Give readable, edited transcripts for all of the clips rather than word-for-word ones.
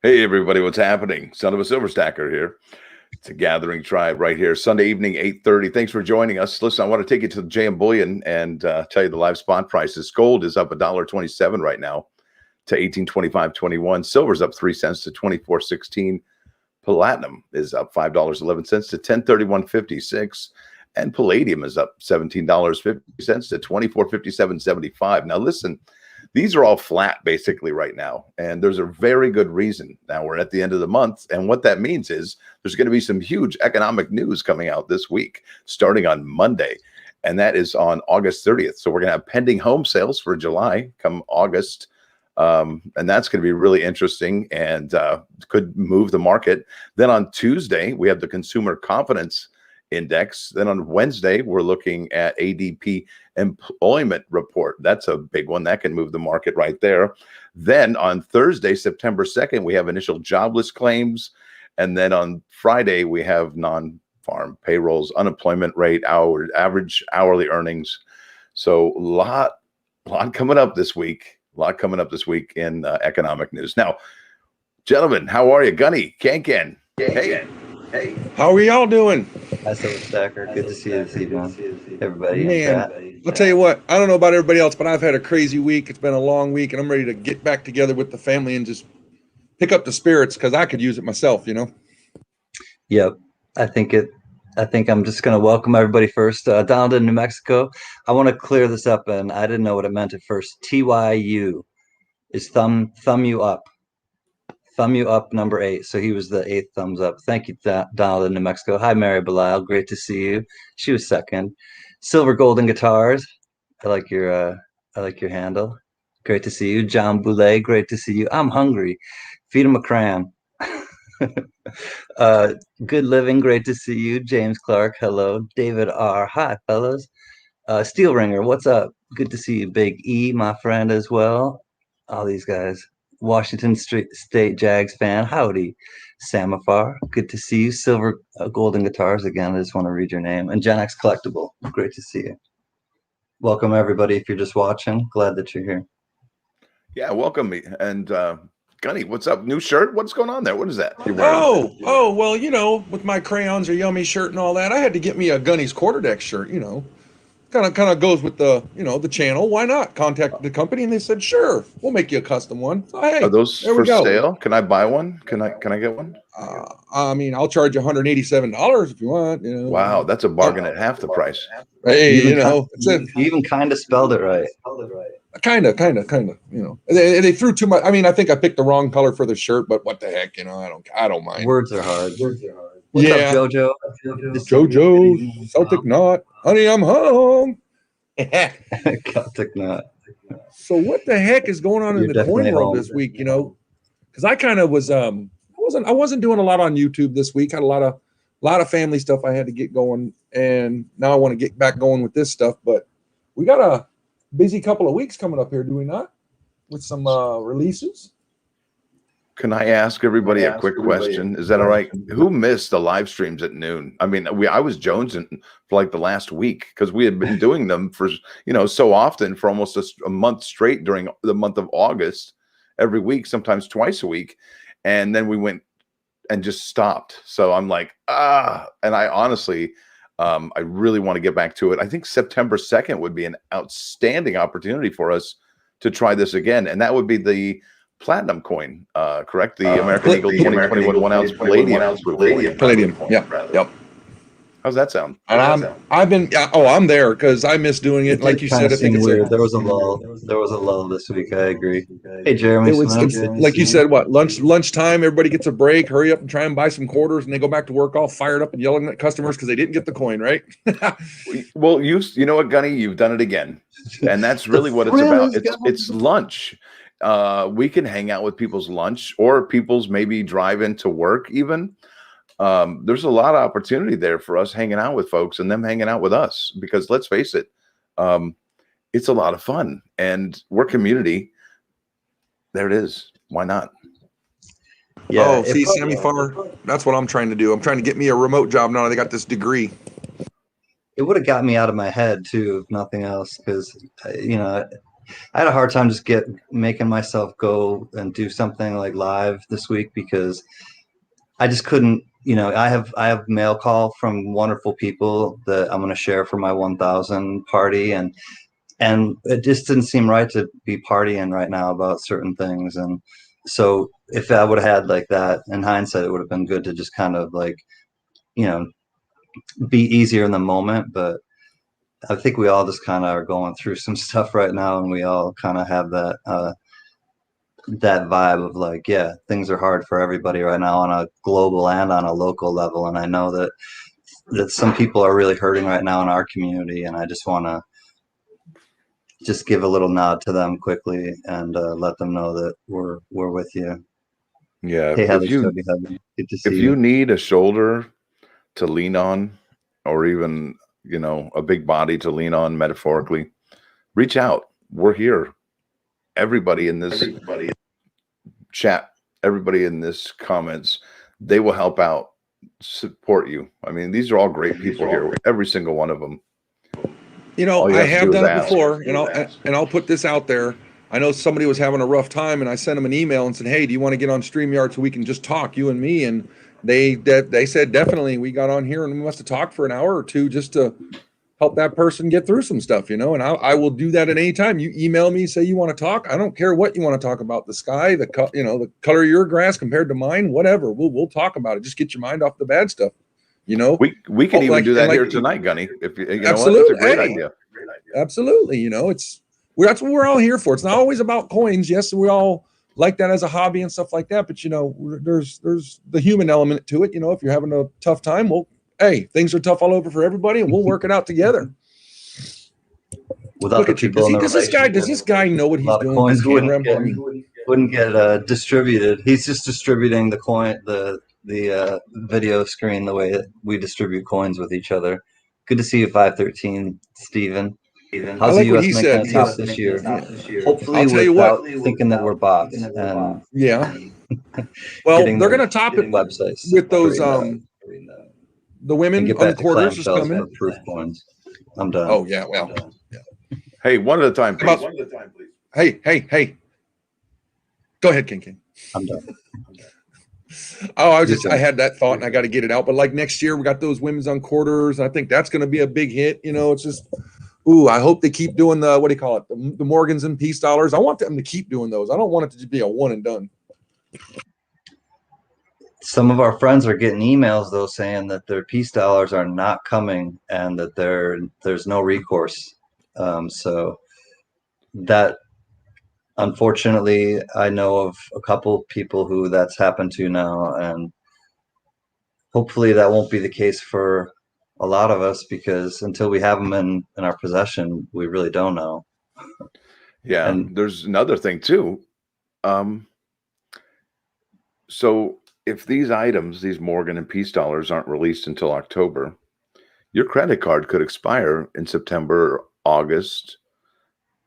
Hey everybody, what's happening? Son of a Silver Stacker here. It's a gathering tribe right here, Sunday evening, 8:30. Thanks for joining us. Listen, I want to take you to the JM Bullion and tell you the live spot prices. Gold is up $1.27 right now to 18.25.21. Silver's up 3 cents to 24.16. Platinum is up $5.11 to 1031.56. And palladium is up $17.50 to 24.57.75. Now listen, these are all flat basically right now, and there's a very good reason. Now we're at the end of the month, and what that means is there's going to be some huge economic news coming out this week, starting on Monday, and that is on August 30th. So we're going to have pending home sales for July come August, and that's going to be really interesting and could move the market. Then on Tuesday, we have the consumer confidence index. Then on Wednesday, we're looking at ADP employment report. That's a big one that can move the market right there. Then on Thursday, September 2nd, we have initial jobless claims. And then on Friday, we have non-farm payrolls, unemployment rate, average hourly earnings. So a lot coming up this week. A lot coming up this week in economic news. Now, gentlemen, how are you? Gunny, CanCan. Hey. Hey, how are y'all doing? Hi, Silver Stacker. Good to see you this evening, everybody. Man, I'll tell you what, I don't know about everybody else, but I've had a crazy week. It's been a long week, and I'm ready to get back together with the family and just pick up the spirits because I could use it myself, you know? Yep. I think I'm just going to welcome everybody first. Donald in New Mexico. I want to clear this up, and I didn't know what it meant at first. TYU is thumb you up. Thumb you up, number 8. So he was the 8th thumbs up. Thank you, Donald in New Mexico. Hi, Mary Belial. Great to see you. She was second. Silver Golden Guitars. I like your handle. Great to see you. John Boulay. Great to see you. I'm hungry. Feed him a crayon. Good Living. Great to see you. James Clark. Hello. David R. Hi, fellas. Steel Ringer. What's up? Good to see you. Big E, my friend, as well. All these guys. Washington State Jags fan. Howdy. Samafar. Good to see you. Silver Golden Guitars again. I just want to read your name. And Gen X Collectible. Great to see you. Welcome, everybody. If you're just watching, glad that you're here. Yeah, welcome. And Gunny, what's up? New shirt? What's going on there? What is that? Oh, well, you know, with my crayons or yummy shirt and all that, I had to get me a Gunny's Quarterdeck shirt, you know. Kind of goes with the, you know, the channel. Why not? Contact the company, and they said, sure, we'll make you a custom one. So, hey, are those for sale? Can I buy one? Can I get one? I mean, I'll charge you $187 if you want. You know. Wow, that's a bargain at half the price. Hey, you know, you even kind of spelled it right. Kind of, you know. They threw too much. I mean, I think I picked the wrong color for the shirt, but what the heck, you know, I don't mind. Words are hard. What's up, JoJo? JoJo, Celtic Knot. Honey, I'm home. Celtic Knot. So what the heck is going on in the coin world this week, you know? Because I kind of was I wasn't doing a lot on YouTube this week. Had a lot of family stuff I had to get going, and now I want to get back going with this stuff. But we got a busy couple of weeks coming up here, do we not? With some releases. Can I ask everybody a quick question? Is that all right? Who missed the live streams at noon? I mean, I was jonesing for like the last week because we had been doing them for, you know, so often for almost a month straight during the month of August, every week, sometimes twice a week. And then we went and just stopped. So I'm like, and I honestly, I really want to get back to it. I think September 2nd would be an outstanding opportunity for us to try this again. And that would be the platinum coin, correct? The American Eagle 2021 1-ounce palladium. Palladium. Yep. How's that sound? And I'm there because I miss doing it. Like you said, I think it's weird. There was a lull this week. I agree. Hey, Jeremy. It's like you said, what lunchtime? Everybody gets a break. Hurry up and try and buy some quarters, and they go back to work all fired up and yelling at customers because they didn't get the coin, right? Well, you know what, Gunny, you've done it again, and that's really what it's about. It's lunch. We can hang out with people's lunch or people's maybe drive into work even. There's a lot of opportunity there for us hanging out with folks and them hanging out with us because let's face it, it's a lot of fun and we're community. There it is. Why not? Yeah. Oh, see, Semi-Far, that's what I'm trying to do. I'm trying to get me a remote job now that I got this degree. It would have got me out of my head too, if nothing else, because, you know, I had a hard time just making myself go and do something like live this week because I just couldn't. I have mail call from wonderful people that I'm going to share for my 1,000 party, and it just didn't seem right to be partying right now about certain things. And so if I would have had like that in hindsight, it would have been good to just kind of like, be easier in the moment. But I think we all just kind of are going through some stuff right now, and we all kind of have that vibe of like, yeah, things are hard for everybody right now on a global and on a local level. And I know that some people are really hurting right now in our community, and I just want to just give a little nod to them quickly and let them know that we're with you. Yeah. Hey, Heather, good to see if you need a shoulder to lean on, or even, a big body to lean on metaphorically, reach out. We're here. Everybody in this chat, everybody in this comments, they will help out, support you. I mean, these are all great people here. Every single one of them. I have done it before, and I'll put this out there. I know somebody was having a rough time, and I sent them an email and said, "Hey, do you want to get on StreamYard so we can just talk, you and me?" And they said definitely. We got on here and we must have talked for an hour or two just to help that person get through some stuff, And I will do that at any time. You email me, say you want to talk. I don't care what you want to talk about. The sky, the color of your grass compared to mine, whatever. We'll talk about it. Just get your mind off the bad stuff. We can even do that here tonight, Gunny. If you know what, that's a great idea. Absolutely. That's what we're all here for. It's not always about coins. Yes, we all like that as a hobby and stuff like that. But there's the human element to it. If you're having a tough time, well, hey, things are tough all over for everybody, and we'll work it out together. Without the people, does this guy know what he's doing? Coins wouldn't get distributed. He's just distributing the coin, the video screen the way that we distribute coins with each other. Good to see you, 513, Steven. How's the U.S. making it top this year? Hopefully, without thinking that we're bots. And yeah. Well, they're going to top it websites with those the women on the quarters is coming. Proof coins. I'm done. Oh yeah, well. Yeah. Hey, one at a time, please. Hey. Go ahead, CanCan. I'm done. Oh, I had that thought and I got to get it out. But like next year, we got those women's on quarters. I think that's going to be a big hit. It's just, I hope they keep doing the, what do you call it? The Morgans and peace dollars. I want them to keep doing those. I don't want it to just be a one and done. Some of our friends are getting emails though saying that their peace dollars are not coming and that there's no recourse. So that, unfortunately, I know of a couple people who that's happened to now, and hopefully that won't be the case for a lot of us, because until we have them in our possession, we really don't know. Yeah, and there's another thing too. So if these items, these Morgan and peace dollars, aren't released until October, your credit card could expire in September or August.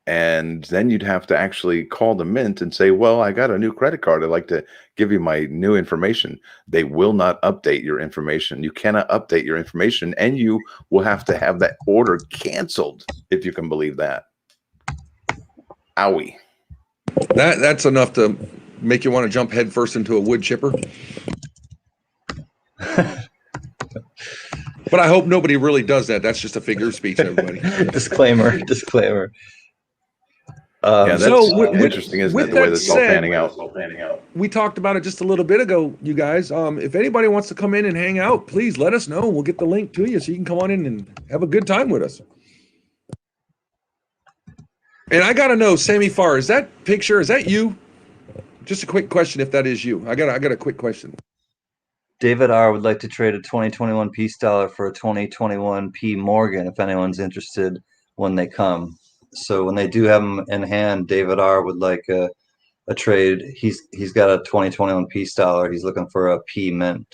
And then you'd have to actually call the mint and say, well, I got a new credit card. I'd like to give you my new information. They will not update your information. You cannot update your information, and you will have to have that order canceled, if you can believe that. Owie. That's enough to make you want to jump headfirst into a wood chipper. But I hope nobody really does that. That's just a figure of speech, everybody. Disclaimer. Yeah, that's interesting, isn't it? The way this is all panning out. We talked about it just a little bit ago, you guys. If anybody wants to come in and hang out, please let us know. We'll get the link to you so you can come on in and have a good time with us. And I got to know, Sammy Farr, is that picture, is that you? Just a quick question if that is you. I got a quick question. David R. would like to trade a 2021 peace dollar for a 2021 P Morgan if anyone's interested when they come. So when they do have them in hand, David R. would like a trade. He's got a 2021 peace dollar. He's looking for a P Mint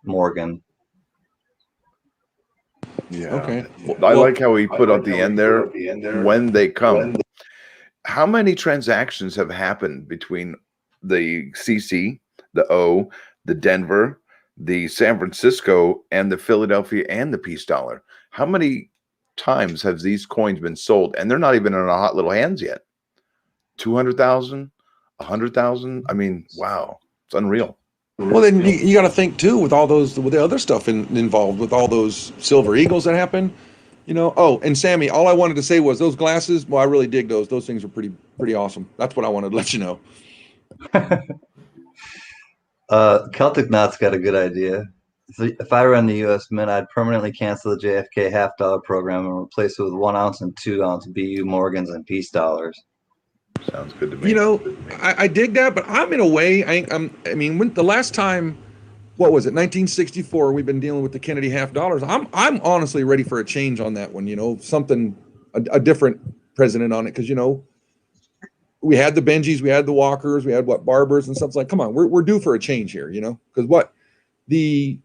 Morgan. Yeah. Okay. I like how he put at the end there, when they come. How many transactions have happened between the CC, the O, the Denver, the San Francisco, and the Philadelphia and the peace dollar? How many times have these coins been sold? And they're not even in our hot little hands yet. 200,000, 100,000. I mean, wow, it's unreal. Well, then you got to think too with all those with the other stuff involved with all those silver eagles that happen. Oh, and Sammy, all I wanted to say was those glasses. Well, I really dig those. Those things are pretty awesome. That's what I wanted to let you know. Celtic Knot's got a good idea. If I run the U.S. Mint, I'd permanently cancel the JFK $half program and replace it with 1 ounce and 2 ounce BU Morgans and peace dollars. Sounds good to me. I dig that, but I'm in a way. I mean, when the last time, what was it, 1964? We've been dealing with the Kennedy $half. I'm honestly ready for a change on that one. Something a different president on it, because we had the Benjis, we had the Walkers, we had Barbers and stuff. It's like, come on, we're due for a change here. Because the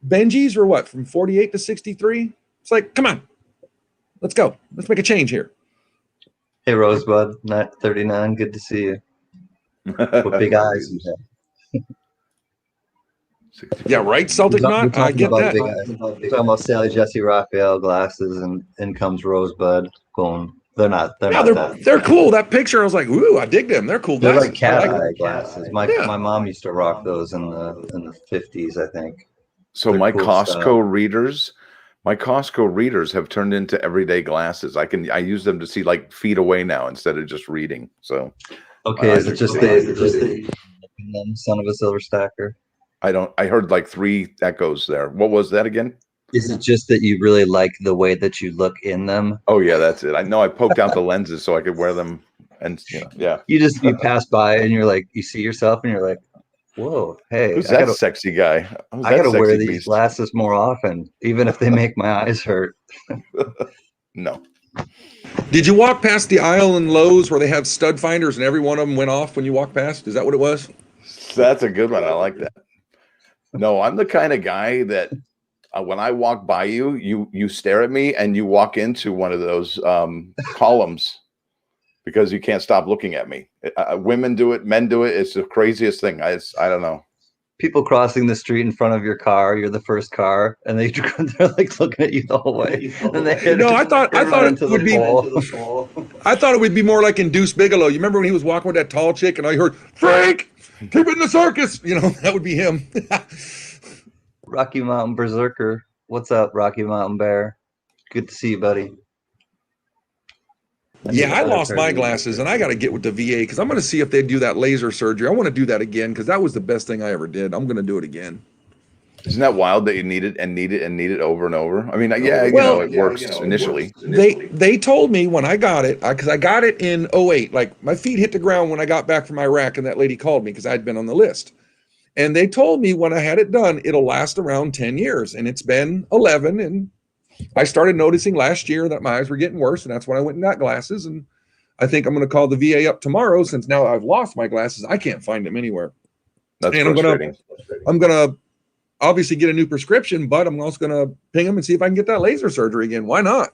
Benjis are from 48 to 63. It's like, come on, let's go. Let's make a change here. Hey, Rosebud, 39. Good to see you. With big eyes you have. Yeah, right, Celtic Knot. I get that. We're talking about Sally Jesse Raphael glasses, and in comes Rosebud going. They're cool. That picture, I was like, ooh, I dig them. They're cool glasses. They're like cat eye glasses. My mom used to rock those in the 50s, I think. So my Costco readers have turned into everyday glasses. I use them to see like feet away now instead of just reading. So okay, is it just the son of a silver stacker? I heard like 3 echoes there. What was that again? Is it just that you really like the way that you look in them? Oh yeah, that's it. I know I poked out the lenses so I could wear them, and yeah. You pass by and you're like, you see yourself and you're like, whoa, hey, who's that sexy guy? I gotta wear these glasses more often, even if they make my eyes hurt. No. Did you walk past the aisle in Lowe's where they have stud finders and every one of them went off when you walked past? Is that what it was? That's a good one. I like that. No, I'm the kind of guy that when I walk by you stare at me and you walk into one of those columns because you can't stop looking at me. Women do it, men do it. It's the craziest thing. I don't know. People crossing the street in front of your car, you're the first car, and they're like looking at you the whole way. And I thought it would be more like in Deuce Bigelow. You remember when he was walking with that tall chick and I heard, Frank, keep it in the circus. That would be him. Rocky Mountain Berserker. What's up, Rocky Mountain Bear? Good to see you, buddy. I lost my glasses and I got to get with the VA because I'm going to see if they do that laser surgery. I want to do that again because that was the best thing I ever did. I'm going to do it again. Isn't that wild that you need it and need it and need it over and over? I mean, it works initially. They told me when I got it, because I got it in 2008, like my feet hit the ground when I got back from Iraq and that lady called me because I'd been on the list. And they told me when I had it done, it'll last around 10 years. And it's been 11. And I started noticing last year that my eyes were getting worse. And that's when I went and got glasses. And I think I'm going to call the VA up tomorrow since now I've lost my glasses. I can't find them anywhere. That's frustrating. I'm going to obviously get a new prescription, but I'm also going to ping them and see if I can get that laser surgery again. Why not?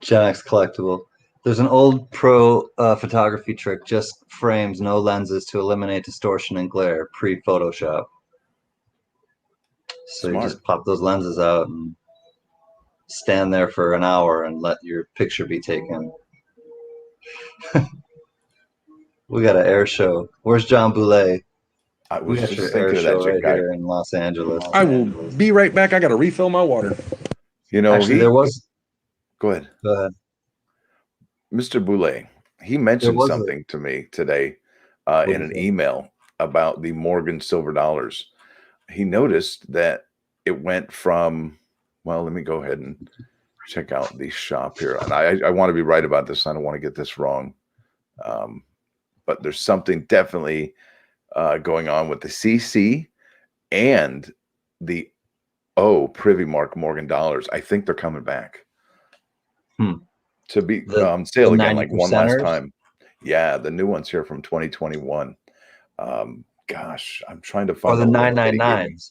Gen X collectible. There's an old pro photography trick, just frames, no lenses to eliminate distortion and glare, pre-Photoshop. So you just pop those lenses out and stand there for an hour and let your picture be taken. We got an air show. Where's John Boulay? We got your air show right here in Los Angeles. I will be right back. I got to refill my water. Actually, there was. Go ahead. Mr. Boulay, he mentioned something to me today in an email about the Morgan silver dollars. He noticed that it went from, well, let me go ahead and check out the shop here. And I want to be right about this. I don't want to get this wrong. But there's something definitely going on with the CC and the Privy Mark Morgan dollars. I think they're coming back. To be on sale again, like one last time. Yeah, the new ones here from 2021. Gosh, I'm trying to find the 999s.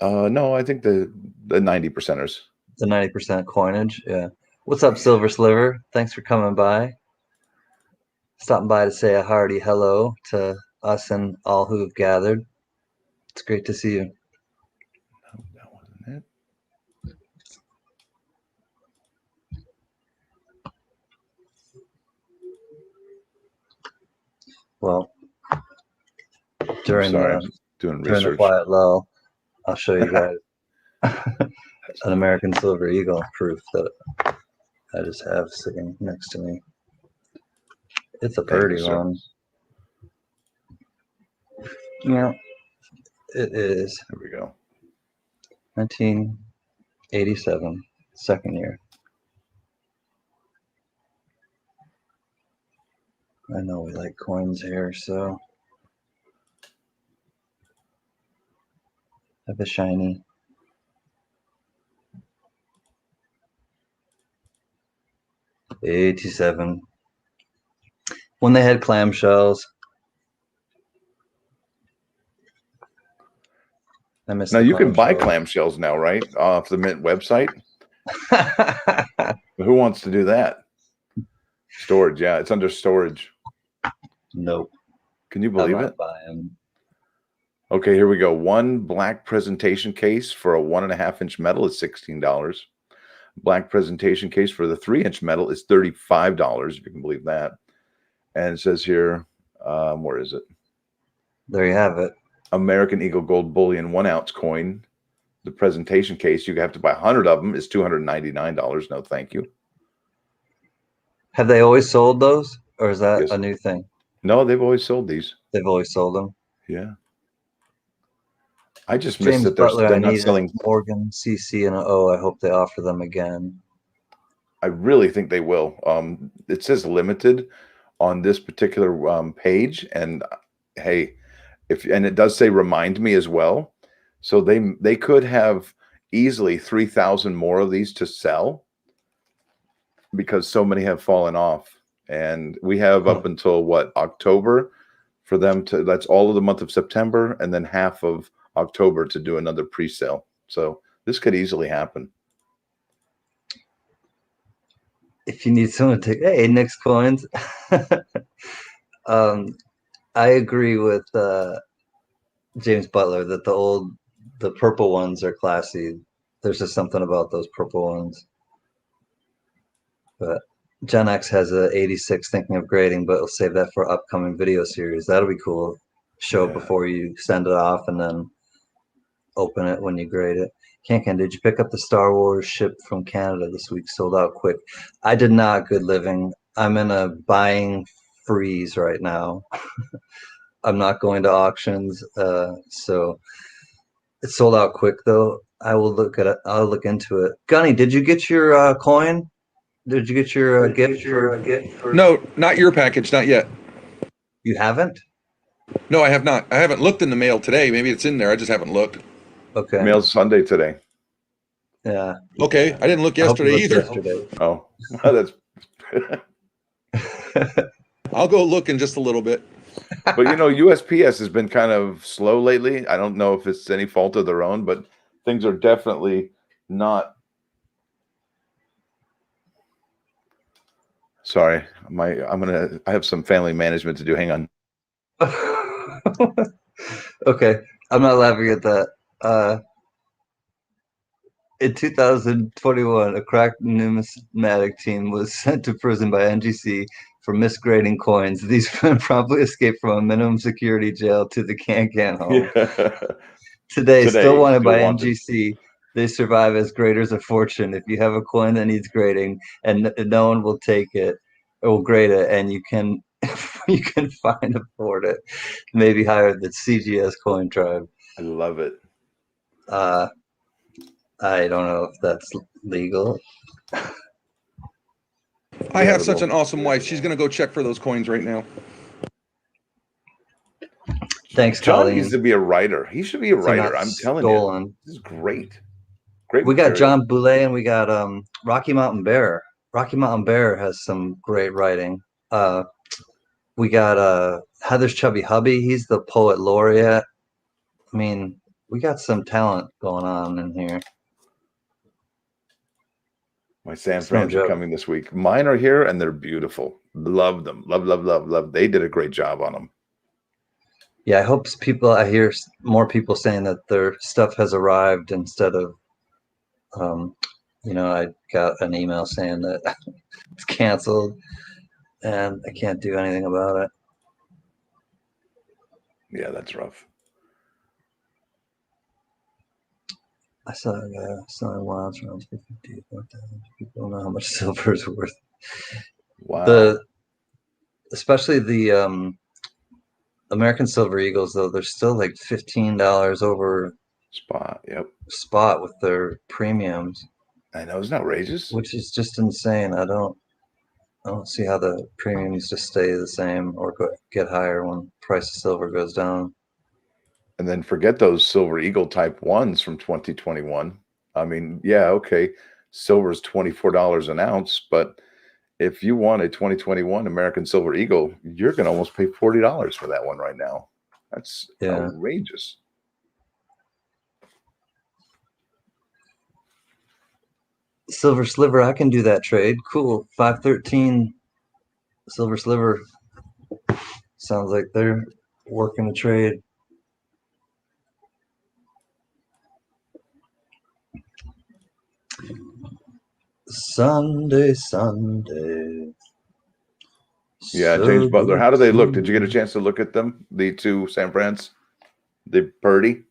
No, I think the 90%ers. The 90% coinage. Yeah. What's up, Silver Sliver? Thanks for coming by. Stopping by to say a hearty hello to us and all who have gathered. It's great to see you. No, that wasn't it. Well, during doing the research. quiet lull, I'll show you guys an American Silver Eagle proof that I just have sitting next to me. It's a pretty one. Yeah, it is. There we go. 1987, second year. I know we like coins here, so have a shiny. '87. When they had clamshells. I miss Now the you can buy clamshells. clamshells now, right? Off the Mint website. Who wants to do that? Storage, yeah, it's under storage. Nope. Can you believe it? Buying. Okay, here we go. One black presentation case for a 1.5-inch metal is $16. Black presentation case for the 3-inch metal is $35, if you can believe that. And it says here, where is it? There you have it. American Eagle Gold Bullion 1-ounce coin. The presentation case, you have to buy 100 of them, is $299. No, thank you. Have they always sold those, or is that a new thing? No, they've always sold these. They've always sold them. Yeah. I just James missed that Butler, they're not selling. Morgan, CC, and O. I hope they offer them again. I really think they will. It says limited on this particular page, and hey, and it does say remind me as well. So they could have easily 3,000 more of these to sell because so many have fallen off, and we have up until what, October for them to. That's all of the month of September, and then half of October to do another pre-sale. So this could easily happen. If you need someone to, hey, Nick's coins. I agree with James Butler that the purple ones are classy. There's just something about those purple ones. But Gen X has a 86 thinking of grading, but we'll save that for upcoming video series. That'll be cool. Show before you send it off, and then open it when you grade it. CanCan, did you pick up the Star Wars ship from Canada this week? Sold out quick. I did not. Good living. I'm in a buying freeze right now. I'm not going to auctions, so it's sold out quick though. I will look at it. I'll look into it. Gunny, did you get your coin? Did you get your gift? No, not your package, not yet. You haven't? No, I have not. I haven't looked in the mail today. Maybe it's in there. I just haven't looked. Okay. Mail's Sunday today. Yeah. Okay. I didn't look yesterday either. Oh, that's. I'll go look in just a little bit. But USPS has been kind of slow lately. I don't know if it's any fault of their own, but things are definitely not. Sorry, I have some family management to do. Hang on. Okay, I'm not laughing at that. In 2021, a crack numismatic team was sent to prison by NGC for misgrading coins. These men promptly escaped from a minimum security jail to the CanCan home. Yeah. Today, still wanted by NGC. They survive as graders of fortune. If you have a coin that needs grading and no one will take it or will grade it, and you can afford it, maybe hire the CGS Coin Tribe. I love it. I don't know if that's legal. I have such an awesome wife. She's going to go check for those coins right now. Thanks, John Colleen. needs to be a writer. He should be a writer. I'm telling you. This is great. Great. We got John Boulay and we got Rocky Mountain Bear. Rocky Mountain Bear has some great writing. We got Heather's Chubby Hubby. He's the poet laureate. I mean, we got some talent going on in here. My San Frans are coming this week. Mine are here and they're beautiful. Love them. Love, love, love, love. They did a great job on them. Yeah, I hear more people saying that their stuff has arrived instead of, I got an email saying that it's canceled and I can't do anything about it. Yeah, that's rough. I saw a guy selling one ounce rounds for 50. People don't know how much silver is worth. Wow. Especially the American Silver Eagles, though, they're still like $15 over Spot. Yep. spot with their premiums. I know, isn't that outrageous? Which is just insane. I don't see how the premium needs to stay the same or get higher when price of silver goes down. And then forget those Silver Eagle Type 1s from 2021. I mean, yeah, okay, silver's $24 an ounce, but if you want a 2021 American Silver Eagle, you're going to almost pay $40 for that one right now. That's outrageous. Silver Sliver, I can do that trade. Cool. 513 Silver Sliver. Sounds like they're working a trade. Sunday. Yeah, James Butler. How do they look? Did you get a chance to look at them? The two San Frans? The Purdy?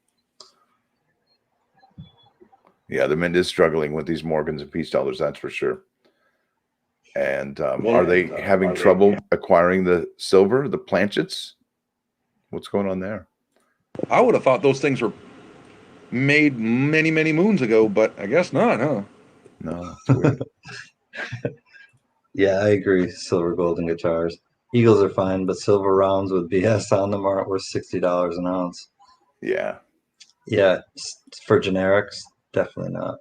Yeah, the mint is struggling with these Morgans and Peace dollars, that's for sure. And are they having trouble acquiring the silver, the planchets? What's going on there? I would have thought those things were made many, many moons ago, but I guess not, huh? No, it's weird. Yeah, I agree. Silver, gold, and guitars. Eagles are fine, but silver rounds with BS on them aren't worth $60 an ounce. Yeah. Yeah, for generics, definitely not.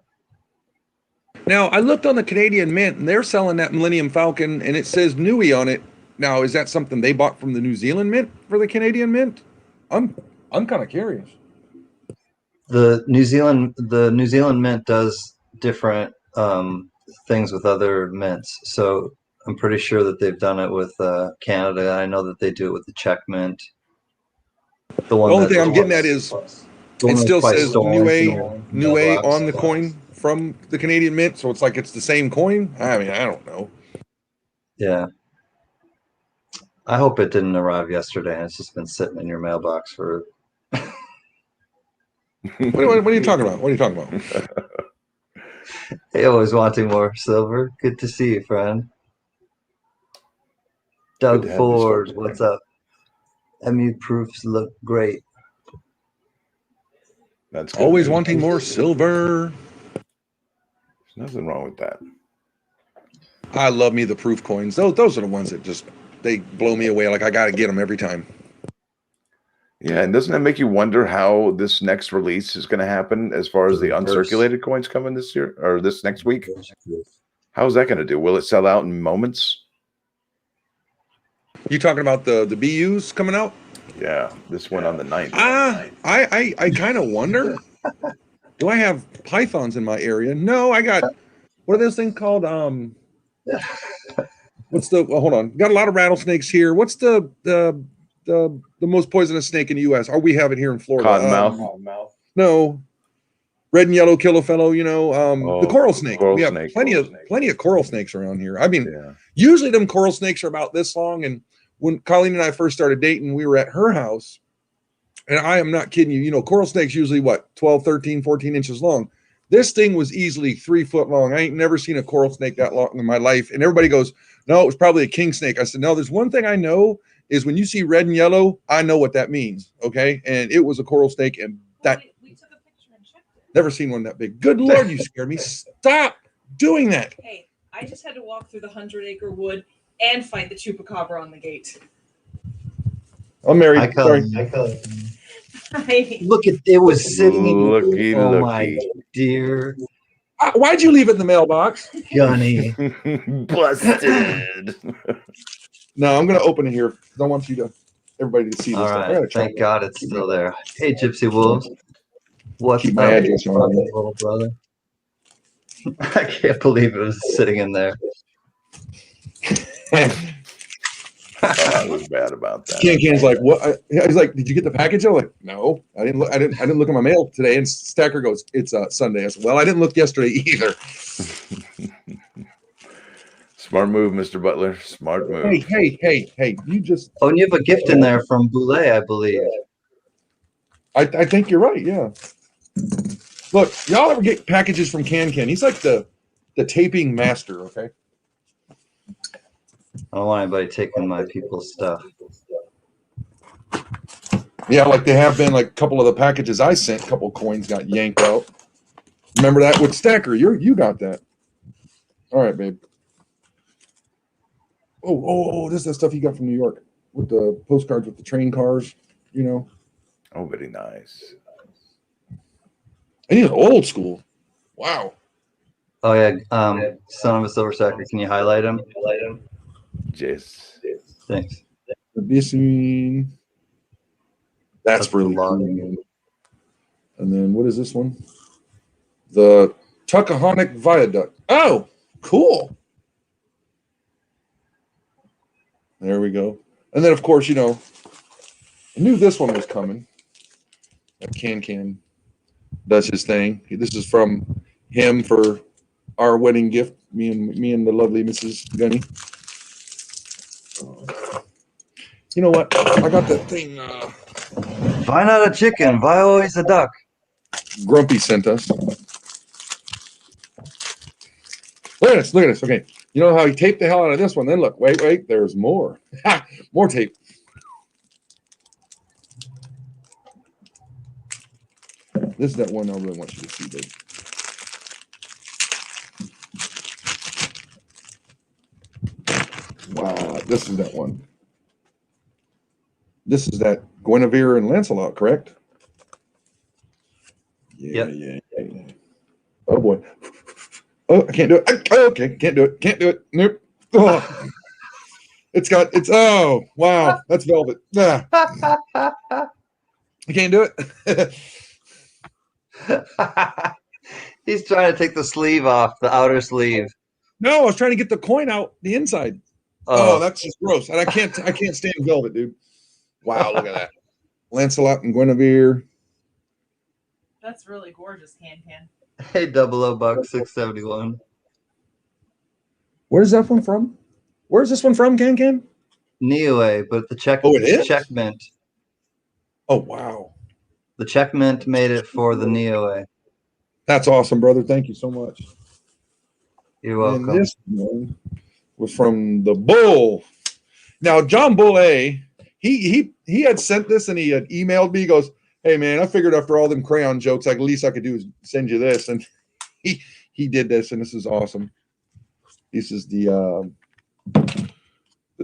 Now, I looked on the Canadian Mint, and they're selling that Millennium Falcon, and it says Nui on it. Now, is that something they bought from the New Zealand Mint for the Canadian Mint? I'm kind of curious. The New Zealand Mint does different things with other mints. So I'm pretty sure that they've done it with Canada. I know that they do it with the Czech Mint. The only thing I'm getting at is it still says Nui on the coin from the Canadian Mint, so it's like it's the same coin. I mean, I don't know. Yeah. I hope it didn't arrive yesterday and it's just been sitting in your mailbox for. What are you talking about? What are you talking about? Hey, always wanting more silver. Good to see you, friend. Doug Ford, what's up? MU proofs look great. That's always wanting more silver. There's nothing wrong with that. I love me the proof coins. Those are the ones that just they blow me away. Like I got to get them every time. Yeah, and doesn't that make you wonder how this next release is going to happen as far as the uncirculated coins coming this year or this next week? How's that going to do? Will it sell out in moments? You talking about the BUs coming out? Yeah, this went on the 9th. I kind of wonder. Do I have pythons in my area? No, I got what are those things called? What's the hold on? Got a lot of rattlesnakes here. What's the most poisonous snake in the U.S.? Or we have it here in Florida. Cottonmouth. No, red and yellow kill a fellow. You know, the coral snake. We have plenty of coral snakes around here. I mean, usually them coral snakes are about this long. And when Colleen and I first started dating, we were at her house, and I am not kidding you. You know, coral snakes usually what 12, 13, 14 inches long. This thing was easily 3 foot long. I ain't never seen a coral snake that long in my life. And everybody goes, no, it was probably a king snake. I said, no, there's one thing I know is when you see red and yellow, I know what that means. Okay. And it was a coral snake. And that we took a picture and checked it. Never seen one that big. Good Lord, you scared me. Stop doing that. Hey, I just had to walk through the 100-acre wood and fight the chupacabra on the gate. I'm married. Sorry. Look at it was sitting in looky. My dear. Why'd you leave it in the mailbox? Gunny. Busted. No, I'm gonna open it here. Don't want you to everybody to see this. All right. Thank God it's still there. Hey, Gypsy Wolves. What's up, little brother? I can't believe it was sitting in there. I was bad about that. CanCan's like, what? He's like, did you get the package? I'm like, no, I didn't look. I didn't look at my mail today. And Stacker goes, it's Sunday. I said, well, I didn't look yesterday either. Smart move, Mr. Butler. Smart move. Hey! You just. Oh, and you have a gift in there from Boulay, I believe. I think you're right. Yeah. Look, y'all ever get packages from CanCan? He's like the taping master. Okay. I don't want anybody taking my people's stuff. Yeah, like they have been. Like a couple of the packages I sent, a couple of coins got yanked out. Remember that with Stacker? You got that. All right, babe. Oh, this is the stuff you got from New York with the postcards with the train cars, you know. Oh, very nice. And he's old school. Wow. Oh yeah, son of a silver stacker. Can you highlight him? Yes. Thanks. The Bissine. That's really cool. And then what is this one? The Tuckahonic Viaduct. Oh, cool. There we go. And then, of course, you know, I knew this one was coming. That CanCan does his thing. This is from him for our wedding gift, me and the lovely Mrs. Gunny. You know what? I got that thing. Why not a chicken? Why always a duck? Grumpy sent us. Look at this. Okay. You know how he taped the hell out of this one? Then look, wait, there's more. More tape. This is that one I really want you to see, babe. Wow, this is that one. This is that Guinevere and Lancelot, correct? Yeah. Oh boy. Oh, I can't do it. Okay, can't do it. Nope. Oh. Oh, wow, that's velvet. Ah. I can't do it. He's trying to take the sleeve off, the outer sleeve. No, I was trying to get the coin out the inside. Oh, that's just gross. And I can't stand velvet, dude. Wow, look at that. Lancelot and Guinevere. That's really gorgeous, CanCan. Hey, $00 671. Where's that one from? Where's this one from, CanCan? Niue, but the check. Oh, it is? Check mint. Oh, wow. The check mint made it for the Niue. That's awesome, brother. Thank you so much. You're welcome. And this one was from the Bull. Now, John Bull he had sent this and he had emailed me. He goes, "Hey man, I figured after all them crayon jokes, like the least I could do is send you this." And he did this, and this is awesome. This is the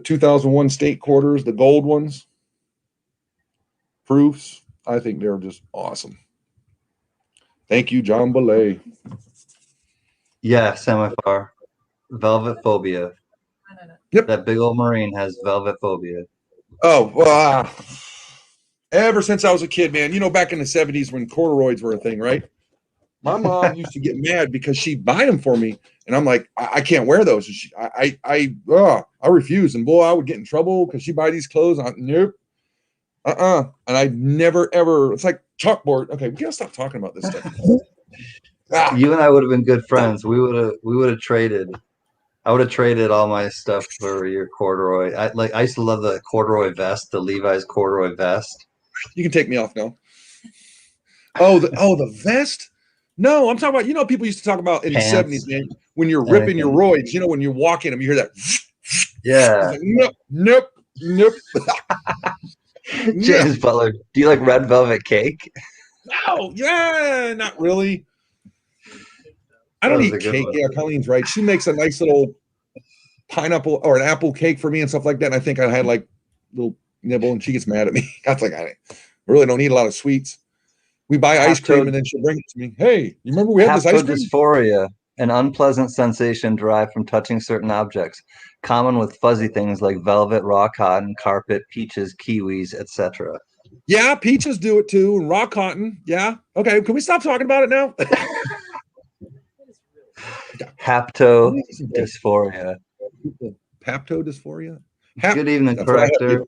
2001 state quarters, the gold ones. Proofs. I think they're just awesome. Thank you, John Belay. Yeah, semi-far. Velvet phobia. Yep. That big old Marine has velvet phobia. Oh, well, ever since I was a kid, man, you know, back in the 70s when corduroys were a thing, right? My mom used to get mad because she'd buy them for me. And I'm like, I can't wear those. And I refuse. And boy, I would get in trouble because she'd buy these clothes. Nope. And I never, ever, it's like chalkboard. Okay, we gotta stop talking about this stuff. You and I would have been good friends. We would have traded. I would have traded all my stuff for your corduroy. I used to love the corduroy vest, the Levi's corduroy vest. You can take me off now. The vest? No, I'm talking about, you know, people used to talk about in the 70s, man, when you're ripping your roids, you know, when you walk in them, you hear that. Yeah. Like, nope. James Butler, do you like red velvet cake? No, yeah, not really. I don't eat cake. Yeah, Colleen's right. She makes a nice little pineapple or an apple cake for me and stuff like that. And I think I had like a little nibble and she gets mad at me. I was like, I really don't eat a lot of sweets. We buy ice cream and then she'll bring it to me. Hey, you remember we had this ice cream? Dysphoria, an unpleasant sensation derived from touching certain objects, common with fuzzy things like velvet, raw cotton, carpet, peaches, kiwis, etc. Yeah, peaches do it too, and raw cotton. Yeah. Okay, can we stop talking about it now? Haptodysphoria. Haptodysphoria? Good evening, corrector.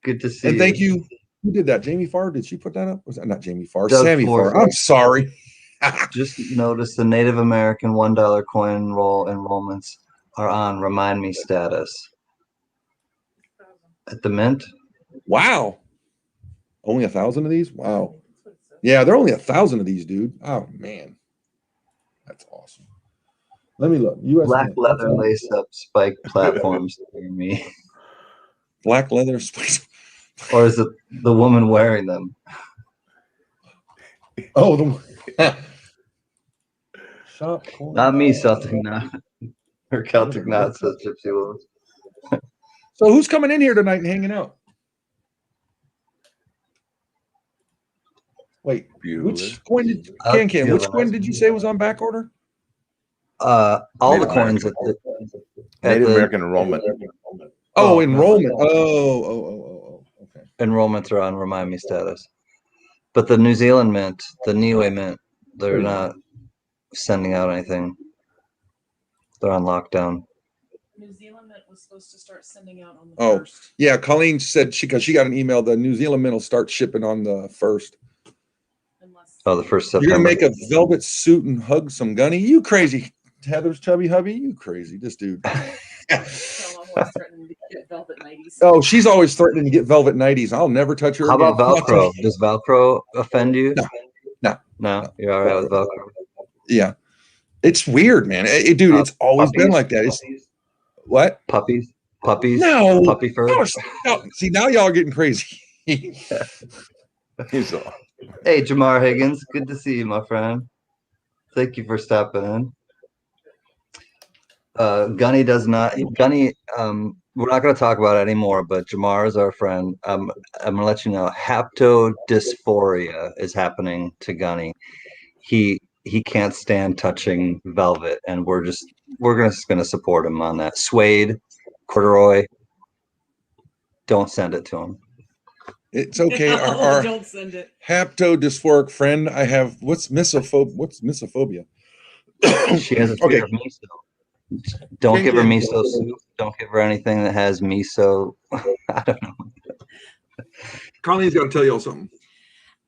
Good to see you. And thank you. Who did that? Jamie Farr? Did she put that up? Was that not Jamie Farr? Doug Sammy Farr. I'm sorry. Just notice the Native American $1 coin enrollments are on remind me status at the mint. Wow. Only 1,000 of these? Wow. Yeah, there are only 1,000 of these, dude. Oh man. That's awesome. Let me look. US Black Mint. leather lace up spike platforms for me. Black leather spikes. Or is it the woman wearing them? Oh, the shop coin. Not me, Celtic Knot. Or Celtic Knot, says Gypsy Wolves. So who's coming in here tonight and hanging out? Wait, which coin did CanCan? Which coin did you say was on back order? All the coins at the Native American enrollment. Oh, enrollment. Oh, okay. Enrollments are on remind me status. But the New Zealand Mint, the Niue Mint, they're not sending out anything. They're on lockdown. New Zealand Mint was supposed to start sending out on the 1st. Yeah, Colleen said because she got an email, the New Zealand Mint will start shipping on the 1st. Oh, the 1st September. You're gonna make a velvet suit and hug some Gunny? You crazy, Heather's chubby hubby? You crazy, this dude. Oh, she's always threatening to get velvet 90s. I'll never touch her. How again. about Velcro? Does Velcro offend you? No. You're all right with Velcro? Yeah. It's weird, man. Dude, it's always been like that. It's what? Puppies? No. Puppy fur? No. See, now y'all are getting crazy. He's all. Hey, Jamar Higgins. Good to see you, my friend. Thank you for stopping in. Gunny does not. Gunny, we're not going to talk about it anymore, but Jamar is our friend. I'm going to let you know haptodysphoria is happening to Gunny. He can't stand touching velvet, and we're just going to support him on that. Suede, corduroy, don't send it to him. It's okay. Our don't send it. Haptodysphoric friend, I have what's misophobia? She has a fear of miso. Don't give her miso soup. Don't give her anything that has miso. I don't know. Colleen's got to tell y'all something.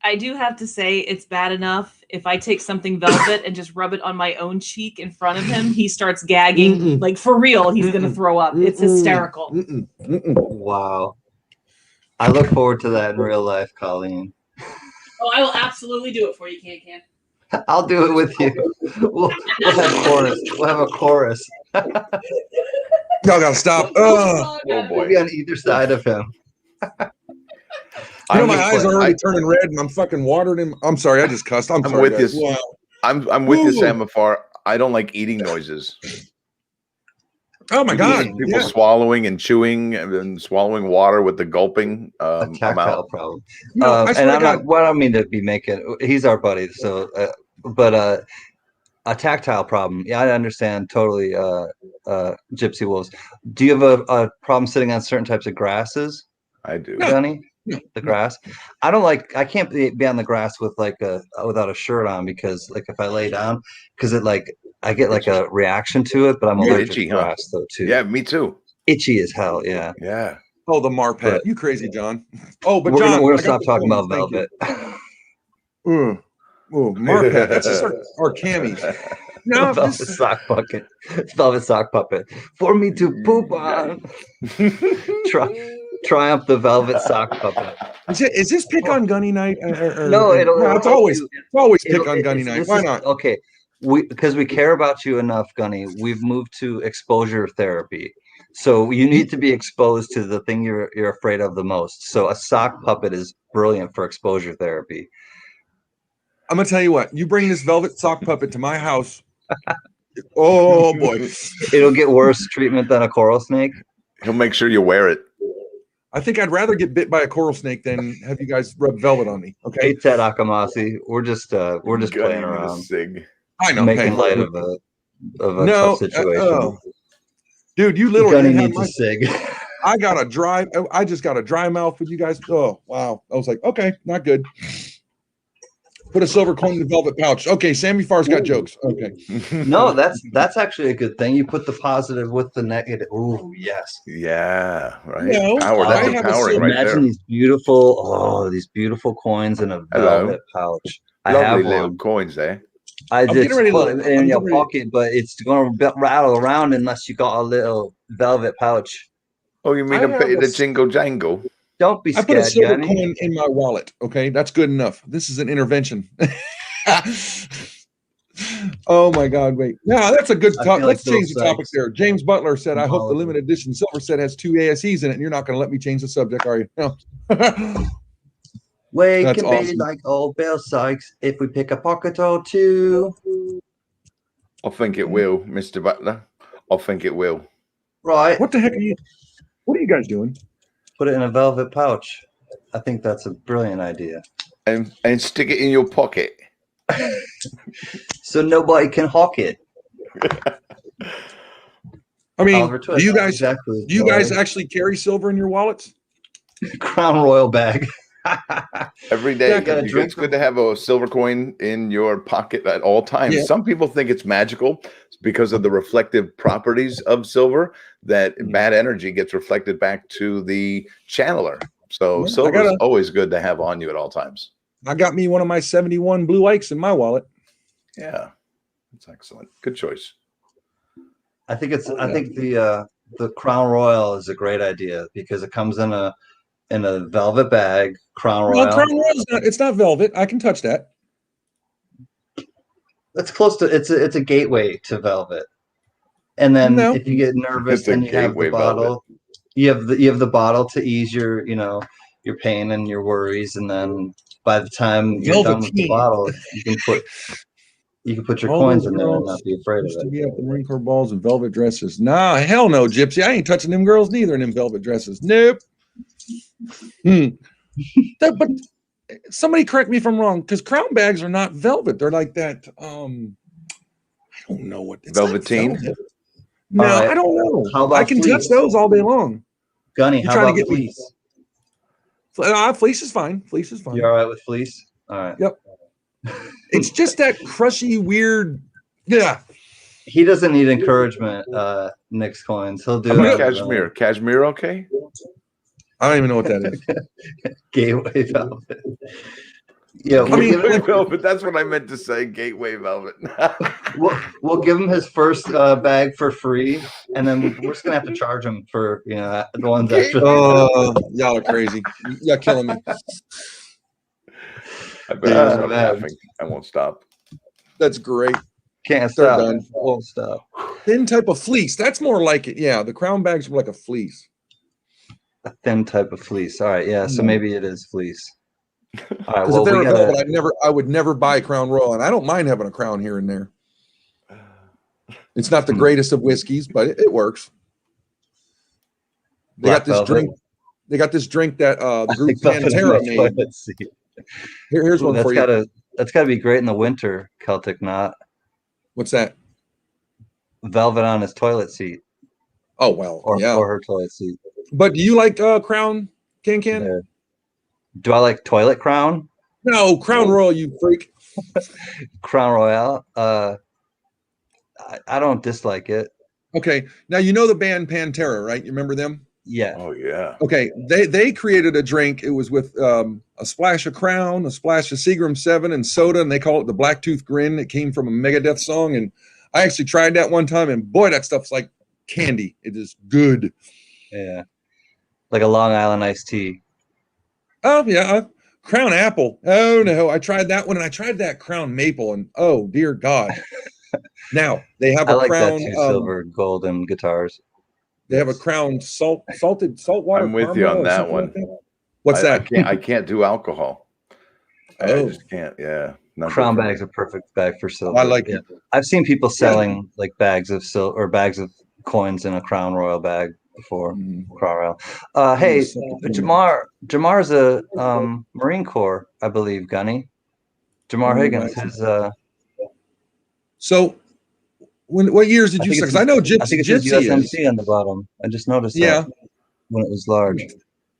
I do have to say it's bad enough if I take something velvet and just rub it on my own cheek in front of him, he starts gagging. Like for real, he's going to throw up. It's hysterical. Wow. I look forward to that in real life, Colleen. Oh, I will absolutely do it for you, CanCan. I'll do it with you. We'll have chorus. We'll have a chorus. Y'all gotta stop. Oh boy. We'll be on either side of him. My eyes are already turning red, and I'm fucking watering him. I'm sorry, I just cussed. I'm sorry, with you. Wow. I'm with you, Samafar. I don't like eating noises. Oh my God! People swallowing and chewing and then swallowing water with the gulping. A tactile problem. I don't mean to be making. He's our buddy, so but a tactile problem. Yeah, I understand totally. Gypsy Wolves. Do you have a problem sitting on certain types of grasses? I do. Gunny? The grass. I don't like. I can't be on the grass with without a shirt on because if I lay down, because I get a reaction to it, but I'm allergic to grass though too. Yeah, me too. Itchy as hell. Yeah. Yeah. Oh, the Marpet. You crazy, John? Oh, but we're John, gonna stop talking about velvet. Oh, Marpet. That's just our camis. No, velvet sock bucket. Velvet sock puppet for me to poop on. Triumph the velvet sock puppet. Is this pick on Gunny night? No, it's always pick on Gunny night. Why not? Okay, because we care about you enough, Gunny. We've moved to exposure therapy, so you need to be exposed to the thing you're afraid of the most. So a sock puppet is brilliant for exposure therapy. I'm gonna tell you what. You bring this velvet sock puppet to my house. Oh boy, it'll get worse treatment than a coral snake. He'll make sure you wear it. I think I'd rather get bit by a coral snake than have you guys rub velvet on me. Okay. Hey Ted Akamasi, we're just playing around. I know, making light of a tough situation. Dude, you literally needs a sig. I just got a dry mouth with you guys. Oh wow. I was like, okay, not good. Put a silver coin in the velvet pouch. Okay, Sammy Farr's got jokes. Okay. No, that's actually a good thing. You put the positive with the negative. Ooh, yes. Yeah, right. No, Power. That's empowering right there. Imagine these beautiful coins in a velvet pouch. Lovely little coins, eh? I getting just ready put to. it in I'm your getting ready. pocket, but it's going to rattle around unless you got a little velvet pouch. Oh, you mean I have the jingle jangle? Don't be I put a scared, silver Gunny. coin in my wallet. Okay, that's good enough. This is an intervention. Oh my God! Wait, no, that's a good I talk. feel like Let's Bill change the topic Sykes. there. James Butler said, "I hope the Oliver. limited edition silver set has 2 ASEs in it." And you're not going to let me change the subject, are you? No. We That's can be awesome. like old Bill Sykes if we pick a pocket or two. I think it will, Mr. Butler. I think it will. Right. What the heck are you? What are you guys doing? Put it in a velvet pouch. I think that's a brilliant idea. And stick it in your pocket. So nobody can hawk it. I mean, Oliver do you guys exactly? do you guys actually carry silver in your wallets? Crown Royal bag? Every day. Yeah, I got a drink It's good to have a silver coin in your pocket at all times. Yeah. Some people think it's magical because of the reflective properties of silver, that bad energy gets reflected back to the channeler. So Well, silver is always good to have on you at all times. I got me one of my 71 Blue Ikes in my wallet. Yeah, that's excellent. Good choice. I think the Crown Royal is a great idea because it comes in a velvet bag. Crown Royal. Well, Crown Royal it's not velvet. I can touch that. It's close to it's a gateway to velvet. And then No. if you get nervous, It's a then you have the gateway bottle. velvet. You have the bottle to ease your your pain and your worries, and then by the time you're done with the bottle, you can put your All coins those in there and girls not be afraid of used to it. be at the Marine Corps balls in velvet dresses. Nah, hell no, Gypsy. I ain't touching them girls neither in them velvet dresses. Nope. But somebody correct me if I'm wrong, because crown bags are not velvet. They're like that. I don't know what it's Velveteen. velvet. No, right. I don't know. How about I can touch those all day long. Gunny, how about fleece? Fleece is fine. Fleece is fine. You all right with fleece? All right. Yep. It's just that crushy, weird. Yeah. He doesn't need encouragement. Nick's coins. He'll do it. Cashmere. Cashmere, okay? I don't even know what that is. Gateway velvet. Yeah, I mean, velvet. That's what I meant to say. Gateway velvet. we'll give him his first bag for free, and then we're just gonna have to charge him for the ones after. Oh, y'all are crazy! Y'all killing me. I better stop laughing. I won't stop. That's great. Can't stop. Won't stop. Thin type of fleece. That's more like it. Yeah, the crown bags are like a fleece. A thin type of fleece. All right. Yeah. So maybe it is fleece. All right. Well, if they were velvet, I would never buy Crown Royal, and I don't mind having a crown here and there. It's not the greatest of whiskeys, but it works. They got this drink. They got this drink that the group Pantera made. Here's one for you. That's got to be great in the winter. Celtic Knot. What's that? Velvet on his toilet seat. Oh well, or yeah, or her toilet seat. But do you like Crown CanCan? Yeah. Do I like Toilet Crown? No, Crown Royal, you freak. Crown Royal. I don't dislike it. Okay, now you know the band Pantera, right? You remember them? Yeah. Oh yeah. Okay, they created a drink. It was with a splash of Crown, a splash of Seagram 7, and soda, and they call it the Blacktooth Grin. It came from a Megadeth song, and I actually tried that one time, and boy, that stuff's like candy. It is good. Yeah, like a Long Island iced tea. Oh yeah, Crown Apple. Oh no, I tried that one, and I tried that Crown Maple, and oh dear God. Now they have a Crown silver, golden guitars. They have a Crown salted saltwater. I'm with you on that one. Like that. What's that? I can't do alcohol. I just can't. Yeah. Crown bags are perfect bag for silver. I like it. I've seen people selling like bags of silver or bags of coins in a Crown Royal bag before. Crown Royal. Hey, Jamar's a Marine Corps, I believe. Gunny. Jamar Higgins. His. So, what years did you serve? Because I know Gypsy. I think it says USMC on the bottom. I just noticed. that when it was large.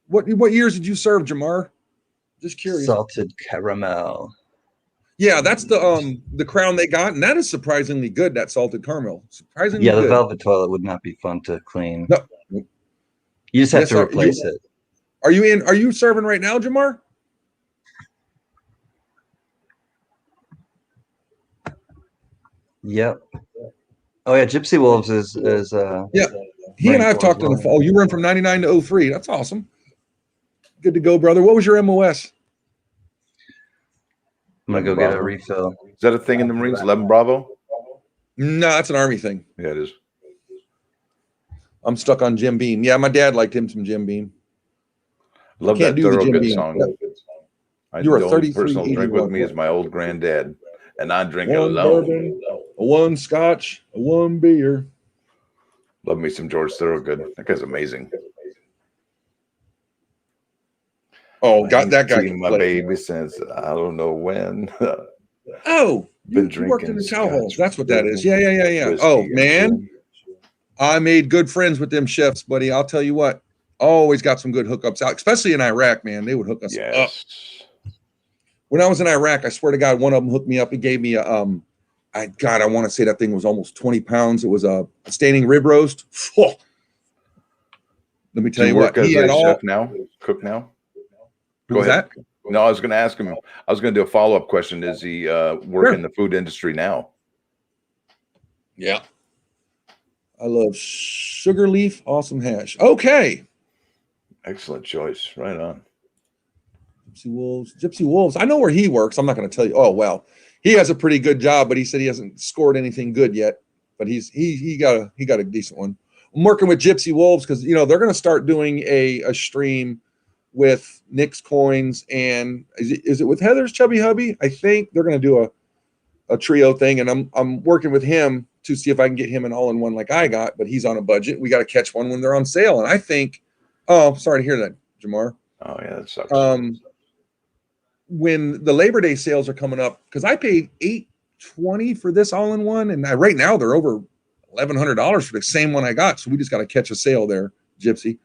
What years did you serve, Jamar? Just curious. Salted caramel. Yeah, that's the crown they got, and that is surprisingly good. That salted caramel, surprisingly. Yeah, the good. velvet toilet would not be fun to clean. No. You just have to replace it. Are you serving right now, Jamar? Yep. Oh yeah, Gypsy Wolves is Yeah. He and I have talked in the fall. You run from 99 to 03. That's awesome. Good to go, brother. What was your MOS? I'm gonna go get a refill. Is that a thing in the Marines? 11 Bravo? No, that's an Army thing. Yeah, it is. I'm stuck on Jim Beam. Yeah, my dad liked him some Jim Beam. Love that Thorogood song. You are the 33. Only person who'll drink with me is my old granddad, and I drink one alone. Bourbon, one Scotch, one beer. Love me some George Thorogood. That guy's amazing. Oh, got that guy. Seen my baby since I don't know when. Oh, been you worked in the chow halls. Scotch, That's what that is. Yeah. whiskey, Oh and man, I made good friends with them chefs, buddy. I'll tell you what. Always got some good hookups out, especially in Iraq, man. They would hook us up. When I was in Iraq, I swear to God, one of them hooked me up. He gave me a I want to say that thing was almost 20 pounds. It was a standing rib roast. Oh. Let me tell you what. He had chef now, cook now. Go ahead. No, I was going to ask him. I was going to do a follow-up question. Is he work in the food industry now? Yeah. I love sugar leaf, awesome hash. Okay. Excellent choice. Right on. Gypsy Wolves. I know where he works. I'm not going to tell you. Oh, well, he has a pretty good job, but he said he hasn't scored anything good yet. But he got a decent one. I'm working with Gypsy Wolves because they're going to start doing a stream with Nick's Coins and is it with Heather's Chubby Hubby? I think they're going to do a trio thing, and I'm working with him to see if I can get him an all-in-one like I got, but he's on a budget. We got to catch one when they're on sale, and I think. Oh, sorry to hear that, Jamar. Oh yeah, that sucks. When the Labor Day sales are coming up, because I paid $820 for this all-in-one, and right now they're over $1,100 for the same one I got. So we just got to catch a sale there, Gypsy.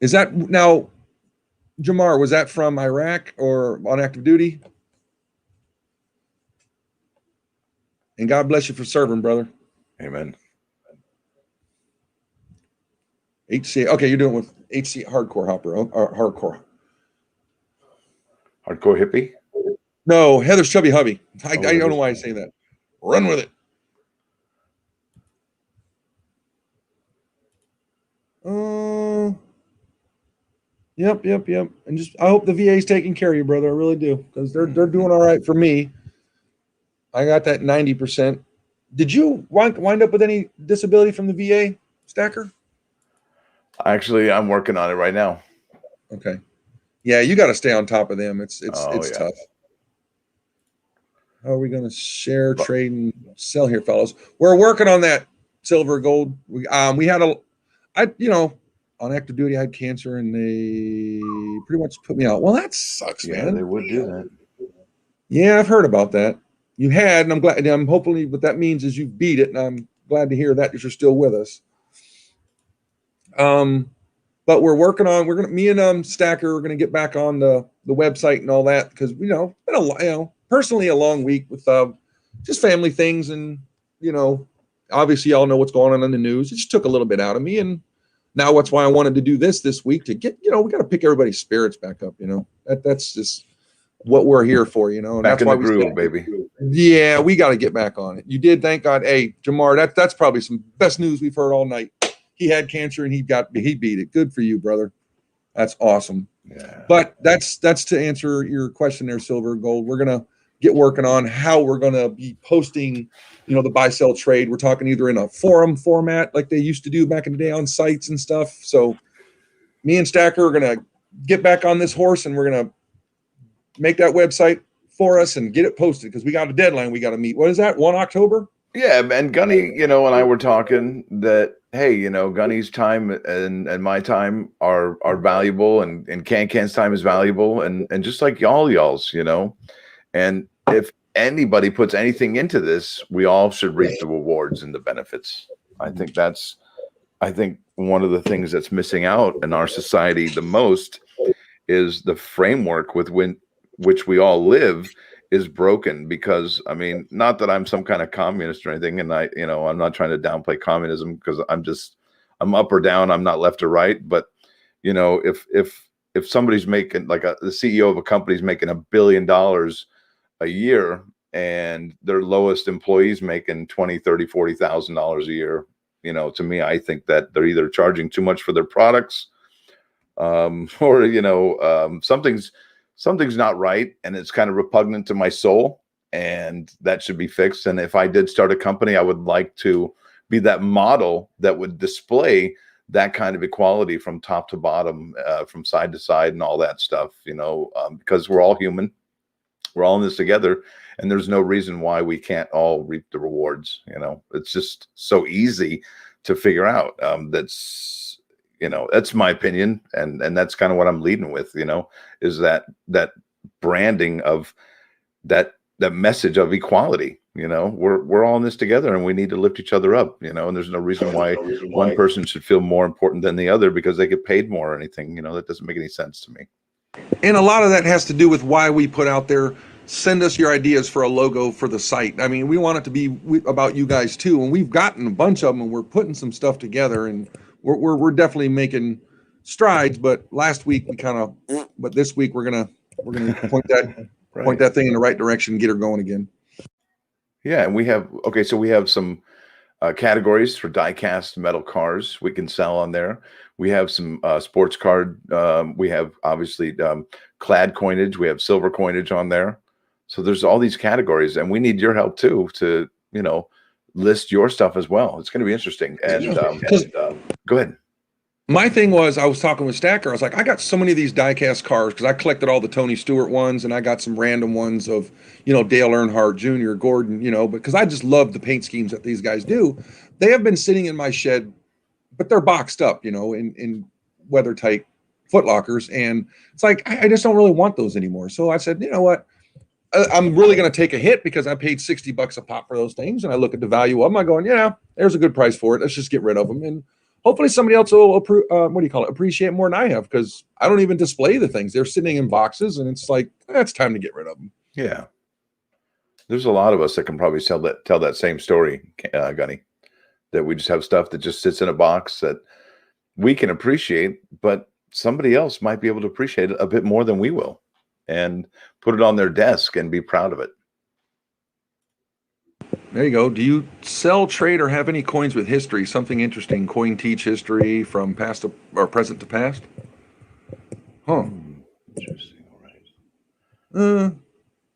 Is that now, Jamar? Was that from Iraq or on active duty? And God bless you for serving, brother. Amen. HC. Okay, you're doing it with HC Hardcore Hopper or Hardcore Hippie. No, Heather's Chubby Hubby. I don't know why I say that. Run with it. Yep. And just I hope the VA is taking care of you, brother. I really do, because they're doing all right for me. I got that 90%. Did you wind up with any disability from the VA, Stacker? Actually, I'm working on it right now. Okay. Yeah, you got to stay on top of them. It's tough. How are we going to share, trade, and sell here, fellows? We're working on that silver, gold. We had on active duty, I had cancer, and they pretty much put me out. Well, that sucks, man. Yeah, they would do that. Yeah, I've heard about that. You had, and I'm glad. I'm hopefully what that means is you beat it, and I'm glad to hear that you're still with us. But we're working on. Me and Stacker are gonna get back on the website and all that, because been personally a long week with just family things, and obviously y'all know what's going on in the news. It just took a little bit out of me, and now that's why I wanted to do this week to get we got to pick everybody's spirits back up. That's just what we're here for. And back that's in why the groove, baby. Yeah, we got to get back on it. You did, thank God. Hey, Jamar, that's probably some best news we've heard all night. He had cancer and he beat it. Good for you, brother. That's awesome. Yeah. But that's to answer your question there, Silver Gold. We're gonna get working on how we're gonna be posting, the buy sell trade. We're talking either in a forum format like they used to do back in the day on sites and stuff. So me and Stacker are gonna get back on this horse, and we're gonna make that website for us and get it posted, because we got a deadline we got to meet. What is that? 1 October? Yeah, and Gunny, and I were talking that, hey, Gunny's time and my time are valuable, and CanCan's time is valuable, and just like y'all's, and if anybody puts anything into this, we all should reap the rewards and the benefits. I think one of the things that's missing out in our society the most is the framework with which we all live is broken, because not that I'm some kind of communist or anything, and I'm not trying to downplay communism, because I'm up or down, I'm not left or right, but if somebody's making, like the CEO of a company's making $1 billion a year, and their lowest employees making $20, $30, $40,000 a year. To me, I think that they're either charging too much for their products, or something's not right, and it's kind of repugnant to my soul, and that should be fixed. And if I did start a company, I would like to be that model that would display that kind of equality from top to bottom, from side to side, and all that stuff. Because we're all human, we're all in this together, and there's no reason why we can't all reap the rewards. It's just so easy to figure out. That's my opinion, and that's kind of what I'm leading with. Is that branding of that message of equality. We're all in this together, and we need to lift each other up. And there's no reason why one person should feel more important than the other because they get paid more or anything. That doesn't make any sense to me. And a lot of that has to do with why we put out there, send us your ideas for a logo for the site. I mean, we want it to be about you guys too, and we've gotten a bunch of them, and we're putting some stuff together, and we're definitely making strides. But last week but this week we're gonna point that Right. point that thing in the right direction and get her going again. Yeah, and we have some categories for die-cast metal cars we can sell on there. We have some sports card. We have obviously clad coinage. We have silver coinage on there. So there's all these categories, and we need your help too to list your stuff as well. It's going to be interesting. And go ahead. My thing was, I was talking with Stacker. I was like, I got so many of these die-cast cars because I collected all the Tony Stewart ones, and I got some random ones of, Dale Earnhardt Jr., Gordon, because I just love the paint schemes that these guys do. They have been sitting in my shed, but they're boxed up, in weather-tight footlockers. And it's like, I just don't really want those anymore. So I said, you know what? I'm really going to take a hit because I paid $60 a pop for those things. And I look at the value of them. I'm going, yeah, there's a good price for it. Let's just get rid of them. And hopefully somebody else will appreciate more than I have, because I don't even display the things. They're sitting in boxes, and it's like, it's time to get rid of them. Yeah. There's a lot of us that can probably tell that same story, Gunny, that we just have stuff that just sits in a box that we can appreciate, but somebody else might be able to appreciate it a bit more than we will, and put it on their desk and be proud of it. There you go. Do you sell, trade, or have any coins with history? Something interesting. Coin teach history from past to, or present to past? Huh. Interesting. All right.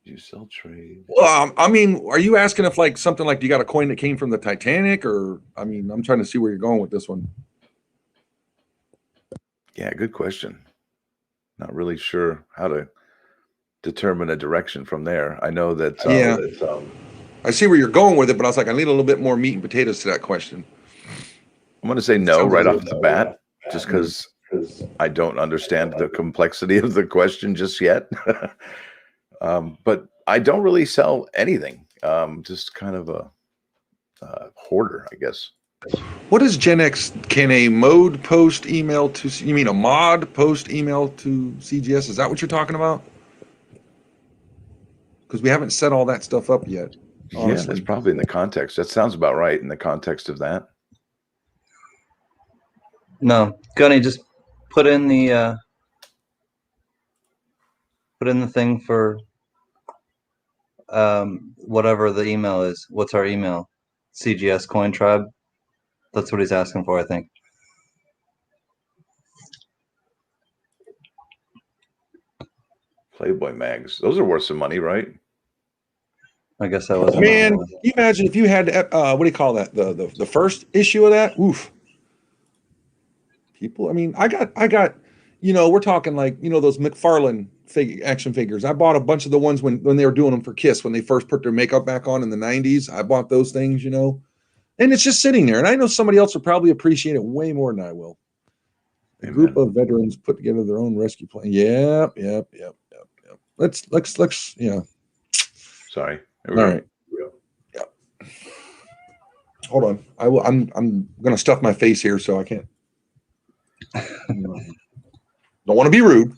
Do you sell, trade? Well, I mean, are you asking if like something like, do you got a coin that came from the Titanic, or, I mean, I'm trying to see where you're going with this one. Yeah, good question. Not really sure how to determine a direction from there. I know that I see where you're going with it, but I was like, I need a little bit more meat and potatoes to that question. I'm going to say no right off the bat, just because I don't understand the complexity of the question just yet. But I don't really sell anything. Just kind of a hoarder, I guess. What is Gen X? Can a mod post email to, you mean a mod post email to CGS? Is that what you're talking about? Because we haven't set all that stuff up yet. Honestly. Yeah, that's probably in the context. That sounds about right in the context of that. No, Gunny, just put in the thing for whatever the email is. What's our email? CGS Coin Tribe. That's what he's asking for, I think. Playboy mags. Those are worth some money, right? I guess that was. Man, can you imagine if you had what do you call that? The first issue of that? Oof. People, I mean, I got, we're talking like, those McFarlane action figures. I bought a bunch of the ones when they were doing them for Kiss, when they first put their makeup back on in the 90s. I bought those things, and it's just sitting there. And I know somebody else will probably appreciate it way more than I will. A group of veterans put together their own rescue plan. Yep. Let's. Sorry. All right. Yeah. Hold on. I'm gonna stuff my face here so I can't. Don't want to be rude.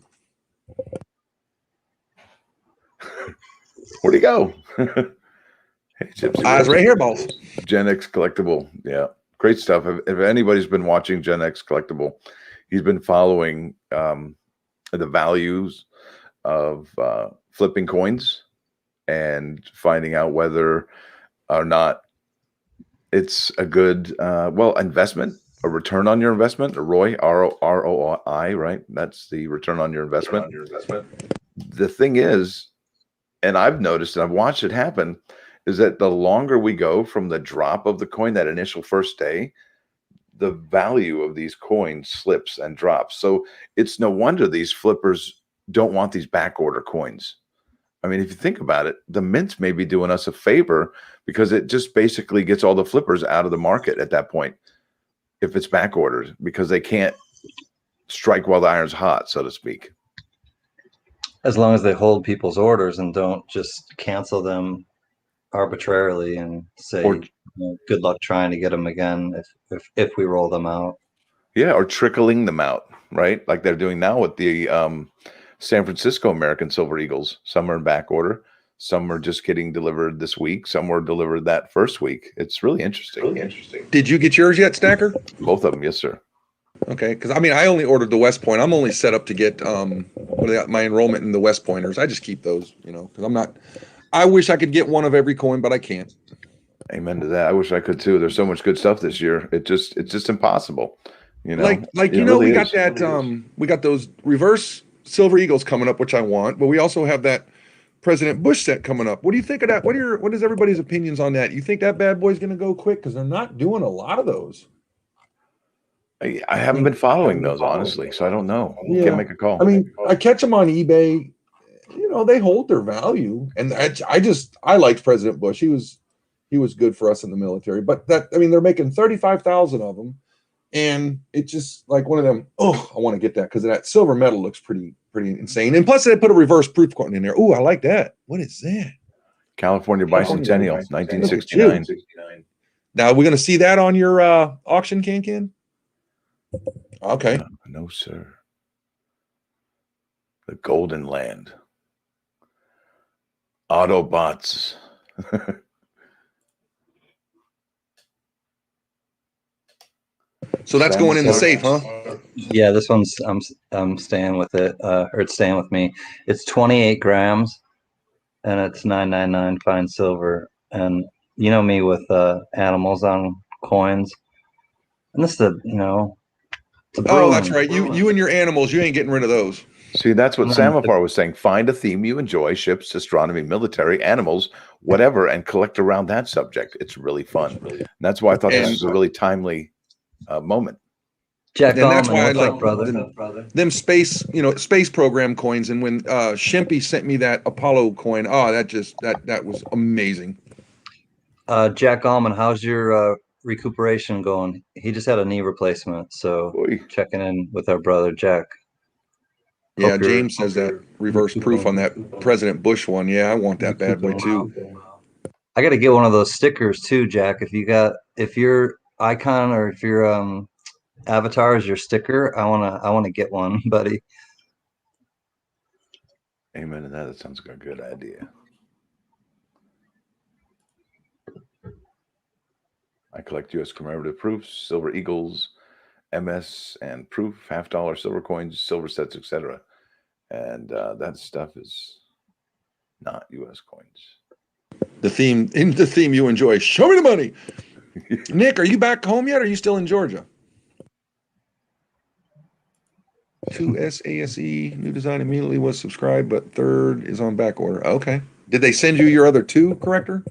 Where'd he go? Hey, Gypsy. Eyes right here, boss. Gen X Collectible. Yeah. Great stuff. If anybody's been watching Gen X Collectible, he's been following the values of flipping coins and finding out whether or not it's a good investment, a return on your investment, a ROI, ROI, right? That's the return on your investment. The thing is, and I've noticed and I've watched it happen, is that the longer we go from the drop of the coin, that initial first day, the value of these coins slips and drops. So it's no wonder these flippers don't want these back order coins. I mean, if you think about it, the mint may be doing us a favor because it just basically gets all the flippers out of the market at that point if it's back ordered, because they can't strike while the iron's hot, so to speak. As long as they hold people's orders and don't just cancel them arbitrarily and say, good luck trying to get them again if we roll them out. Yeah, or trickling them out, right? Like they're doing now with the San Francisco American Silver Eagles. Some are in back order. Some are just getting delivered this week. Some were delivered that first week. It's really interesting. Did you get yours yet, Stacker? Both of them, yes, sir. Okay, because I mean, I only ordered the West Point. I'm only set up to get my enrollment in the West Pointers. I just keep those, because I'm not. I wish I could get one of every coin, but I can't. Amen to that. I wish I could too. There's so much good stuff this year. It's just impossible. Like we got that. We got those reverse Silver Eagles coming up, which I want, but we also have that President Bush set coming up. What do you think of that? What is everybody's opinions on that? You think that bad boy's going to go quick? Because they're not doing a lot of those. I haven't been following those, honestly, so I don't know. Yeah. Can't make a call. I mean, I catch them on eBay. They hold their value, and I liked President Bush. He was good for us in the military. But they're making 35,000 of them, and it's just like one of them. Oh, I want to get that because that silver medal looks pretty insane. And plus, they put a reverse proof coin in there. Oh, I like that. What is that? California Bicentennial, 1969. Now we're going to see that on your auction, CanCan. Okay. No, sir. The Golden Land. Autobots. So that's going in the safe, huh? Yeah, this one's I'm staying with it. Or it's staying with me. It's 28 grams, and it's $9.99 fine silver. And you know me with animals on coins, and this is that's right. You and your animals, you ain't getting rid of those. See, that's what Samafar was saying. Find a theme you enjoy: ships, astronomy, military, animals, whatever, and collect around that subject. It's really fun. And that's why I thought this was a really timely moment. Jack, and that's why I like them space program coins. And when Shempy sent me that Apollo coin, that was amazing. Jack Allman, how's your recuperation going? He just had a knee replacement, so checking in with our brother Jack. Yeah, James says that reverse proof on that President Bush one. Yeah, I want that bad boy too. I got to get one of those stickers too, Jack. If your icon or if your avatar is your sticker, I wanna get one, buddy. Amen to that. That sounds like a good idea. I collect U.S. commemorative proofs, silver eagles, MS, and proof, $50 silver coins, silver sets, etc. And that stuff is not U.S. coins. The theme you enjoy. Show me the money. Nick, are you back home yet? Or are you still in Georgia? 2SASE new design immediately was subscribed, but third is on back order. Okay. Did they send you your other two corrector?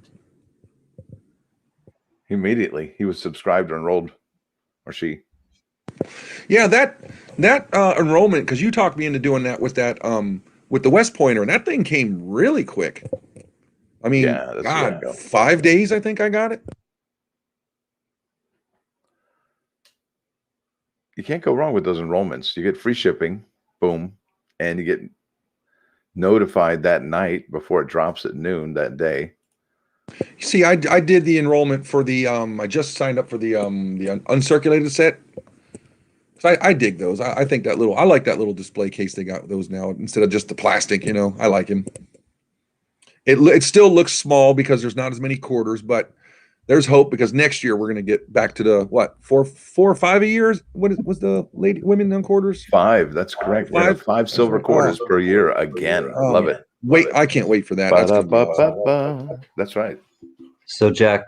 Immediately, he was subscribed or enrolled, or she. Yeah, that enrollment, because you talked me into doing that with the West Pointer, and that thing came really quick. I mean, God, 5 days I think I got it. You can't go wrong with those enrollments. You get free shipping, boom, and you get notified that night before it drops at noon that day. See, I did the enrollment for the I just signed up for the uncirculated set. So I dig those. I think I like that little display case they got those now instead of just the plastic. I like him. It still looks small because there's not as many quarters, but there's hope because next year we're going to get back to the 4 or 5 a year. What was the women on quarters? 5. That's correct. 5 silver quarters per year again. Love it. Wait, I can't wait for that. That's gonna be awesome. Ba-da-ba-ba-ba. That's right. So Jack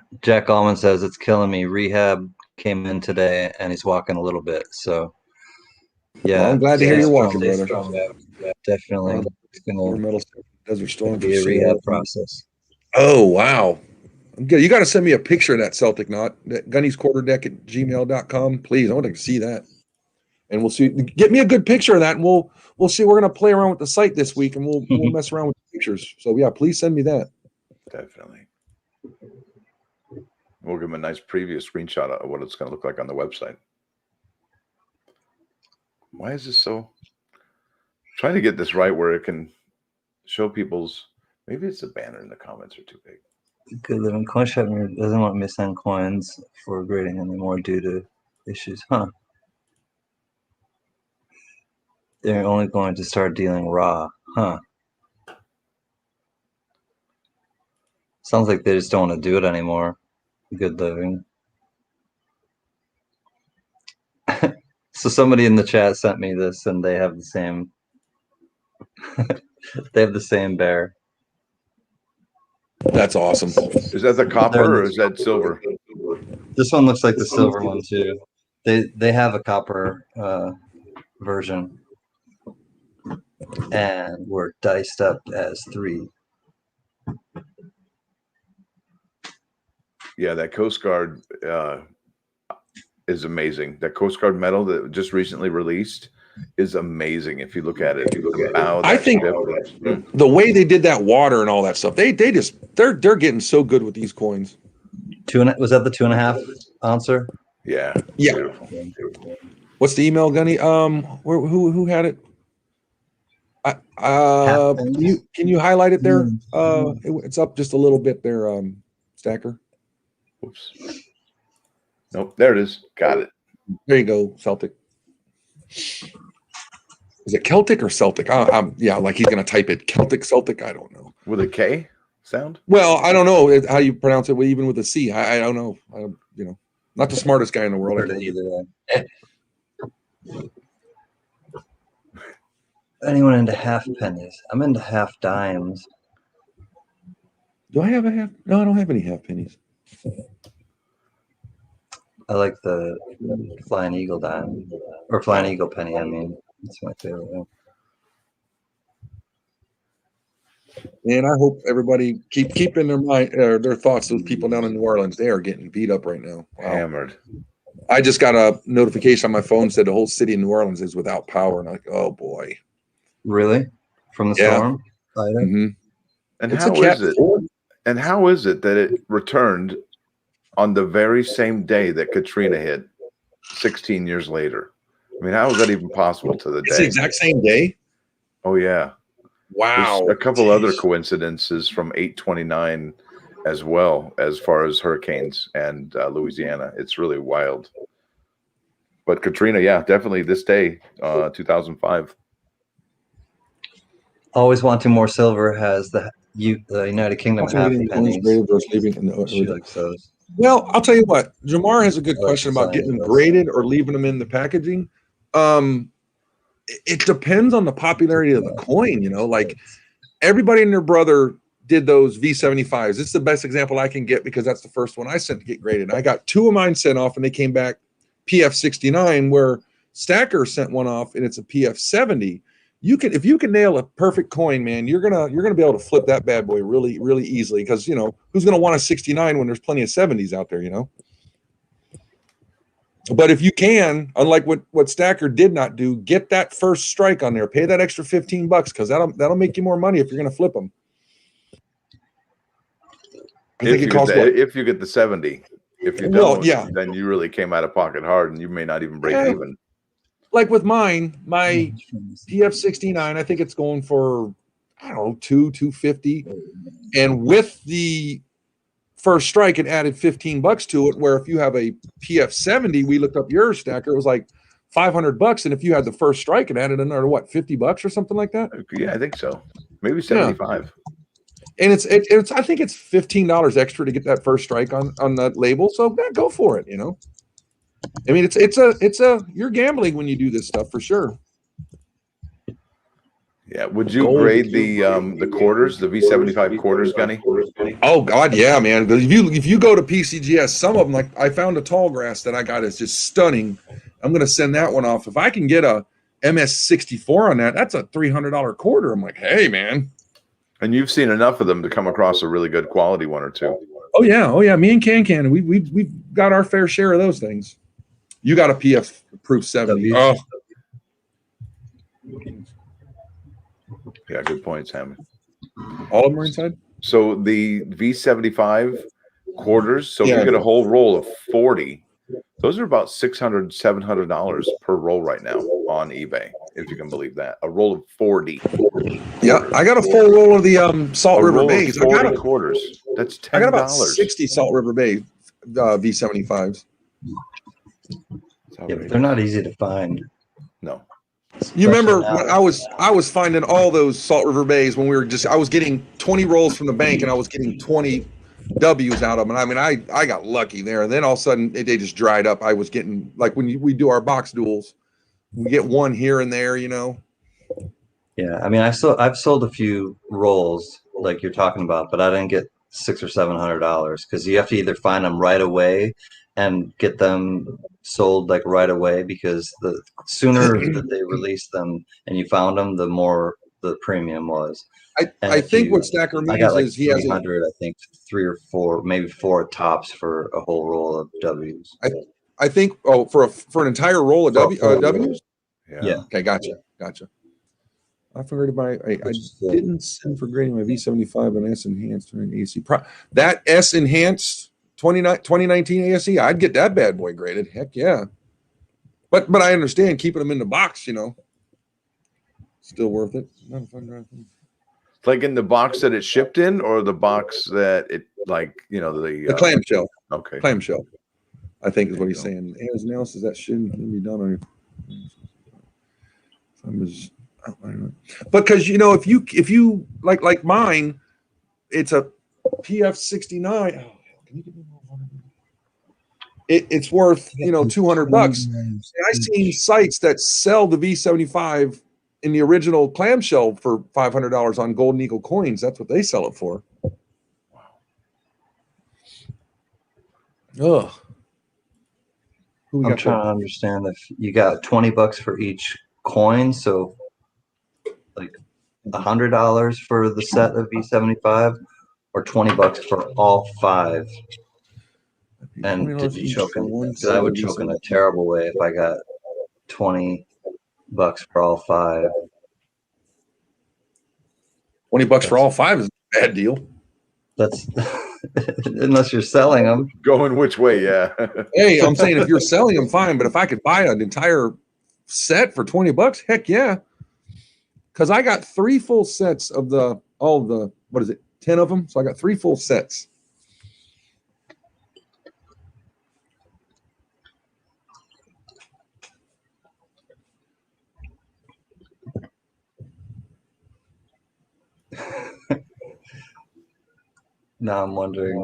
Allman says it's killing me. Rehab came in today and he's walking a little bit. So yeah, Well, I'm glad to hear you're walking, stay brother. strong. Yeah, definitely. It's gonna Desert Storm be a rehab process. Oh wow. You got to send me a picture of that Celtic knot, that Gunny's quarterdeck at gmail.com. Please, I want to see that. And we'll see. Get me a good picture of that, and we'll see. We're gonna play around with the site this week, and we'll mess around with the pictures. So yeah, please send me that. Definitely. We'll give them a nice preview screenshot of what it's going to look like on the website. Why is this so? Trying to get this right where it can show people's. Maybe it's a banner in the comments are too big. Good living coin shop doesn't want me to send coins for grading anymore due to issues, huh? They're only going to start dealing raw, huh? Sounds like they just don't want to do it anymore. Good living. So somebody in the chat sent me this, and they have the same. They have the same bear. That's awesome. Is that the copper or is that silver? This one looks like the silver one too. They have a copper version, and we're diced up as 3. Yeah, that Coast Guard is amazing. That Coast Guard medal that just recently released is amazing. If you look at it, I think the way they did that water and all that stuff, they're getting so good with these coins. Was that the 2.5 ouncer? Yeah. Beautiful. What's the email, Gunny? Who had it? Can you highlight it there? It's up just a little bit there, Stacker. Oops. Nope, there it is. Got it. There you go, Celtic. Is it Celtic or Celtic? Yeah, like he's gonna type it Celtic, Celtic. I don't know. With a K sound? Well, I don't know how you pronounce it. Even with a C, I don't know. Not the smartest guy in the world. Anyone into half pennies? I'm into half dimes. Do I have a half? No, I don't have any half pennies. I like the Flying Eagle dime, or Flying Eagle penny. I mean, that's my favorite one. And I hope everybody keep in their mind their thoughts. Those people down in New Orleans, they are getting beat up right now. Wow. Hammered. I just got a notification on my phone said the whole city of New Orleans is without power, and I'm like, oh boy. Really? From the storm? Mm-hmm. And how is it that it returned on the very same day that Katrina hit 16 years later? I mean, how is that even possible to the day? It's the exact same day? Oh, yeah. Wow. There's a couple other coincidences from 829 as well, as far as hurricanes and Louisiana. It's really wild. But Katrina, yeah, definitely this day, 2005. Always Wanting More Silver has the United Kingdom half pennies. Well, I'll tell you what. Jamar has a good question about getting them graded or leaving them in the packaging. It depends on the popularity of the coin. Like everybody and their brother did those V75s. It's the best example I can get because that's the first one I sent to get graded. I got 2 of mine sent off, and they came back PF69. Where Stacker sent one off, and it's a PF70. If you can nail a perfect coin, man, you're gonna be able to flip that bad boy really, really easily. Because who's gonna want a 69 when there's plenty of 70s out there, But if you can, unlike what Stacker did not do, get that first strike on there, pay that extra $15 because that'll make you more money if you're gonna flip them. I think it costs if you get the 70. If you don't, then you really came out of pocket hard, and you may not even break even. Like with mine, my PF69, I think it's going for, I don't know, $250. And with the first strike, it added $15 to it, where if you have a PF70, we looked up yours, Stacker, it was like $500. And if you had the first strike, it added another, $50 or something like that? Yeah, I think so. Maybe 75. And it's I think it's $15 extra to get that first strike on that label. So go for it, I mean, it's you're gambling when you do this stuff for sure. Yeah. Would you Gold. grade the quarters, the V75 quarters, Gunny? Oh God, yeah, man. If you go to PCGS, some of them, like I found a tall grass that I got is just stunning. I'm gonna send that one off. If I can get a MS64 on that, that's a $300 quarter. I'm like, hey, man. And you've seen enough of them to come across a really good quality one or two. Oh yeah. Me and CanCan, we've got our fair share of those things. You got a PF proof 70. Oh, Yeah, good points, Hammond. all of them are inside. So the V75 quarters. So if Yeah. you get a whole roll of 40, those are about $600, $700 per roll right now on eBay, if you can believe that. A roll of 40. Yeah, I got a full roll of the Salt A River roll of Bays. 40 quarters. That's $10. I got about 60 Salt River Bay V75s. Yeah, but they're not easy to find. No. You remember now. when I was finding all those Salt River Bays when I was getting 20 rolls from the bank and I was getting 20 W's out of them. And I mean, I got lucky there. And then all of a sudden they just dried up. I was getting, like when we do our box duels, we get one here and there, you know. Yeah, I mean, I've sold a few rolls like you're talking about, but I didn't get $600 or $700 because you have to either find them right away and get them sold like right away, because the sooner that they released them and you found them, the more the premium was. I think what Stacker means I got like is he has 300, I think 3 or 4, maybe 4 tops for a whole roll of W's. I think for an entire roll of W's. Yeah. Okay, gotcha. I forgot about I didn't send for grading my V75 and S enhanced or an AC. That S enhanced 2019 ASE, I'd get that bad boy graded. Heck yeah. But I understand keeping them in the box, you know, still worth it. Not a fun drive. Like in the box that it shipped in, or the box that it, like, you know, the clamshell. Okay. Clamshell, I think is what he's saying. As analysis that shouldn't be done on your. Because you know, if you like mine, it's a PF 69. Oh, can you give me more? It's worth, you know, $200. And I've seen sites that sell the V75 in the original clamshell for $500 on Golden Eagle coins. That's what they sell it for. Ugh. I'm trying to understand if you got $20 for each coin, so like $100 for the set of V75, or $20 for all 5. And did you choke in? Because I would choke in a terrible way if I got $20 for all 5. $20 for all 5 is a bad deal. That's unless you're selling them. Going which way? Yeah. Hey, I'm saying if you're selling them, fine. But if I could buy an entire set for $20, heck yeah. Because I got 3 full sets of all the what is it, 10 of them? So I got 3 full sets. Now I'm wondering,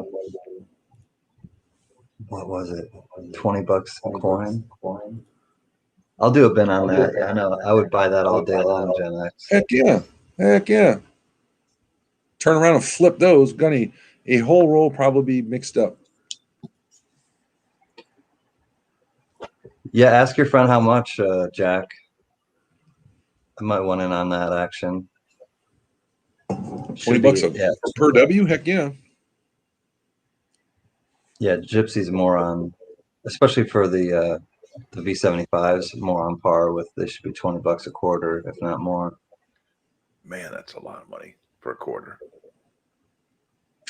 what was it? $20 a coin? I'll do a bin on that. Yeah, I know. I would buy that all day long, Gen X. Heck yeah. Turn around and flip those. Gunny, a whole roll probably mixed up. Yeah, ask your friend how much, Jack. I might want in on that action. $20 per W? Heck yeah. Yeah, Gypsy's more on, especially for the V75s, more on par with. They should be $20 a quarter, if not more. Man, that's a lot of money for a quarter.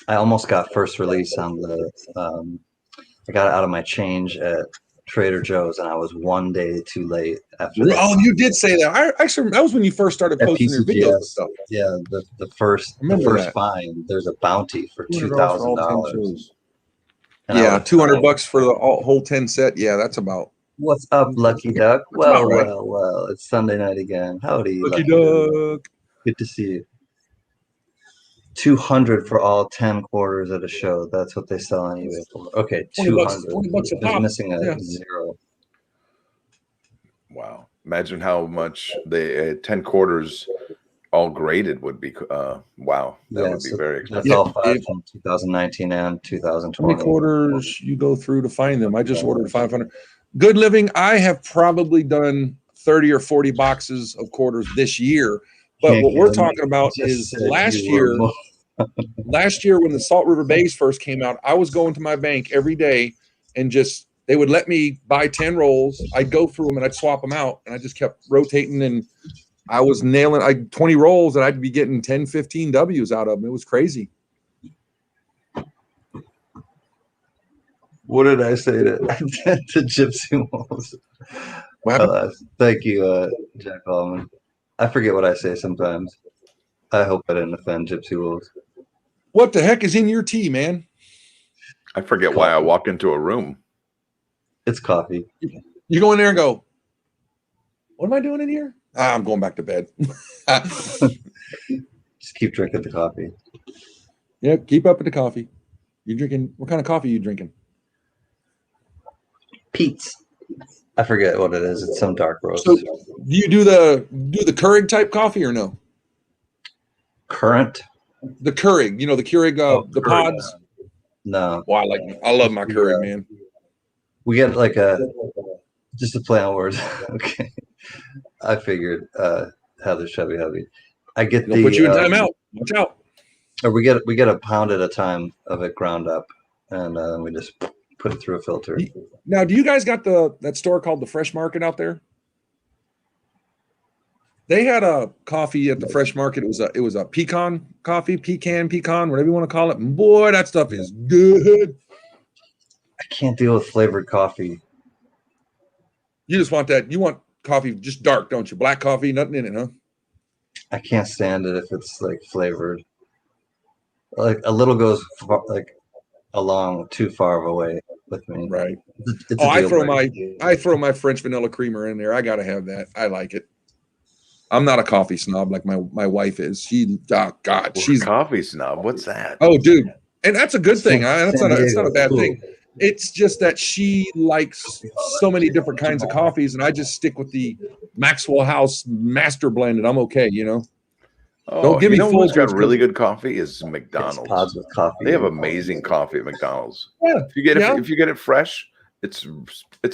I almost got first release on the. I got it out of my change at Trader Joe's, and I was 1 day too late after that. Oh, you did say that. I actually, that was when you first started posting your videos and stuff. Yeah, the first find, there's a bounty for $2,000. Yeah, $200 for the whole 10 set. Yeah, that's about. What's up, Lucky Duck? Well, it's Sunday night again. Howdy, Lucky Duck. Good to see you. 200 for all 10 quarters at a show. That's what they sell on eBay for. Okay, 200. $20 a pop. There's missing a 0. Wow. Imagine how much they 10 quarters all graded would be wow. That would be very expensive. That's all 5 from 2019 and 2020. How many quarters you go through to find them? I just ordered 500. Good Living, I have probably done 30 or 40 boxes of quarters this year. But what we're talking about is last year when the Salt River Bays first came out, I was going to my bank every day and they would let me buy 10 rolls. I'd go through them and I'd swap them out, and I just kept rotating, and I was nailing 20 rolls, and I'd be getting 10, 15 W's out of them. It was crazy. What did I say to Gypsy Wolves? Thank you, Jack Allman. I forget what I say sometimes. I hope I didn't offend Gypsy Wolves. What the heck is in your tea, man? I forget why I walk into a room. It's coffee. You go in there and go, what am I doing in here? I'm going back to bed. Just keep drinking the coffee. Yeah, keep up with the coffee. You drinking? What kind of coffee are you drinking? Pete's. I forget what it is. It's some dark roast. So, do you do the Keurig type coffee or no? Current? The Keurig, the Keurig, the Keurig. pods. No. Well, I love my Keurig, man. We get like just a play on words. Okay. I figured Heather Chevy. I get They'll put you in timeout. Watch out. Or we get a pound at a time of it ground up, and we just put it through a filter. Now, do you guys got that store called the Fresh Market out there? They had a coffee at the Fresh Market. It was a pecan coffee, pecan, whatever you want to call it. And boy, that stuff is good. I can't deal with flavored coffee. You just want that. You want coffee just dark, don't you? Black coffee, nothing in it, huh? I can't stand it if it's like flavored. Like a little goes along too far away with me. Right. It's I throw my French vanilla creamer in there. I gotta have that. I like it. I'm not a coffee snob like my wife is. She's a coffee snob. What's that? Oh, dude, and that's a good thing. It's not a bad thing. It's just that she likes so many different kinds of coffees, and I just stick with the Maxwell House Master Blend, and I'm okay. Oh, don't give me full. Who's got really good coffee is McDonald's. Pods with coffee. They have amazing coffee at McDonald's. Yeah, if you get it fresh, it's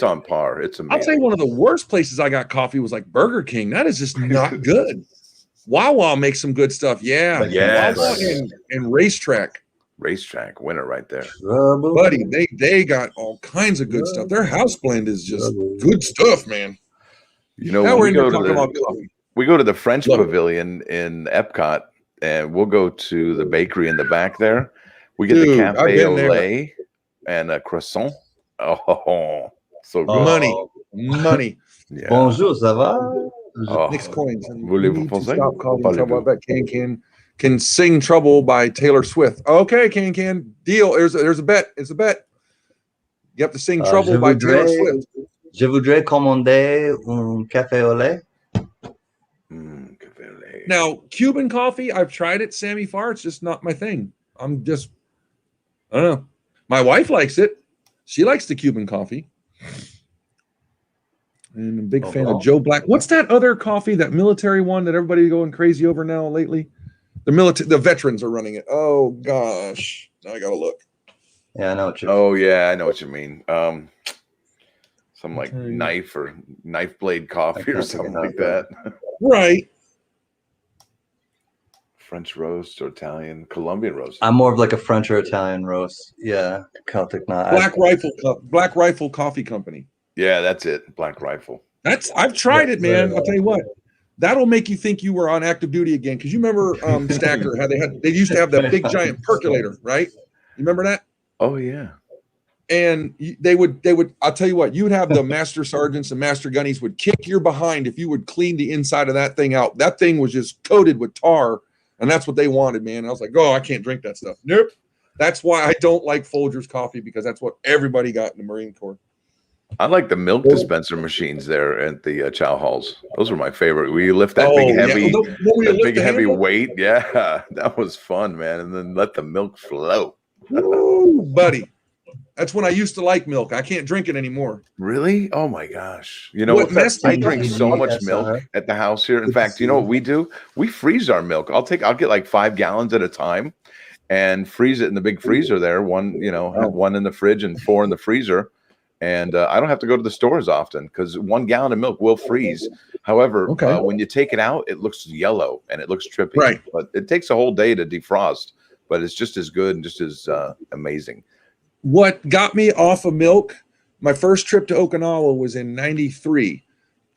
on par. It's amazing. I'll tell you, one of the worst places I got coffee was like Burger King. That is just not good. Wawa makes some good stuff. Yeah, yes. Wawa and Racetrack. Racetrack winner right there, buddy. They got all kinds of good stuff. Their house blend is just good stuff, man. Now we're talking about coffee. We go to the French Pavilion in Epcot, and we'll go to the bakery in the back there. We get the cafe au lait and a croissant. Oh, so good. Money. Yeah. Bonjour, ça va? Nick's coins. Voulez-vous penser? Stop calling trouble. I bet CanCan can sing "Trouble" by Taylor Swift. Okay, CanCan, deal. There's a bet. It's a bet. You have to sing "Trouble" by Taylor Swift. Je voudrais commander un café au lait. Now, Cuban coffee, I've tried it, Sammy Farr. It's just not my thing. I don't know. My wife likes it. She likes the Cuban coffee. And I'm a big fan of Joe Black. What's that other coffee, that military one that everybody's going crazy over now lately? The veterans are running it. Oh, gosh. Now I got to look. Yeah, I know what you mean. Oh, yeah, I know what you mean. Some like knife blade coffee or something like that. Right. French roast or Italian, Colombian roast. I'm more of like a French or Italian roast. Yeah, Celtic not. Black Rifle Coffee Company. Yeah, that's it. Black Rifle. I've tried it, man. I'll tell you what. That'll make you think you were on active duty again, because you remember Stacker, how they used to have that big giant percolator, right? You remember that? Oh yeah. And they would. I'll tell you what. You'd have the master sergeants and master gunnies would kick your behind if you would clean the inside of that thing out. That thing was just coated with tar. And that's what they wanted, man. I was like, oh, I can't drink that stuff. Nope. That's why I don't like Folgers coffee, because that's what everybody got in the Marine Corps. I like the milk dispenser machines there at the chow halls. Those were my favorite. Where you lift that big heavy weight. Yeah, that was fun, man. And then let the milk flow. Ooh, buddy. That's when I used to like milk. I can't drink it anymore. Really? Oh my gosh. You know What what? messed I me drink up? so much milk at the house here. In fact, you know what we do? We freeze our milk. I'll get like 5 gallons at a time and freeze it in the big freezer there. One, one in the fridge and 4 in the freezer. And I don't have to go to the store as often because 1 gallon of milk will freeze. However, when you take it out, it looks yellow and it looks trippy. Right. But it takes a whole day to defrost. But it's just as good and just as amazing. What got me off of milk, my first trip to Okinawa was in 93.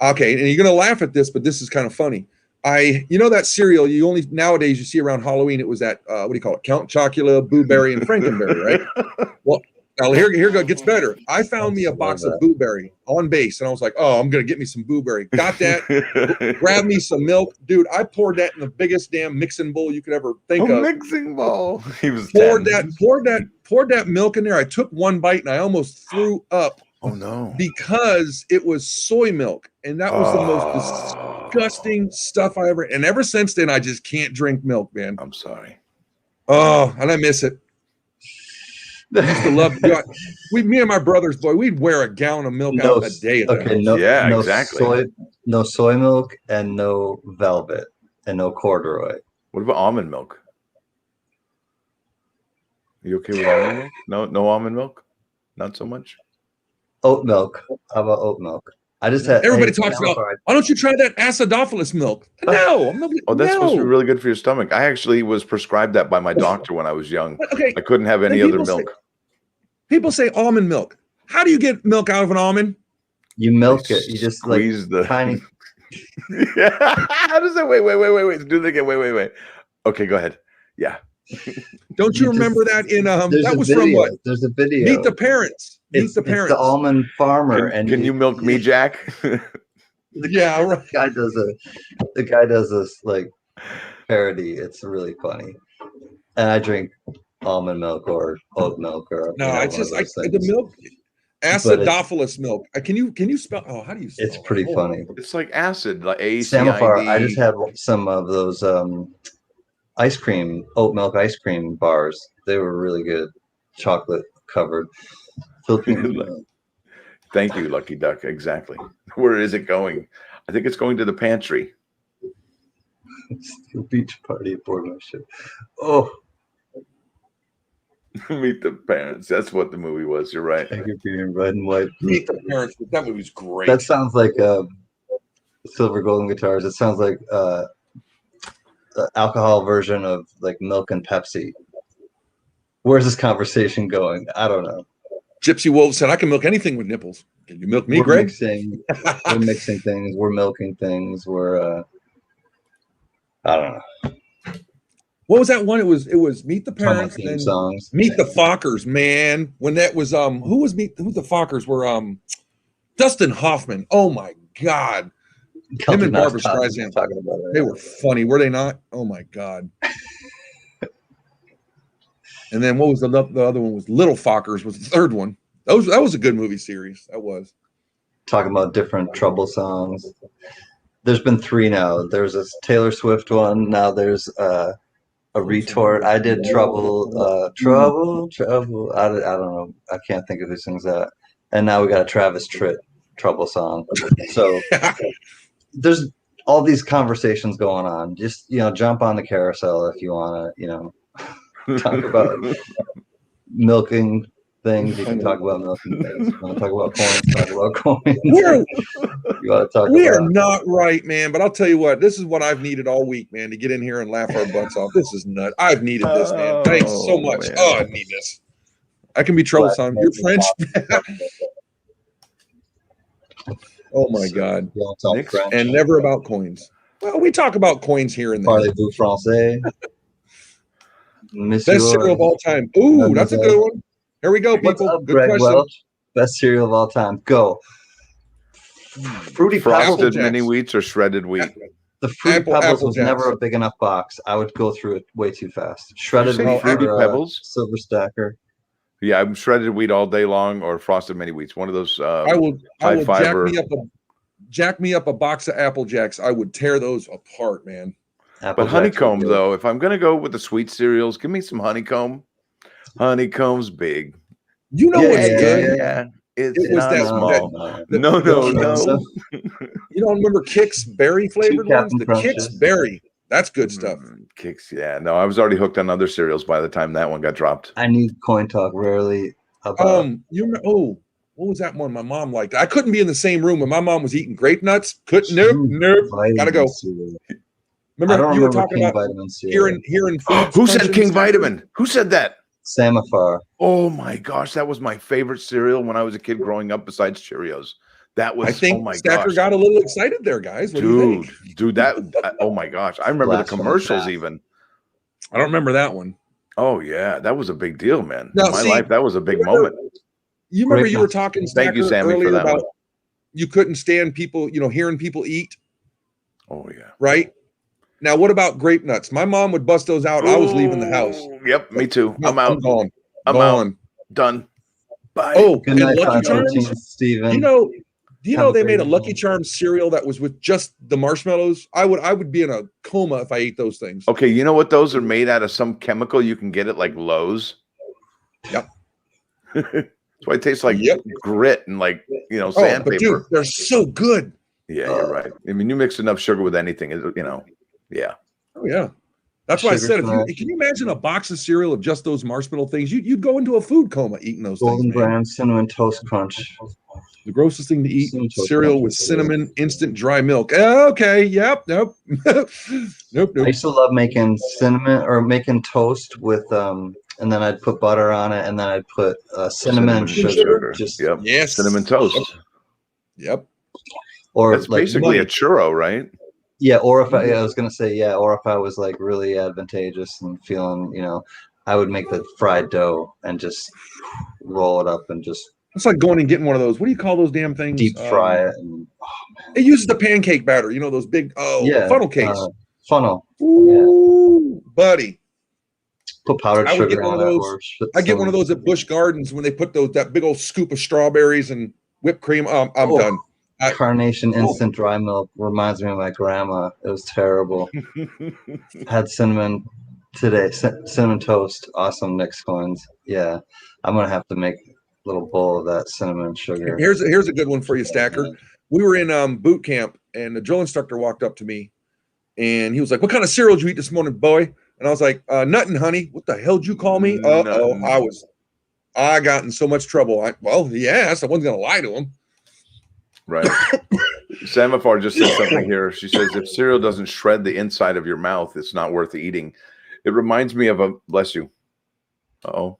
Okay, and you're going to laugh at this, but this is kind of funny. That cereal you only nowadays you see around Halloween, it was that, what do you call it? Count Chocula, Boo Berry, and Frankenberry, right? Well, now here it gets better. I found me a box of Boo Berry on base, and I was like, oh, I'm going to get me some Boo Berry. Got that, grabbed me some milk. Dude, I poured that in the biggest damn mixing bowl you could ever think of. Mixing bowl. He was poured that milk in there. I took one bite, and I almost threw up. Oh, no. Because it was soy milk, and that was the most disgusting stuff I ever. And ever since then, I just can't drink milk, man. I'm sorry. Oh, and I miss it. I used to love. Me and my brothers, boy, we'd wear a gallon of milk out a day. Exactly. No soy milk and no velvet and no corduroy. What about almond milk? Are you okay with almond milk? No almond milk. Not so much. Oat milk. How about oat milk? I just had everybody talks about. Why don't you try that acidophilus milk? No, that's supposed to be really good for your stomach. I actually was prescribed that by my doctor when I was young. Okay, I couldn't have any other milk. People say almond milk. How do you get milk out of an almond? You milk it. You just squeeze the tiny. Yeah. How does that? Wait. Do it again. Wait. Okay, go ahead. Yeah. Don't you remember that in that was from what? There's a video. Meet the Parents. It's the almond farmer. Can you milk me, Jack? Yeah, right. The guy does this like parody. It's really funny. And I drink almond milk or oat milk or it's just the milk. Acidophilus milk. Can you spell? Oh, how do you spell? It's pretty funny. It's like acid, like ACID. Samafar. I just had some of those ice cream, oat milk ice cream bars. They were really good, chocolate covered. Thank you, Lucky Duck. Exactly. Where is it going? I think it's going to the pantry. Beach party aboard my ship. Oh. Meet the Parents. That's what the movie was. You're right. Thank you for your red and white. Meet the Parents. That movie's great. That sounds like Silver Golden Guitars. It sounds like the alcohol version of like milk and Pepsi. Where's this conversation going? I don't know. Gypsy Wolf said, I can milk anything with nipples. Can you milk me, Greg? We're mixing things. We're milking things. We're, I don't know. What was that one? It was Meet the Parents. Then songs. Meet the Fockers, man. When that was, who the Fockers were? Dustin Hoffman. Oh my God. Him and Barbara Streisand. Talking about it. They were funny, were they not? Oh my God. And then what was the other one? Was Little Fockers was the third one. That was a good movie series. That was. Talking about different Trouble songs. There's been 3 now. There's a Taylor Swift one. Now there's a retort. I did Trouble. I don't know. I can't think of who sings that. And now we got a Travis Tritt Trouble song. So there's all these conversations going on. Just jump on the carousel if you want to. Talk about milking things. You can talk about milking things. You want to talk about coins? Talk about coins. We are not right, man. But I'll tell you what. This is what I've needed all week, man. To get in here and laugh our butts off. This is nuts. I've needed this, man. Thanks so much. Man. Oh, I need this. I can be troublesome. You're French. Oh my God. And never about coins. Well, we talk about coins here and there. Parlez-vous français? Best cereal of all time. Ooh, that's a good one. Here we go, people. What's up, good Greg question. Welch? Best cereal of all time. Go. Fruity Frosted mini wheats or shredded wheat? The Fruity Pebbles was never a big enough box. I would go through it way too fast. Shredded wheat Fruity Pebbles? Silver Stacker. Yeah, I'm shredded wheat all day long or frosted mini wheats. One of those I will fiber. Jack me up a box of Apple Jacks. I would tear those apart, man. But honeycomb, though, if I'm going to go with the sweet cereals, give me some honeycomb. Honeycomb's big. You know what's good? Yeah. It's It was not that small. that No. You don't remember Kix berry flavored ones? Captain The Crunches. Kix berry. That's good stuff. Kicks, yeah. No, I was already hooked on other cereals by the time that one got dropped. I need coin talk rarely about. You remember? Oh, what was that one my mom liked? I couldn't be in the same room when my mom was eating grape nuts. Couldn't. Nope. Gotta go. Cereal. Remember you were talking King about Vitamin cereal. hearing food. Who said King Vitamin? Who said that? Samaphar. Oh my gosh, that was my favorite cereal when I was a kid growing up. Besides Cheerios, that was. I think oh my Stacker gosh, got a little excited there, guys. What do you think? dude, that. Oh my gosh, I remember the Blast from the commercials past. even. I don't remember that one. Oh yeah, that was a big deal, man. Now, In my see, life, that was a big remember- moment. You remember Grape you were nuts. talking Thank you, Stacker, Sammy, for earlier that about one. you couldn't stand people, hearing people eat, Oh yeah. right? Now, what about grape nuts? My mom would bust those out. I was leaving the house. Oh, Yep, me too. No, I'm out. gone. I'm gone. out. Done. Bye. Oh, Good night, and Lucky 513, Charms. Steven. Do you Have know a they great made a Lucky evening. Charms cereal that was with just the marshmallows? I would be in a coma if I ate those things. Okay, you know what? Those are made out of some chemical you can get at like Lowe's. Yep. That's why it tastes like Yep. grit and like Oh, sandpaper. but dude, they're so good. Yeah, you're right. I mean, you mix enough sugar with anything, yeah. Oh yeah. That's why I Sugar said, Smash. can you imagine a box of cereal of just those marshmallow things? You'd go into a food coma eating those Golden things, man. Brown Cinnamon Toast Crunch. The grossest thing to eat: Cinnamon Toast cereal Crunch with is cinnamon, instant dry milk. Okay, yep, nope, nope, I nope. used to love making cinnamon or making toast with and then I'd put butter on it, and then I'd put cinnamon and sugar. Just Yep. Yes, Cinnamon toast. Yep. or That's like basically a churro, right? yeah. Or if I was gonna say yeah, or if I was like really advantageous and feeling, I would make the fried dough and just roll it up and just It's like going and getting one of those. What do you call those damn things? deep fry it. And, It uses the pancake batter. You know those big funnel cakes. Funnel. Ooh, buddy. Put powdered I would sugar get one on of it. those. Or I get one of those at Busch Gardens when they put that big old scoop of strawberries and whipped cream. I'm done. Carnation instant dry milk reminds me of my grandma. It was terrible. Had cinnamon today. Cinnamon toast. Awesome mixed coins. Yeah, I'm gonna have to make a little bowl of that cinnamon sugar. Here's a good one for you, Stacker. We were in boot camp, and the drill instructor walked up to me, and he was like, "What kind of cereal did you eat this morning, boy?" And I was like, "Nothing, honey." "What the hell did you call me?" Nothing. I got in so much trouble. He asked. I wasn't gonna lie to him. Right. Samaphar just said something here. She says, if cereal doesn't shred the inside of your mouth, it's not worth eating. It reminds me of bless you. Uh-oh.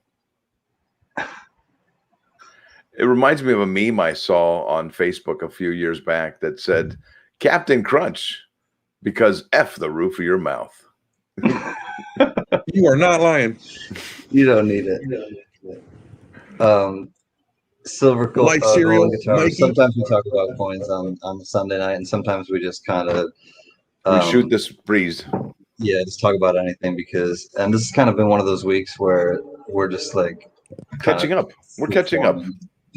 It reminds me of a meme I saw on Facebook a few years back that said, Captain Crunch, because F the roof of your mouth. You are not lying. You don't need it. Silver Light cereal, golden guitar. Mikey. Sometimes we talk about coins on Sunday night, and sometimes we just kind of We shoot this breeze. Yeah, just talk about anything because, and this has kind of been one of those weeks where we're just like Catching up. We're catching up.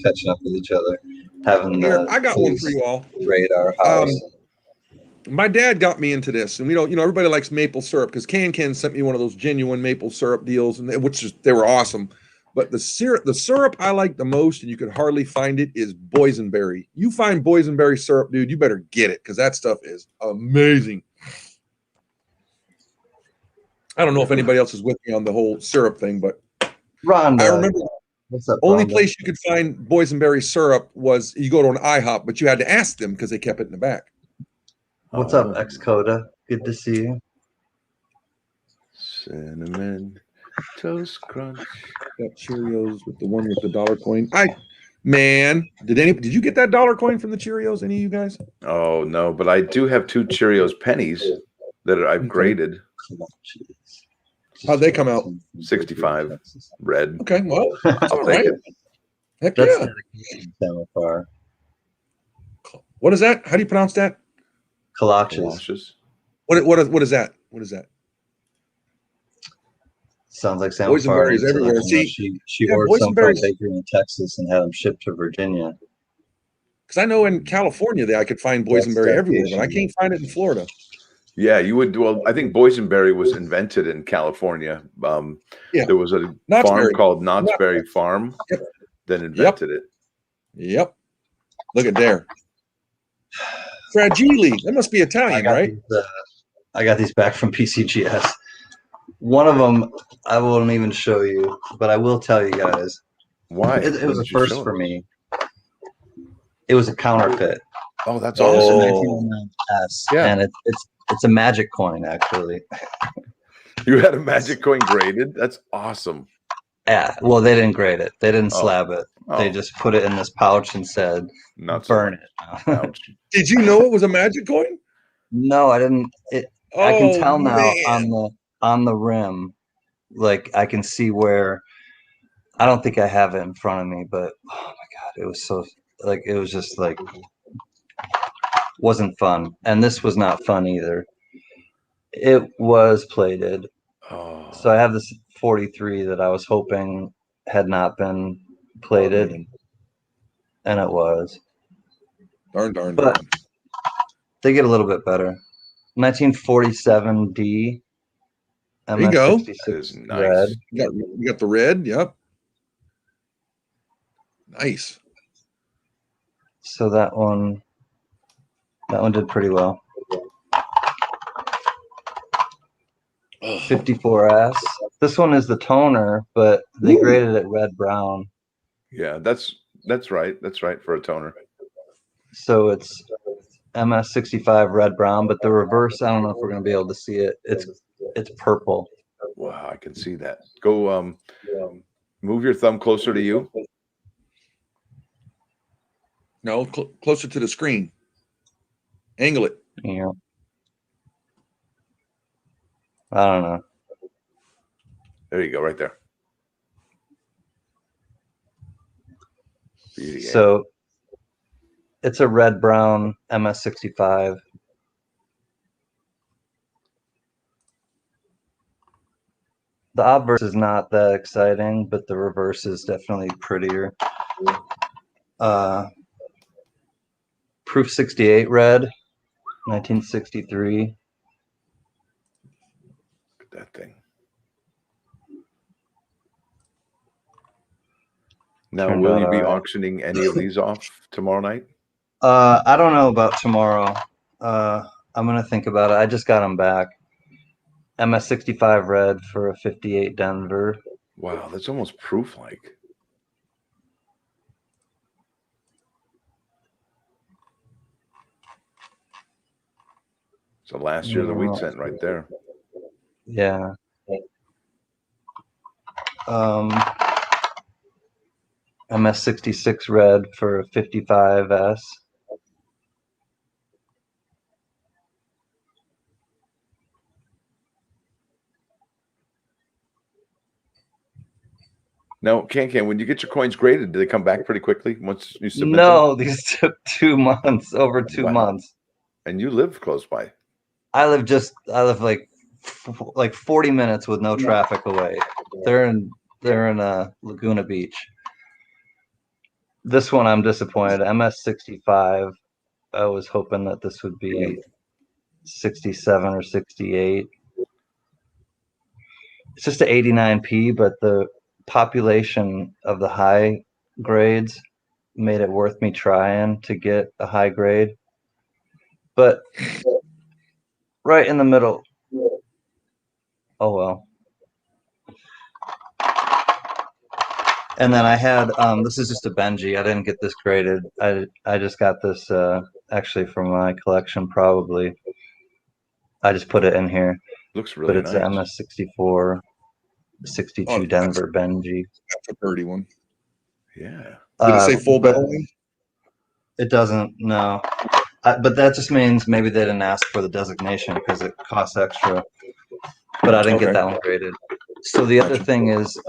Catching up with each other, having Here, I got one for you all. raid our house. My dad got me into this, and everybody likes maple syrup because CanCan sent me one of those genuine maple syrup deals, and they were awesome. But the syrup I like the most, and you could hardly find it, is boysenberry. You find boysenberry syrup, dude, you better get it because that stuff is amazing. I don't know if anybody else is with me on the whole syrup thing, but Rhonda, I remember what's up? only Rhonda? place you could find boysenberry syrup was you go to an IHOP, but you had to ask them because they kept it in the back. What's up, Ex-Coda? Good to see you. Cinnamon Toast Crunch. Got Cheerios with the one with the dollar coin. Did you get that dollar coin from the Cheerios? Any of you guys? Oh, no, but I do have 2 Cheerios pennies that I've Okay. graded. How'd they come out? 65 red. Okay, well, that's all I'll right. take it. Heck That's yeah. dedication, Samaphar. What is that? How do you pronounce that? Kolaches. Galoshes. What is that? What is that? Sounds like Samaphar. Boysenberries everywhere. See, she yeah, ordered some from boysenberries- bakery in Texas and had them shipped to Virginia. Because I know in California I could find boysenberry everywhere, but I can't find it in Florida. Yeah, you would. Well, I think boysenberry was invented in California. Yeah. There was a Knott's farm Berry. called Knott's Berry Farm, then invented it. Yep. Look at there. Fragile. That must be Italian, right? I got these back from PCGS. One of them I won't even show you, but I will tell you guys. Why? It was a first for me. It was a counterfeit. Oh, that's It was awesome. a 1909 S, Yeah. and it's a magic coin actually. You had a magic coin graded? That's awesome. Yeah. Well, they didn't grade it. They didn't slab it. They Oh. just put it in this pouch and said, Not so "Burn much. it." Ouch. Did you know it was a magic coin? No, I didn't. I can tell now on the rim, like I can see where. I don't think I have it in front of me, but oh my god, it was so like it was just like wasn't fun, and this was not fun either. It was plated, Oh. so I have this 43 that I was hoping had not been plated, and it was. Darn. But they get a little bit better. 1947D. There you go. That is nice. Red. You got the red. Yep. Nice. So that one did pretty well. 54S. This one is the toner, but they graded it red brown. Yeah, that's right. That's right for a toner. So it's MS65 red brown, but the reverse, I don't know if we're gonna be able to see it. It's purple. Wow, I can see that. Go move your thumb closer to you. No, closer to the screen. Angle it. Yeah. I don't know. There you go, right there. Beauty, so it's a red brown MS65. The obverse is not that exciting, but the reverse is definitely prettier. Proof 68 red, 1963. Look at that thing. Now, will you be auctioning any of these off tomorrow night? I don't know about tomorrow. I'm gonna think about it. I just got them back. MS65 red for a 58 Denver. Wow, that's almost proof-like. So last year the wheat cent right there. Yeah. MS66 red for a 55S. Now, CanCan, when you get your coins graded, do they come back pretty quickly once you submit No, them? these took 2 months, over 2 months. And you live close by. I live like 40 minutes with no traffic away. They're in Laguna Beach. This one I'm disappointed. MS65. I was hoping that this would be 67 or 68. It's just an 89p, but the population of the high grades made it worth me trying to get a high grade. But right in the middle. Oh well. And then I had this is just a Benji. I didn't get this graded. I just got this actually from my collection probably. I just put it in here. Looks really nice. But it's an MS64 62 Denver Benji. That's a dirty one. Yeah. Did it say full bevel? It doesn't, no. But that just means maybe they didn't ask for the designation because it costs extra. But I didn't get that one graded. So the other thing is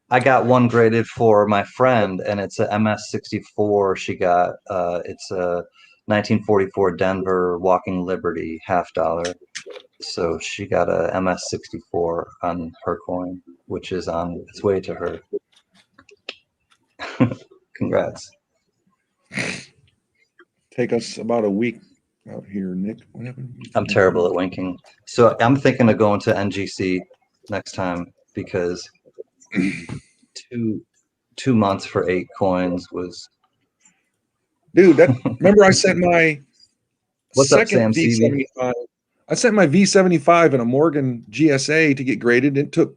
I got one graded for my friend, and it's a MS64 she got. It's a 1944 Denver Walking Liberty $50. So she got a MS64 on her coin, which is on its way to her. Congrats. Take us about a week out here, Nick. What happened? I'm terrible at winking. So I'm thinking of going to NGC next time because 2 months for 8 coins was. Dude, remember I sent my What's up, second Sam V75. I sent my V75 and a Morgan GSA to get graded. It took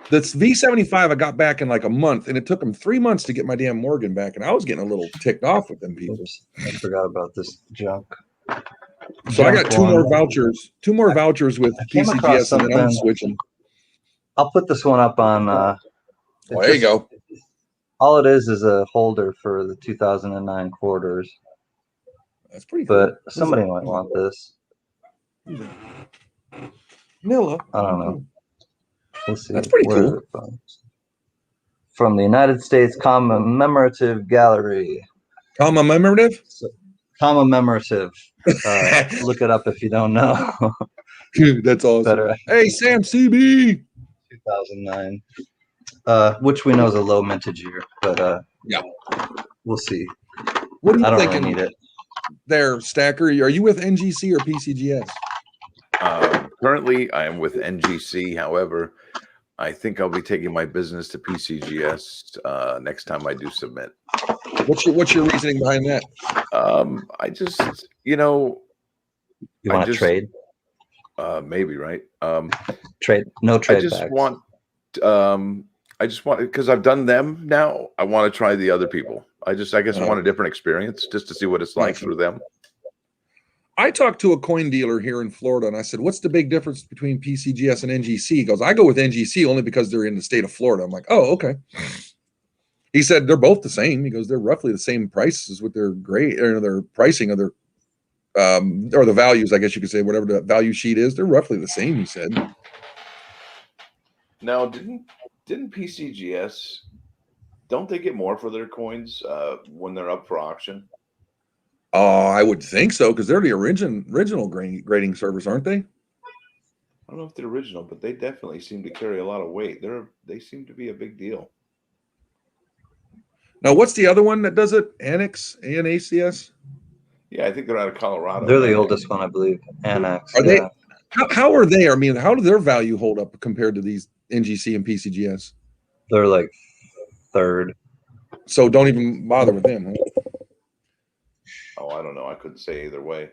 this V75 I got back in like a month, and it took them 3 months to get my damn Morgan back, and I was getting a little ticked off with them people. Oops, I forgot about this junk. So I got two more vouchers with PCGS, and then I'm switching. I'll put this one up on. There you go. All it is a holder for the 2009 quarters. That's pretty cool. But somebody might want this. Nilla. I don't know. Let's see. That's pretty cool. From the United States Commemorative Gallery. Commemorative? Commemorative. Look it up if you don't know. Dude, that's awesome. Better. Hey, Sam CB. 2009. Which we know is a low mintage year, but yeah, we'll see. What do you I don't thinking really need it. There, Stacker? Are you with NGC or PCGS? Currently, I am with NGC. However, I think I'll be taking my business to PCGS next time I do submit. What's your reasoning behind that? I just, you want to trade? Maybe, right? Trade? No trade. I just want because I've done them now. I want to try the other people. I guess I want a different experience just to see what it's like through them. I talked to a coin dealer here in Florida, and I said, "What's the big difference between PCGS and NGC?" He goes, "I go with NGC only because they're in the state of Florida." I'm like, "Oh, okay." He said they're both the same. He goes, "They're roughly the same prices with their grade or their pricing of their or the values, I guess you could say, whatever the value sheet is. They're roughly the same." He said. Now, didn't PCGS? Don't they get more for their coins when they're up for auction? I would think so because they're the original grading service, aren't they? I don't know if they're original, but they definitely seem to carry a lot of weight. They seem to be a big deal. Now, what's the other one that does it? Annex, ANACS? Yeah, I think they're out of Colorado. They're the oldest one, I believe. Annex. Are they? How are they? I mean, how do their value hold up compared to these NGC and PCGS? They're like third. So don't even bother with them, huh? Oh, I don't know. I couldn't say either way.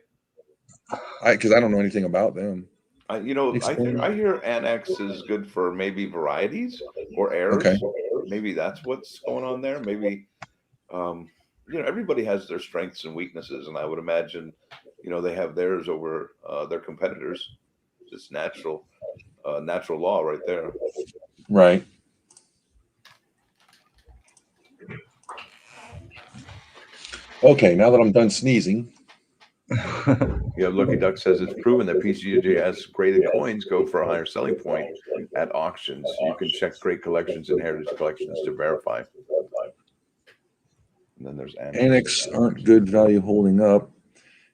Because I don't know anything about them. I hear Annex is good for maybe varieties or errors. Okay. Maybe that's what's going on there. Maybe, everybody has their strengths and weaknesses, and I would imagine, they have theirs over their competitors. Just natural law right there. Right. Okay, now that I'm done sneezing. Yeah, Lucky Duck says it's proven that PCGS graded coins go for a higher selling point at auctions. You can check great collections and heritage collections to verify. And then there's Annex aren't good value holding up.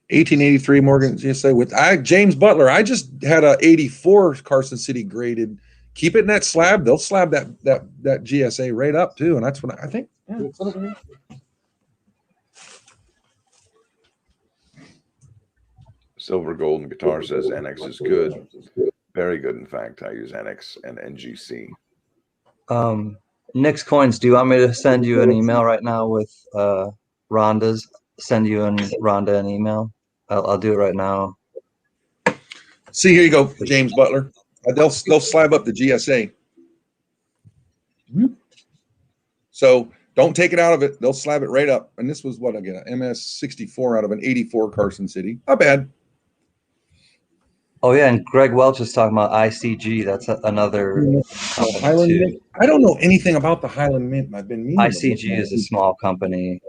1883 Morgan GSA with James Butler. I just had a 84 Carson City graded. Keep it in that slab. They'll slab that GSA right up too, and that's what I think. Yeah, it's over here. Silver Golden Guitar says Annex is good. Very good, in fact. I use Annex and NGC. Nick's Coins, do you want me to send you an email right now with Rhonda's? Send you and Rhonda an email? I'll do it right now. See, here you go, James Butler. They'll slab up the GSA. So don't take it out of it. They'll slab it right up. And this was what I get, an MS64 out of an 84 Carson City. Not bad. Oh, yeah, and Greg Welch is talking about ICG. That's another Highland Mint. I don't know anything about the Highland Mint. I've been meaning ICG is a small company.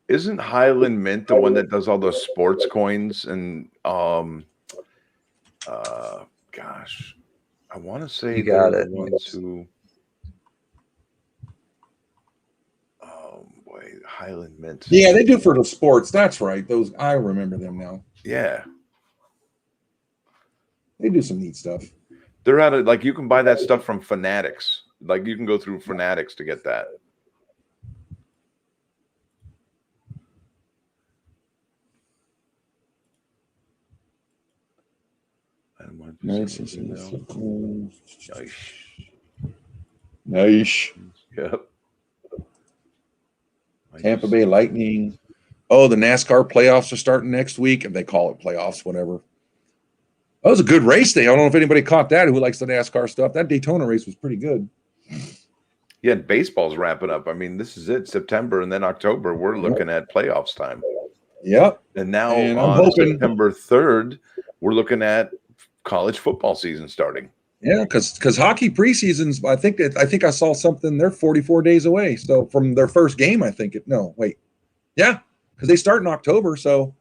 Isn't Highland Mint the one that does all those sports coins? And gosh, I want to say you got they're it. the ones who. Oh boy, Highland Mint. Yeah, they do for the sports. That's right. Those I remember them now. Yeah. They do some neat stuff. They're out of you can buy that stuff from Fanatics. Like you can go through Fanatics to get that. Nice. Nice. Yep. Tampa Bay Lightning. Oh, the NASCAR playoffs are starting next week, and they call it playoffs, whatever. That was a good race day. I don't know if anybody caught that who likes the NASCAR stuff. That Daytona race was pretty good. Yeah, and baseball's wrapping up. I mean, this is it, September, and then October, we're looking at playoffs time. Yep. And now And on I'm hoping September 3rd, we're looking at college football season starting. Yeah, because hockey preseasons, I think I saw something. They're 44 days away. So from their first game, I think yeah, because they start in October, so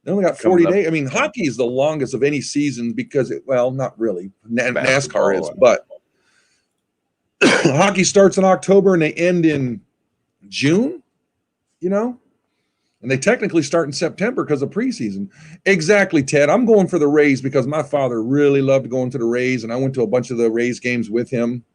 they only got 40 days. I mean, hockey is the longest of any season because not really. NASCAR is, but hockey starts in October and they end in June. And they technically start in September because of preseason. Exactly, Ted. I'm going for the Rays because my father really loved going to the Rays, and I went to a bunch of the Rays games with him.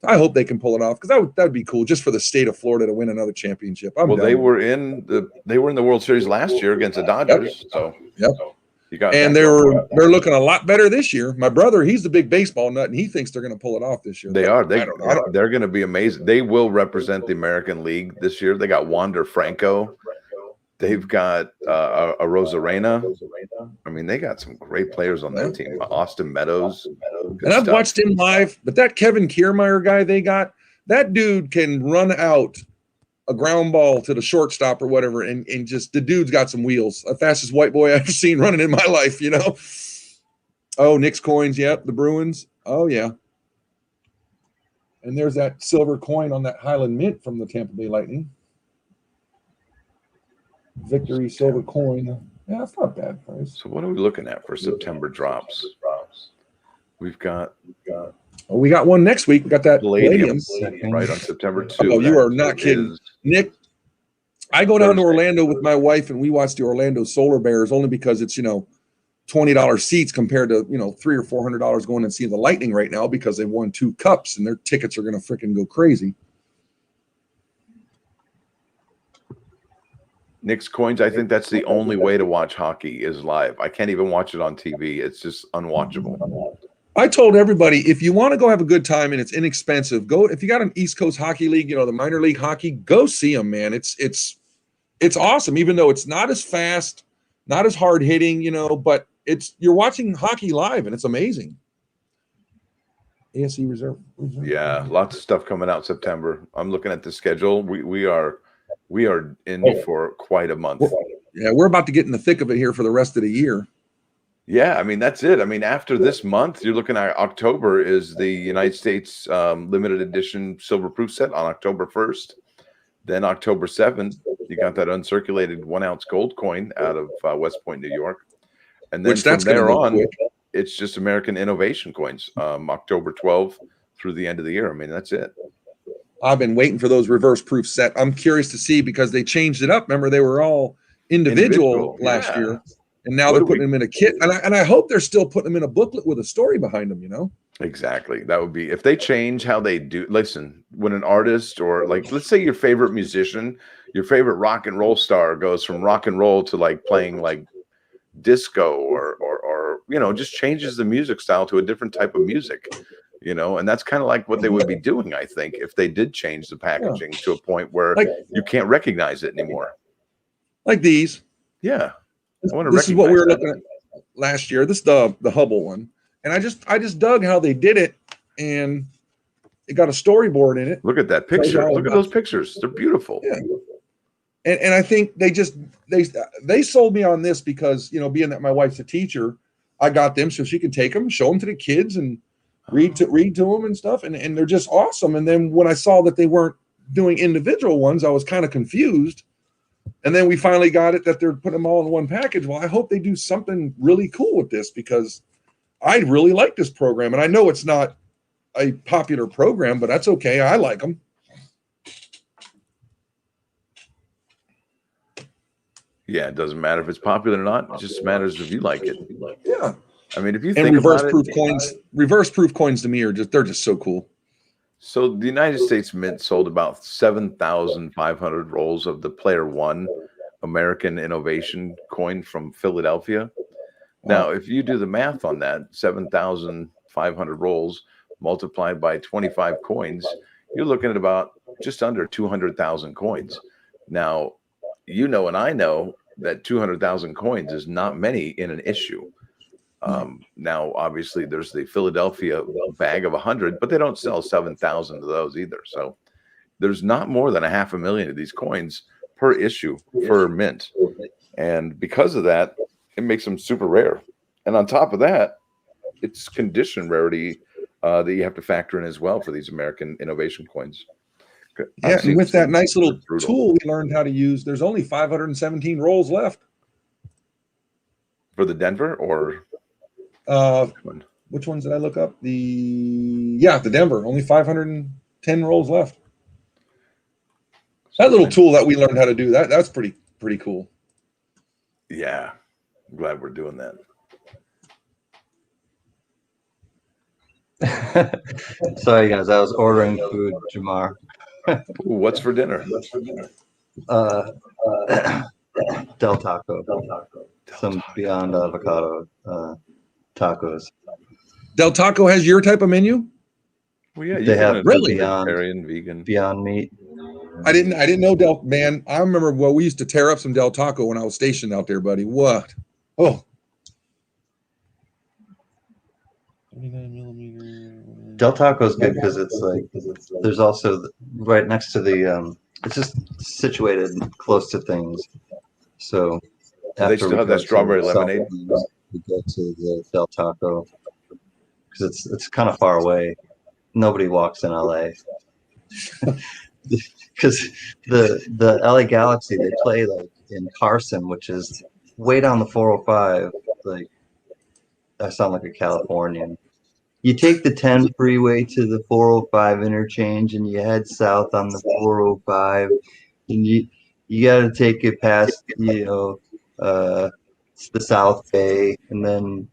I hope they can pull it off because that would be cool just for the state of Florida to win another championship. They were in the World Series last year against the Dodgers. Yep. So you got they're looking a lot better this year. My brother, he's the big baseball nut, and he thinks they're going to pull it off this year. They are. They're going to be amazing. They will represent the American League this year. They got Wander Franco. They've got a Rosarena. I mean, they got some great players on that team. Austin Meadows. And I've watched him live, but that Kevin Kiermaier guy they got, that dude can run out a ground ball to the shortstop or whatever, and just the dude's got some wheels. The fastest white boy I've seen running in my life, Oh, Nick's Coins, yep, the Bruins. Oh, yeah. And there's that silver coin on that Highland Mint from the Tampa Bay Lightning. Victory silver coin. Yeah, that's not a bad price. So what are we looking at for September drops? We got one next week. We got that Palladium right on September 2. Oh, you are not kidding. Nick, I go down to Orlando with my wife and we watch the Orlando Solar Bears only because it's, $20 seats compared to, $300 or $400 going and seeing the Lightning right now because they won 2 cups and their tickets are going to freaking go crazy. Nick's Coins, I think that's the only way to watch hockey is live. I can't even watch it on TV. It's just unwatchable. I told everybody, if you want to go have a good time and it's inexpensive, go. If you got an East Coast Hockey League, the minor league hockey, go see them, man. It's awesome, even though it's not as fast, not as hard hitting, but you're watching hockey live and it's amazing. ASE Reserve. Yeah, lots of stuff coming out September. I'm looking at the schedule. We are in for quite a month. We're about to get in the thick of it here for the rest of the year. Yeah, I mean, that's it. I mean, after this month, you're looking at October is the United States limited edition silver proof set on October 1st. Then October 7th, you got that uncirculated 1 ounce gold coin out of West Point, New York. And then from there on, it's just American Innovation coins, October 12th through the end of the year. I mean, that's it. I've been waiting for those reverse proof set. I'm curious to see because they changed it up. Remember, they were all individual last year, and now they're putting them in a kit. And I hope they're still putting them in a booklet with a story behind them. Exactly. That would be if they change how they do. Listen, when an artist or let's say your favorite musician, your favorite rock and roll star goes from rock and roll to playing disco or just changes the music style to a different type of music. And that's kind of like what they would be doing, I think, if they did change the packaging to a point where you can't recognize it anymore. Like these. Yeah. This is what we were looking at last year. This is the Hubble one. And I just dug how they did it, and it got a storyboard in it. Look at that picture. Look at those pictures. They're beautiful. Yeah. And I think they sold me on this because, being that my wife's a teacher, I got them so she can take them, show them to the kids and read to them and stuff. And they're just awesome. And then when I saw that they weren't doing individual ones, I was kind of confused. And then we finally got it that they're putting them all in one package. Well, I hope they do something really cool with this because I really like this program. And I know it's not a popular program, but that's okay. I like them. Yeah, it doesn't matter if it's popular or not. It just matters if you like it. Yeah. I mean, if you think reverse proof coins to me they're just so cool. So the United States Mint sold about 7,500 rolls of the Player One American Innovation coin from Philadelphia. Now, if you do the math on that, 7,500 rolls multiplied by 25 coins, you're looking at about just under 200,000 coins. Now, you know, and I know that 200,000 coins is not many in an issue. Now, obviously, there's the Philadelphia bag of 100, but they don't sell 7,000 of those either. So there's not more than 500,000 of these coins per issue per mint. And because of that, it makes them super rare. And on top of that, it's condition rarity that you have to factor in as well for these American innovation coins. Yeah, and with that nice little tool we learned how to use, there's only 517 rolls left. For the Denver or which ones did I look up? The Denver, only 510 rolls left. That little tool that we learned how to do, that's pretty cool. Yeah, I'm glad we're doing that. Sorry, guys, I was ordering food, Jamar. Ooh, what's for dinner? Del Taco. Some Beyond Avocado tacos. Del Taco has your type of menu? Well, yeah, they have really vegetarian, vegan, Beyond Meat. I didn't know Del. Man, I remember we used to tear up some Del Taco when I was stationed out there, buddy. What? Oh. 29mm. Del Taco is good because it's like there's also right next to the it's just situated close to things. So do they still have that strawberry lemonade? We go to the Del Taco because it's kind of far away. Nobody walks in LA because the LA Galaxy, they play like in Carson, which is way down the 405. Like I sound like a Californian. You take the 10 freeway to the 405 interchange and you head south on the 405, and you got to take it past the South Bay, and then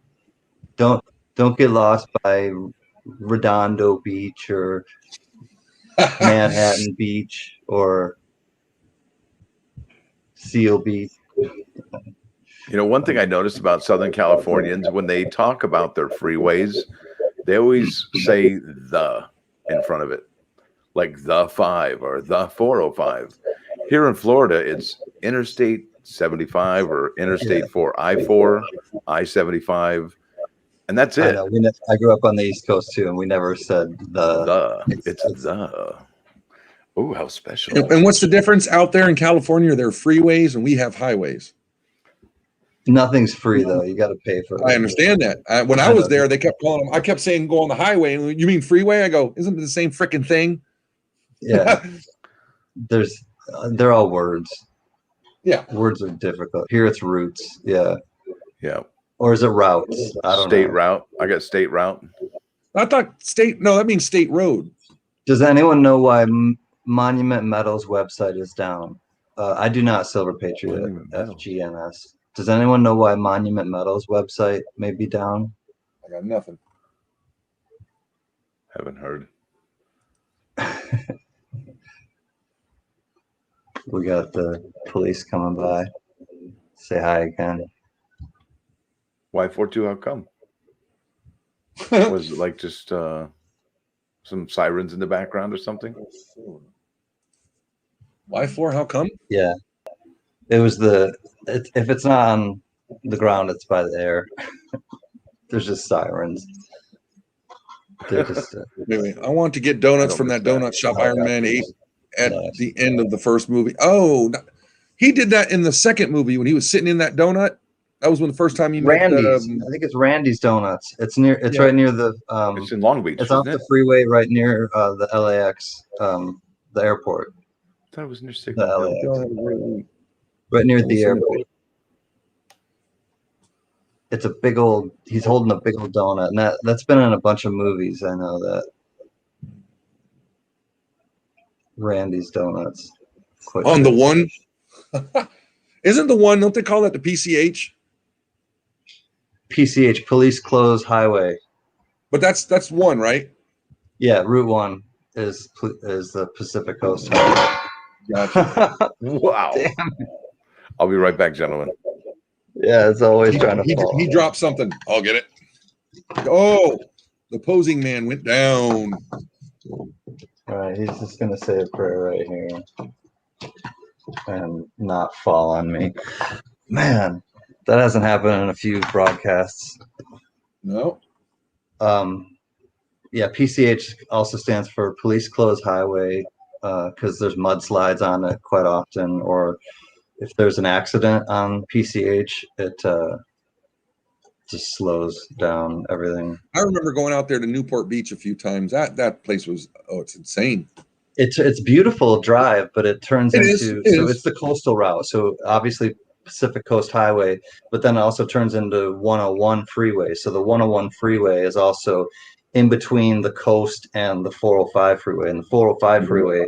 don't get lost by Redondo Beach or Manhattan Beach or Seal Beach. You know, one thing I noticed about Southern Californians, when they talk about their freeways, they always say the in front of it, like the 5 or the 405. Here in Florida, it's Interstate 75 or Interstate 4, I-4, I-75, and that's it. I know. I grew up on the East Coast too, and we never said the. It's the. Oh, how special. And what's the difference out there in California? There are freeways and we have highways. Nothing's free though. You got to pay for it. I understand that. When I was there, they kept calling them. I kept saying go on the highway. And you mean freeway? I go, isn't it the same freaking thing? Yeah. They're all words. Yeah. Words are difficult. Here it's routes. Yeah. Yeah. Or is it routes? I don't know. State route. I got state route. I thought state. No, that means state road. Does anyone know why Monument Metals website is down? I do not. Silver Patriot. FGNS. Does anyone know why Monument Metals website may be down? I got nothing. Haven't heard. We got the police coming by. Say hi again. Why 4-2? How come? Was it like just some sirens in the background or something? Why 4? How come? Yeah. It was if it's not on the ground, it's by the air. There's just sirens. They're just. Anyway, I want to get donuts from that donut shop Iron Man 8 at the end of the first movie. Oh, he did that in the second movie when he was sitting in that donut. That was when the first time he met. Randy's. I think it's Randy's Donuts. It's near. It's right near the. It's in Long Beach. It's off the freeway, right near the LAX, the airport. I thought it was near The LAX. Right near the airport. It's a big old. He's holding a big old donut, and that's been in a bunch of movies. I know that. Randy's Donuts. On the one. Isn't the one? Don't they call that the PCH? PCH, Police Closed Highway. But that's one, right? Yeah, Route 1 is the Pacific Coast Highway. Gotcha. Wow. Damn. I'll be right back, gentlemen. Yeah, it's always trying to fall. He dropped something. I'll get it. Oh, the posing man went down. All right, he's just gonna say a prayer right here and not fall on me. Man, that hasn't happened in a few broadcasts. No. Yeah, PCH also stands for Police Closed Highway because there's mudslides on it quite often, or if there's an accident on PCH, it just slows down everything. I remember going out there to Newport Beach a few times. That place was, it's insane. It's beautiful drive, but it turns It's the coastal route. So obviously Pacific Coast Highway, but then it also turns into 101 freeway. So the 101 freeway is also in between the coast and the 405 freeway. And the 405 freeway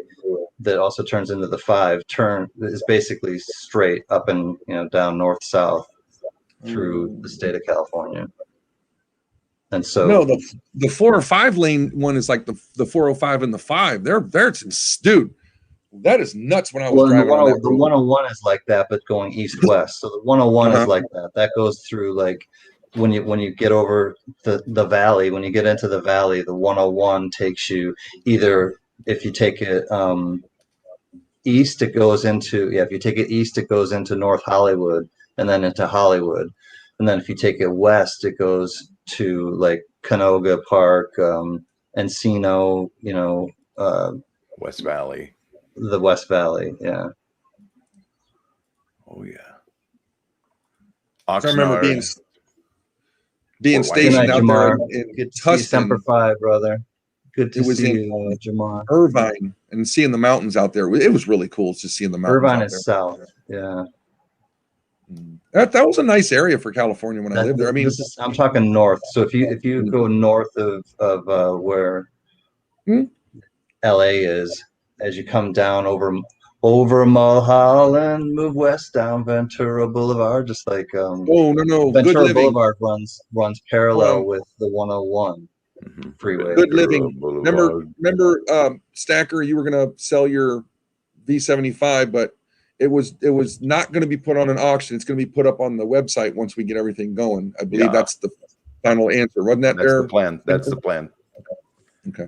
that also turns into the 5 turn is basically straight up and down north south through the state of California. And so no, the 4 or 5 lane one is like the 405 and the 5. They're dude, that is nuts. When I was driving on the 101 is like that, but going east west. So the 101 is like that. That goes through like when you get over the valley. When you get into the valley, the 101 takes you either, if you take it east, it goes into if you take it east, it goes into North Hollywood and then into Hollywood, and then if you take it west, it goes to like Canoga Park, Encino, West Valley. The West Valley, yeah. Oh yeah. I remember being stationed night, out Jamar. there in Good to see Semper Fi, brother. Good to see you, Jamar. Irvine, and seeing the mountains out there. It was really cool just seeing the mountains. Irvine is south, yeah. That was a nice area for California when I lived there. I mean, I'm talking north. So if you go north of where LA is, as you come down over Mulholland, move west down Ventura Boulevard, just like Ventura Boulevard runs parallel with the 101 freeway. Good Living. Remember, Stacker, you were gonna sell your V75, but it was not going to be put on an auction. It's going to be put up on the website once we get everything going. I believe that's the final answer. Wasn't that the plan? That's the plan. Okay.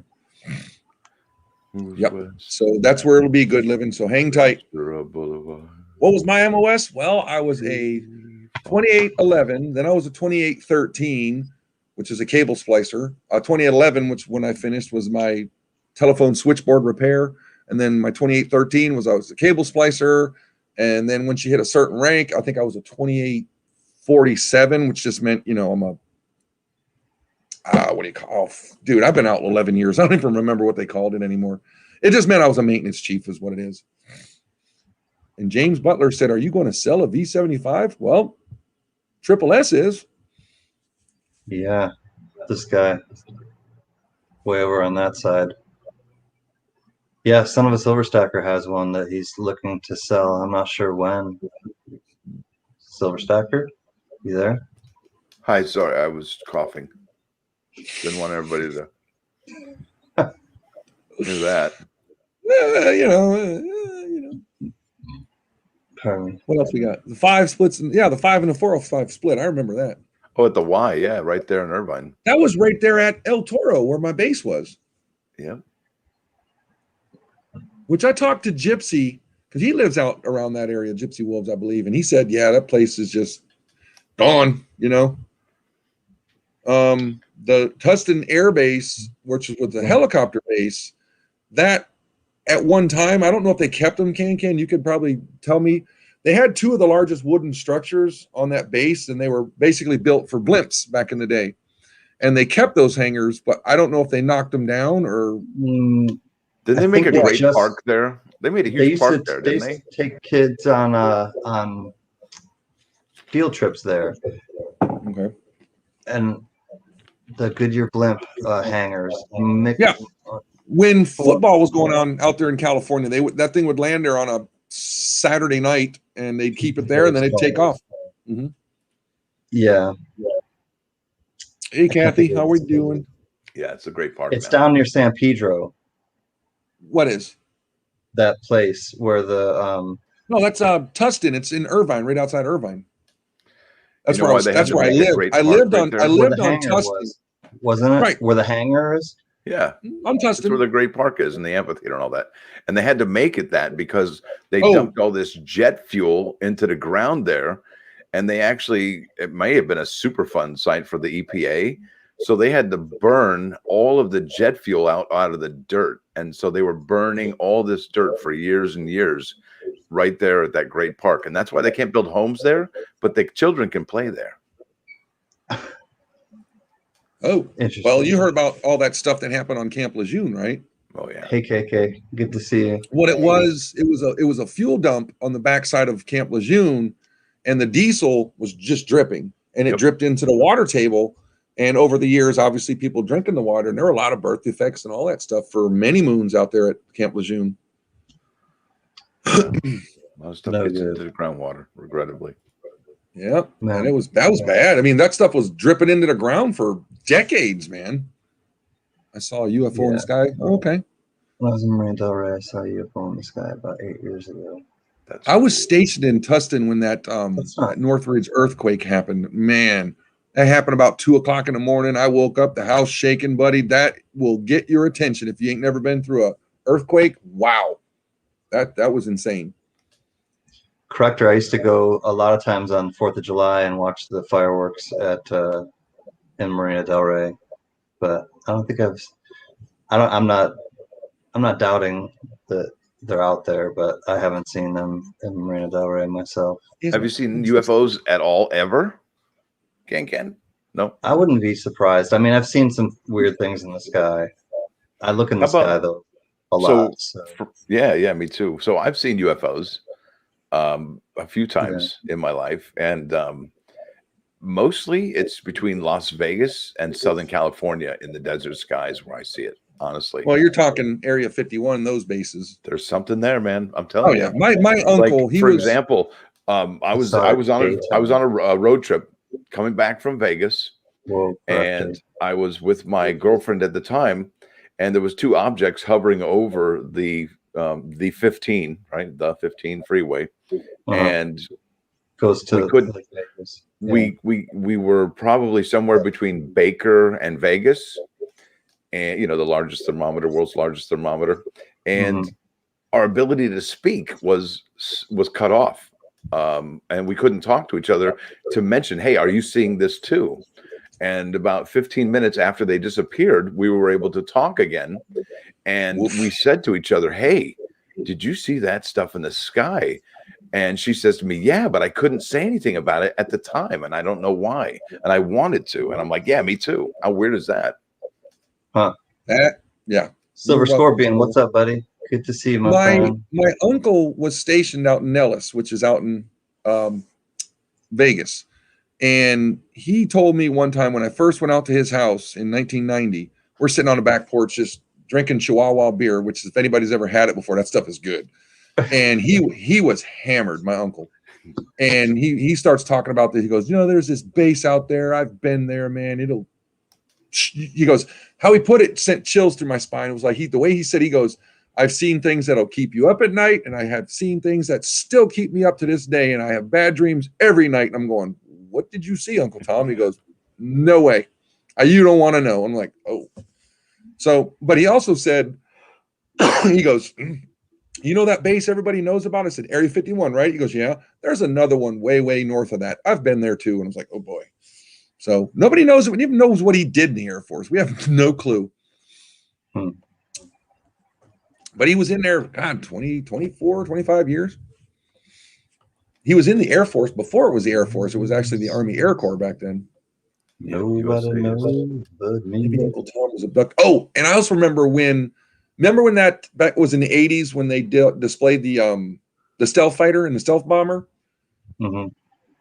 Yep. So that's where it'll be. Good Living. So hang tight. What was my MOS? Well, I was a 2811. Then I was a 2813, which is a cable splicer. 2811, which when I finished was my telephone switchboard repair. And then my 2813 I was a cable splicer. And then when she hit a certain rank, I think I was a 2847, which just meant, I'm a, what do you call, dude, I've been out 11 years. I don't even remember what they called it anymore. It just meant I was a maintenance chief is what it is. And James Butler said, are you going to sell a V75? Well, Triple S is. Yeah, this guy way over on that side. Yeah, Son of a Silver Stacker has one that he's looking to sell. I'm not sure when. Silver Stacker, you there? Hi, sorry, I was coughing. Didn't want everybody to do that. What else we got? The 5 splits. The 5 and the 405 split. I remember that. Oh, at the Y, yeah, right there in Irvine. That was right there at El Toro where my base was. Yeah. Which I talked to Gypsy, because he lives out around that area, Gypsy Wolves, I believe. And he said, yeah, that place is just gone, The Tustin Air Base, which was the helicopter base, that at one time, I don't know if they kept them, CanCan. You could probably tell me. They had 2 of the largest wooden structures on that base, and they were basically built for blimps back in the day. And they kept those hangars, but I don't know if they knocked them down or... Did they make a great park there? They made a huge park there, didn't they? Take kids on field trips there. Okay. And the Goodyear blimp hangars. When football was going on out there in California, that thing would land there on a Saturday night, and they'd keep it there, and then it'd take off. Mm-hmm. Yeah. Hey, Kathy, how are we doing? Yeah, it's a great park. It's down near San Pedro. What is that place where the No, that's Tustin. It's in Irvine, right outside Irvine. That's where I lived. I lived on Tustin. Wasn't it? Right. Where the hangar is? Yeah. I'm That's where Tustin. the great park is and the amphitheater and all that. And they had to make it that because they Oh. dumped all this jet fuel into the ground there. And they actually, it may have been a Superfund site for the EPA. So they had to burn all of the jet fuel out of the dirt. And so they were burning all this dirt for years and years right there at that great park. And that's why they can't build homes there, but the children can play there. Oh, Interesting. well, you heard about all that stuff that happened on Camp Lejeune, right? Oh, yeah. Hey, KK, good to see you. What it was a fuel dump on the backside of Camp Lejeune, and the diesel was just dripping, and it dripped into the water table. And over the years, obviously, people drinking the water, and there were a lot of birth defects and all that stuff for many moons out there at Camp Lejeune. A lot of stuff gets into the groundwater, regrettably. Yeah, man, that was bad. I mean, that stuff was dripping into the ground for decades, man. I saw a UFO in the sky. Oh, okay. When I was in Marina Del Rey, I saw a UFO in the sky about 8 years ago. I was stationed in Tustin when that Northridge earthquake happened. Man, that happened about 2:00 in the morning. I woke up, the house shaking, buddy. That will get your attention if you ain't never been through a earthquake. Wow, that was insane. Corrector, I used to go a lot of times on 4th of July and watch the fireworks in Marina Del Rey, but I don't think I'm not doubting that they're out there, but I haven't seen them in Marina Del Rey myself. Have you seen UFOs at all ever? CanCan? No. I wouldn't be surprised. I mean, I've seen some weird things in the sky. I look in the sky though a lot. So. Yeah, me too. So I've seen UFOs a few times in my life, and mostly it's between Las Vegas and Southern California in the desert skies where I see it. Honestly, well, you're talking Area 51, those bases. There's something there, man. I'm telling you. My uncle, like, for example, I was on a road trip coming back from Vegas, and I was with my girlfriend at the time, and there was two objects hovering over the 15, right, the 15 freeway, and goes to Vegas. We were probably somewhere between Baker and Vegas. And the world's largest thermometer, and our ability to speak was cut off, and we couldn't talk to each other to mention, hey, are you seeing this too? And about 15 minutes after they disappeared, we were able to talk again, and we said to each other, hey, did you see that stuff in the sky? And she says to me, yeah, but I couldn't say anything about it at the time, and I don't know why, and I wanted to, and I'm like, yeah, me too. How weird is that? Huh. Yeah. Silver Scorpion, what's up, buddy? Good to see you, my friend. My uncle was stationed out in Nellis, which is out in Vegas. And he told me one time when I first went out to his house in 1990, we're sitting on the back porch just drinking Chihuahua beer, which if anybody's ever had it before, that stuff is good. And he was hammered, my uncle. And he starts talking about this. He goes, there's this base out there. I've been there, man. He goes, how he put it sent chills through my spine. It was like the way he said, he goes, I've seen things that'll keep you up at night, and I have seen things that still keep me up to this day, and I have bad dreams every night. And I'm going, what did you see, Uncle Tom? He goes, no way. You don't want to know. I'm like, oh. So, but he also said, he goes, that base everybody knows about? I said, Area 51, right? He goes, yeah. There's another one way, way north of that. I've been there too. And I was like, oh boy. So nobody knows it, even knows what he did in the Air Force. We have no clue. But he was in there, 24, 25 years. He was in the Air Force before it was the Air Force. It was actually the Army Air Corps back then. Nobody knows but me. Maybe Uncle Tom was a buck. Oh, and I also remember when that was in the 80s when they displayed the stealth fighter and the stealth bomber.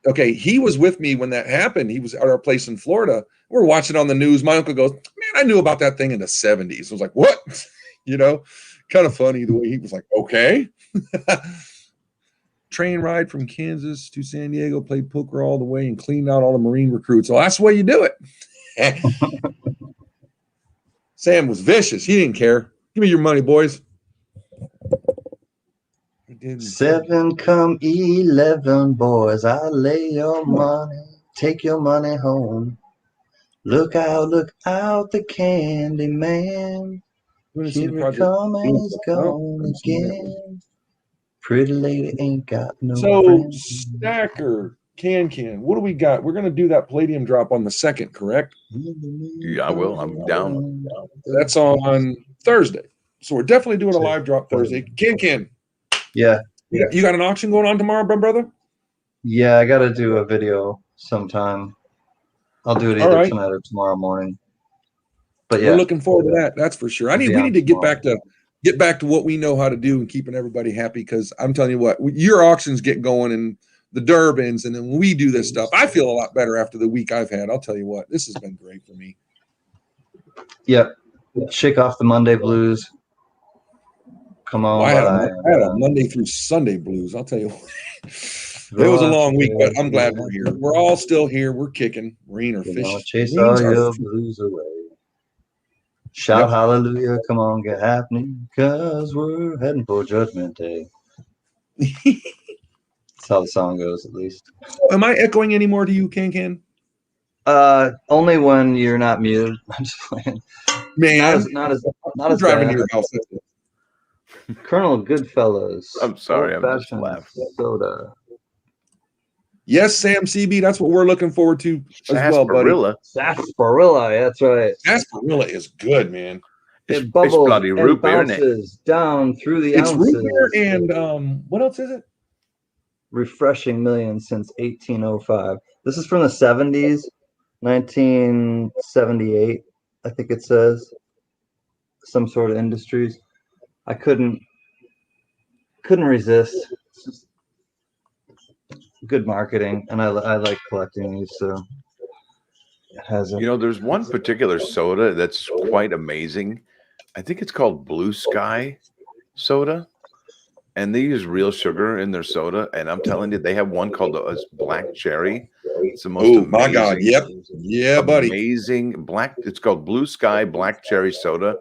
Okay, he was with me when that happened. He was at our place in Florida. We're watching on the news. My uncle goes, man, I knew about that thing in the 70s. I was like, what? Kind of funny the way he was like, okay. Train ride from Kansas to San Diego, played poker all the way and cleaned out all the Marine recruits. So that's the way you do it. Sam was vicious. He didn't care. Give me your money, boys. 7 come 11, boys. I lay your money. Take your money home. Look out, the candy man. Here he come and he's gone again. Pretty lady ain't got no So, friends. Stacker, CanCan, what do we got? We're going to do that Palladium drop on the 2nd, correct? Yeah, I will. I'm down. That's on Thursday. So we're definitely doing a live drop Thursday. CanCan. Yeah. You got an auction going on tomorrow, brother? Yeah, I got to do a video sometime. I'll do it either tonight or tomorrow morning. But yeah, we're looking forward to that. That's for sure. We need to get back to what we know how to do and keeping everybody happy. Because I'm telling you what, your auctions get going and the Durbins, and then when we do this stuff, I feel a lot better after the week I've had. I'll tell you what, this has been great for me. Yep. Shake off the Monday blues. Come on. Well, I had a Monday through Sunday blues. I'll tell you what. It was a long week, but I'm glad we're here. We're all still here. We're kicking. Marine or fish. Chase all your blues away. Shout hallelujah. Come on, get happening. Because we're heading for Judgment Day. That's how the song goes, at least. Am I echoing anymore to you, CanCan? Only when you're not muted. I'm just playing. Man, not as driving bad. to your house. Colonel Goodfellas. I'm sorry, I'm just laughing. Soda. Yes, Sam CB, that's what we're looking forward to as well, buddy. Sarsaparilla, that's right. Sarsaparilla is good, man. It bubbles and bounces down through the ounces. Root beer and what else is it? Refreshing millions since 1805. This is from the 70s, 1978, I think it says. Some sort of industries. I couldn't resist. It's just good marketing, and I like collecting these, so it has You know, there's one particular soda that's quite amazing. I think it's called Blue Sky soda, and they use real sugar in their soda. And I'm telling you, they have one called Black Cherry. It's the most amazing, my God, yeah, buddy, amazing black. It's called Blue Sky Black Cherry soda.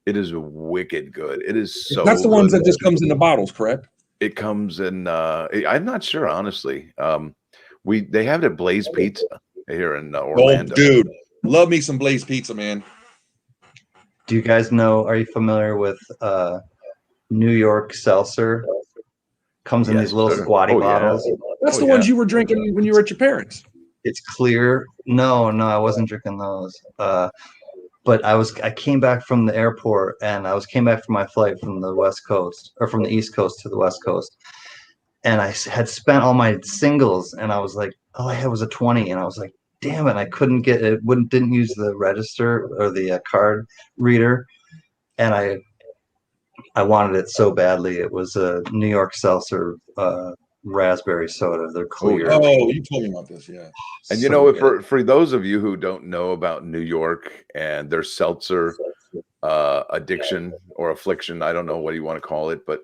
It is wicked good. It is so. That's the ones that just comes in the bottles, correct? It comes in. I'm not sure, honestly. They have it at Blaze Pizza here in Orlando. Oh, dude, love me some Blaze Pizza, man. Do you guys know? Are you familiar with New York Seltzer? Comes in these little squatty bottles. Yeah. That's the ones you were drinking when you were at your parents'. It's clear. No, I wasn't drinking those. But I came back from the airport, and came back from my flight from the West Coast, or from the East Coast to the West Coast. And I had spent all my singles, and I was like, all I had was a 20. And I was like, damn it, I couldn't get it. Didn't use the register or the card reader. And I wanted it so badly. It was a New York Seltzer raspberry soda. They're clear. Oh, you told me about this, yeah. And you know, for those of you who don't know about New York and their seltzer addiction or affliction, I don't know what you want to call it, but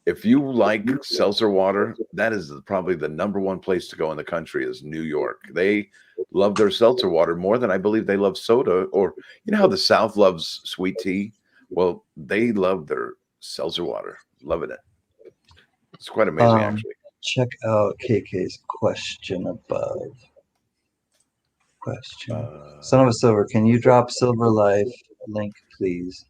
if you like seltzer water, that is probably the #1 place to go in the country is New York. They love their seltzer water more than I believe they love soda. Or you know how the South loves sweet tea? Well, they love their seltzer water. Loving it. It's quite amazing, actually. Check out KK's question above. Son of a Silver, can you drop Silver Life link, please?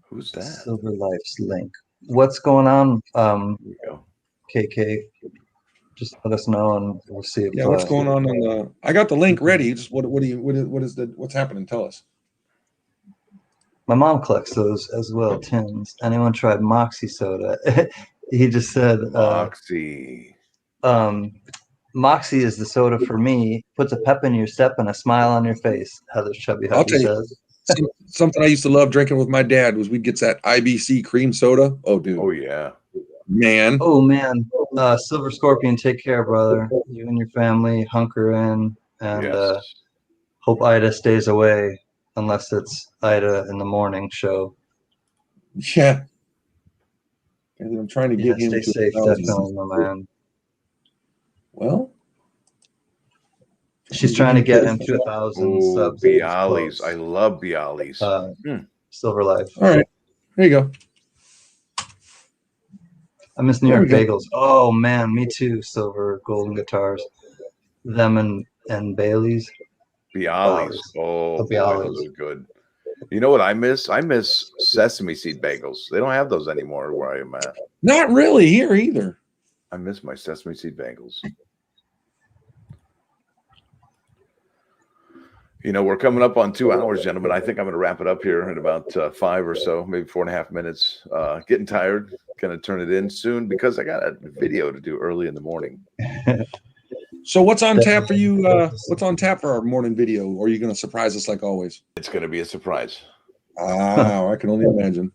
Who's that? Silver Life's link. What's going on, KK? Just let us know, and we'll see. Yeah, what's going on the? I got the link ready. Just what's happening? Tell us. My mom collects those as well, tins. Anyone tried Moxie soda? He just said Moxie. Moxie is the soda for me. Puts a pep in your step and a smile on your face. Heather's chubby hubby says. Something I used to love drinking with my dad was we'd get that IBC cream soda. Oh, dude. Oh, yeah. Man. Oh, man. Silver Scorpion, take care, brother. You and your family hunker in, and hope Ida stays away unless it's Ida in the morning show. Yeah. I'm trying to get him stay safe, definitely, my man. Well, she's trying to get him to 1,000 subs. Bialys. I love Bialys. Silver Life. All right. There you go. I miss New York bagels. Oh, man. Me too. Silver, golden guitars. Them and and Bailey's. Bialys. Oh, boy, Bialys. those are good. You know what I miss? I miss sesame seed bagels. They don't have those anymore where I am at. Not really here either. I miss my sesame seed bagels. You know, we're coming up on 2 hours, gentlemen. I think I'm going to wrap it up here in about 5 or so, maybe 4.5 minutes. Getting tired. Going to turn it in soon because I got a video to do early in the morning. So what's on tap for you? What's on tap for our morning video? Or are you going to surprise us like always? It's going to be a surprise. Wow, I can only imagine.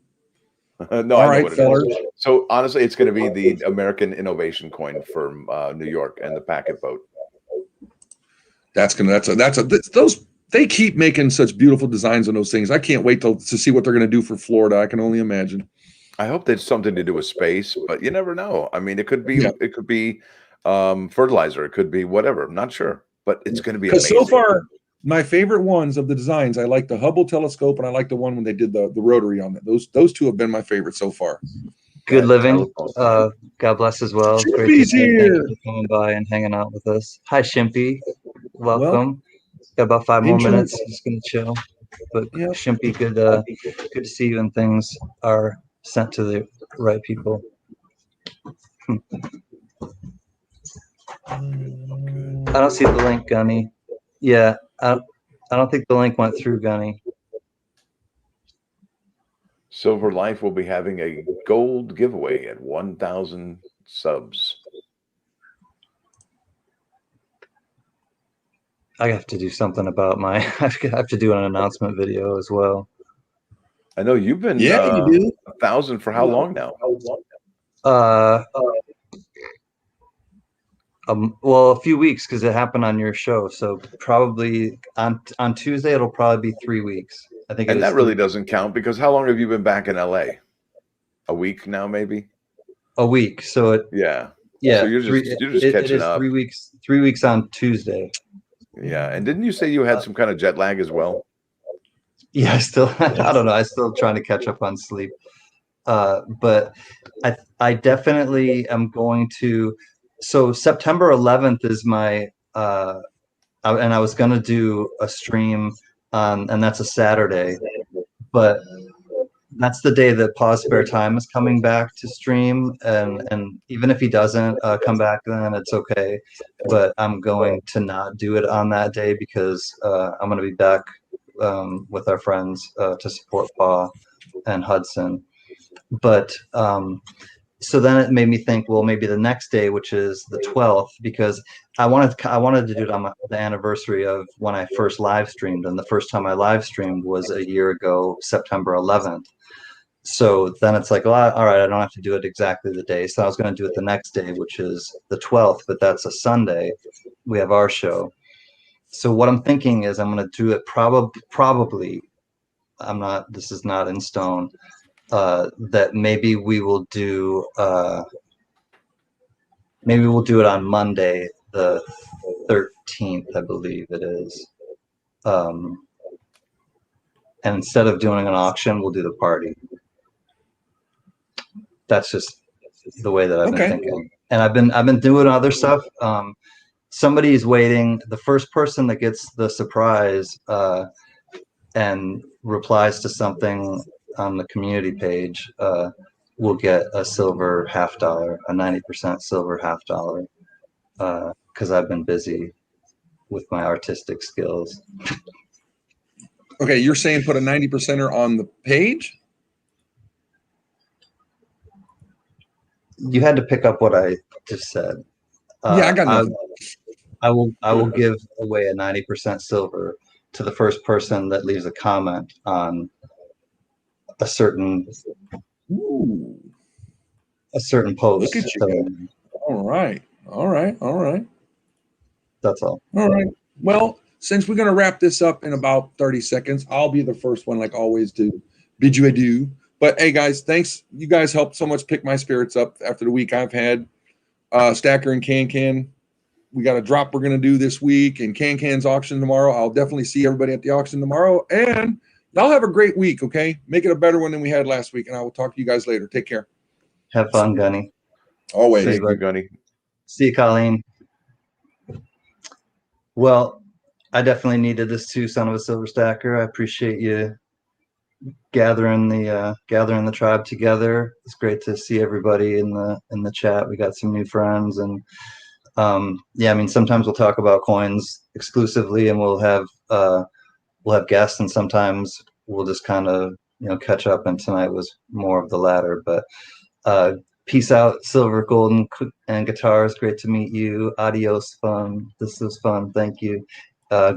No, All I know right, what it fellers. is. So honestly, it's going to be the American Innovation Coin from New York and the packet boat. Those they keep making such beautiful designs on those things. I can't wait to see what they're going to do for Florida. I can only imagine. I hope there's something to do with space, but you never know. I mean, it could be Yeah. it could be fertilizer, it could be whatever. I'm not sure, but it's going to be Because amazing. so far, my favorite ones of the designs, I like the Hubble telescope and I like the one when they did the rotary on it. Those two have been my favorite so far. Good living. telephone. God bless as well. Shimpy's Great to see you. here. Thank you for coming by and hanging out with us. Hi, Shimpy. Welcome. Got about 5 more Intro. minutes. Just gonna chill. But Yep. Shimpy, good to see you, and things are sent to the right people. I don't see the link, Gunny. Yeah, I don't think the link went through, Gunny. Silver Life will be having a gold giveaway at 1,000 subs. I have to do something about my. I have to do an announcement video as well. I know you've been You do. 1,000 for how long now? Well, a few weeks because it happened on your show. So probably on Tuesday it'll probably be 3 weeks. I think. And that really doesn't count because how long have you been back in LA? A week now, maybe. A week. So it. Yeah. Yeah. So you're just catching it is up. 3 weeks. 3 weeks on Tuesday. Yeah. And didn't you say you had some kind of jet lag as well? Yeah, I still. I don't know. I'm still trying to catch up on sleep. But I definitely am going to. So September 11th is my. And I was going to do a stream and that's a Saturday, but that's the day that Pause Spare Time is coming back to stream. And even if he doesn't come back, then it's okay. But I'm going to not do it on that day because I'm going to be back with our friends to support Paw and Hudson. But so then it made me think, well, maybe the next day, which is the 12th, because I wanted to do it on the anniversary of when I first live streamed, and the first time I live streamed was a year ago, September 11th. So then it's like, well, all right, I don't have to do it exactly the day. So I was going to do it the next day, which is the 12th, but that's a Sunday. We have our show. So what I'm thinking is I'm going to do it probably. This is not in stone. That maybe we will do it on Monday the 13th, I believe it is. And instead of doing an auction, we'll do the party. That's just the way that I've been thinking. And I've been doing other stuff. Somebody's waiting. The first person that gets the surprise and replies to something on the community page will get a silver $50, a 90% silver $50, because I've been busy with my artistic skills. Okay, you're saying put a 90%er on the page? You had to pick up what I just said. Yeah, I got nothing. I will give away a 90% silver to the first person that leaves a comment on a certain post. Look at you. All right. That's all. All right. Well, since we're going to wrap this up in about 30 seconds, I'll be the first one, like always, to bid you adieu. But hey, guys, thanks. You guys helped so much pick my spirits up after the week I've had. Stacker and CanCan, we got a drop we're going to do this week, and CanCan's auction tomorrow. I'll definitely see everybody at the auction tomorrow. And y'all have a great week, okay? Make it a better one than we had last week, and I will talk to you guys later. Take care. Have fun, Gunny. Always. Thank you, Gunny. See you, Colleen. Well, I definitely needed this too, son of a silver stacker. I appreciate you gathering the tribe together. It's great to see everybody in the chat. We got some new friends, and yeah, I mean, sometimes we'll talk about coins exclusively, and we'll have guests, and sometimes we'll just kind of catch up. And tonight was more of the latter. But peace out, Silver, Golden, and Guitars. Great to meet you. Adios, fun. This was fun. Thank you.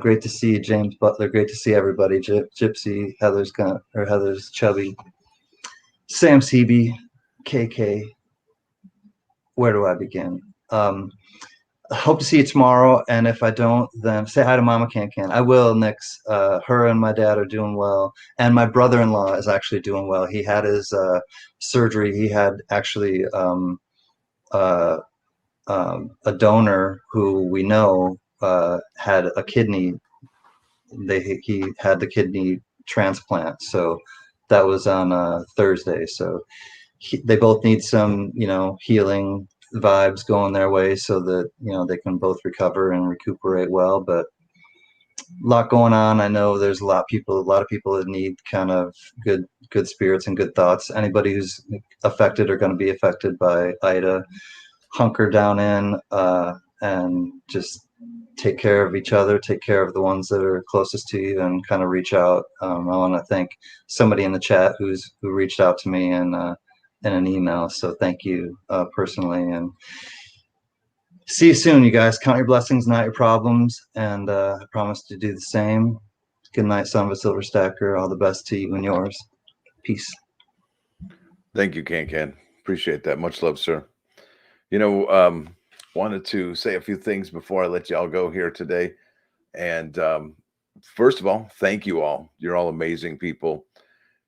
Great to see you, James Butler. Great to see everybody. Gypsy, Heather's chubby. Sam CB, KK. Where do I begin? Hope to see you tomorrow, and if I don't, then say hi to Mama CanCan. I will, Nix. Her and my dad are doing well, and my brother-in-law is actually doing well. He had his surgery. He had actually a donor who we know had a kidney. He had the kidney transplant, so that was on Thursday. So they both need some, healing vibes going their way so that they can both recover and recuperate well. But a lot going on. I know there's a lot of people that need kind of good spirits and good thoughts. Anybody who's affected or going to be affected by Ida, hunker down in and just take care of each other, take care of the ones that are closest to you, and kind of reach out. I want to thank somebody in the chat who reached out to me in an email. So thank you personally, and see you soon, you guys. Count your blessings, not your problems. And I promise to do the same. Good night, son of a silver stacker. All the best to you and yours. Peace. Thank you, CanCan. Appreciate that. Much love, sir. Wanted to say a few things before I let y'all go here today. And first of all, thank you all. You're all amazing people.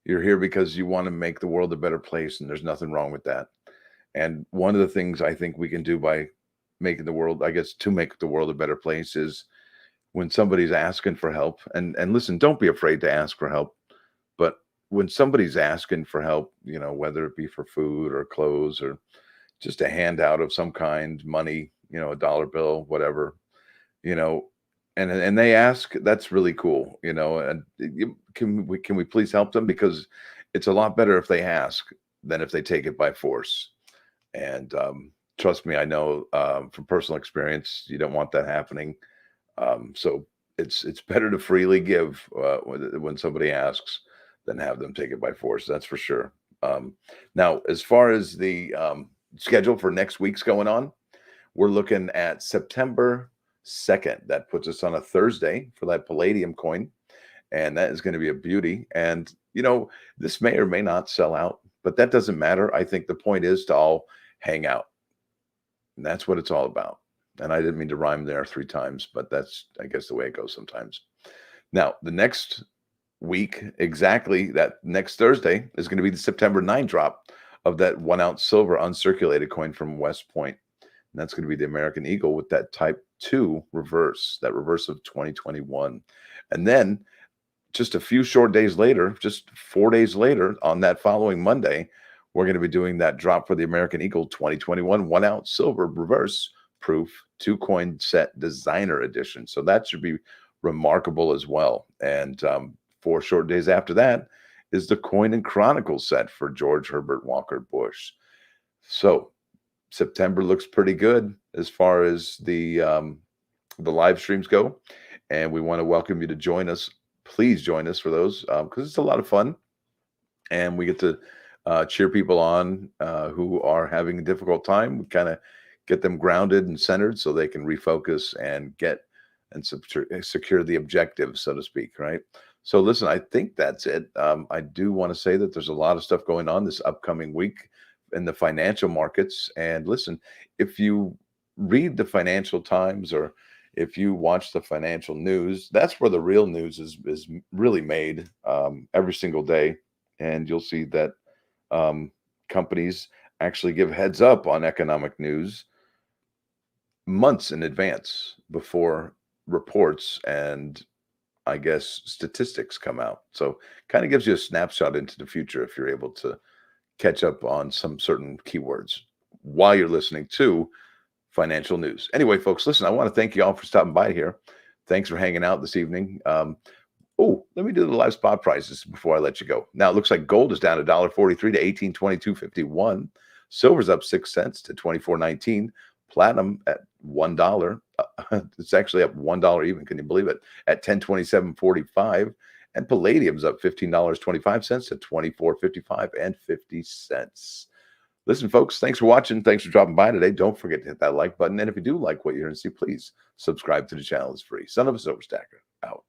You're here because you want to make the world a better place, and there's nothing wrong with that. And one of the things I think we can do by making the world, to make the world a better place, is when somebody's asking for help, and listen, don't be afraid to ask for help. But when somebody's asking for help, whether it be for food or clothes or just a handout of some kind, money, a dollar bill, whatever, and they ask, that's really cool, and can we please help them? Because it's a lot better if they ask than if they take it by force. And trust me, I know from personal experience, you don't want that happening. So it's better to freely give when somebody asks than have them take it by force. That's for sure. Now, as far as the schedule for next week's going on, we're looking at September 2nd. That puts us on a Thursday for that Palladium coin. And that is going to be a beauty. And, this may or may not sell out, but that doesn't matter. I think the point is to all hang out. And that's what it's all about. And I didn't mean to rhyme there 3 times, but that's, I guess, the way it goes sometimes. Now, the next week, exactly that next Thursday, is going to be the September 9 drop of that 1 ounce silver uncirculated coin from West Point. And that's going to be the American Eagle with that Type 2 reverse, that reverse of 2021. And then just a few short days later, just 4 days later, on that following Monday, we're going to be doing that drop for the American Eagle 2021 1 ounce silver reverse proof 2 coin set designer edition. So that should be remarkable as well. And 4 short days after that is the Coin and Chronicles set for George Herbert Walker Bush. So September looks pretty good as far as the live streams go. And we want to welcome you to join us. Please join us for those because it's a lot of fun. And we get to cheer people on who are having a difficult time. We kind of get them grounded and centered so they can refocus and get and secure the objective, so to speak, right? So listen, I think that's it. I do want to say that there's a lot of stuff going on this upcoming week in the financial markets. And listen, if you read the Financial Times or if you watch the financial news, that's where the real news is really made every single day. And you'll see that companies actually give heads up on economic news months in advance before reports and I guess statistics come out. So kind of gives you a snapshot into the future if you're able to catch up on some certain keywords while you're listening to financial news. Anyway, folks, listen, I want to thank you all for stopping by here. Thanks for hanging out this evening. Oh, let me do the live spot prices before I let you go. Now it looks like gold is down $1.43 to $1822.51. Silver's up 6 cents to $24.19. Platinum at $1. It's actually up $1 even. Can you believe it? At $1027.45. And palladium's up $15.25 to $24.55 and 50 cents. Listen, folks, thanks for watching. Thanks for dropping by today. Don't forget to hit that like button. And if you do like what you're going to see, please subscribe to the channel. It's free. Son of a Silver Stacker, out.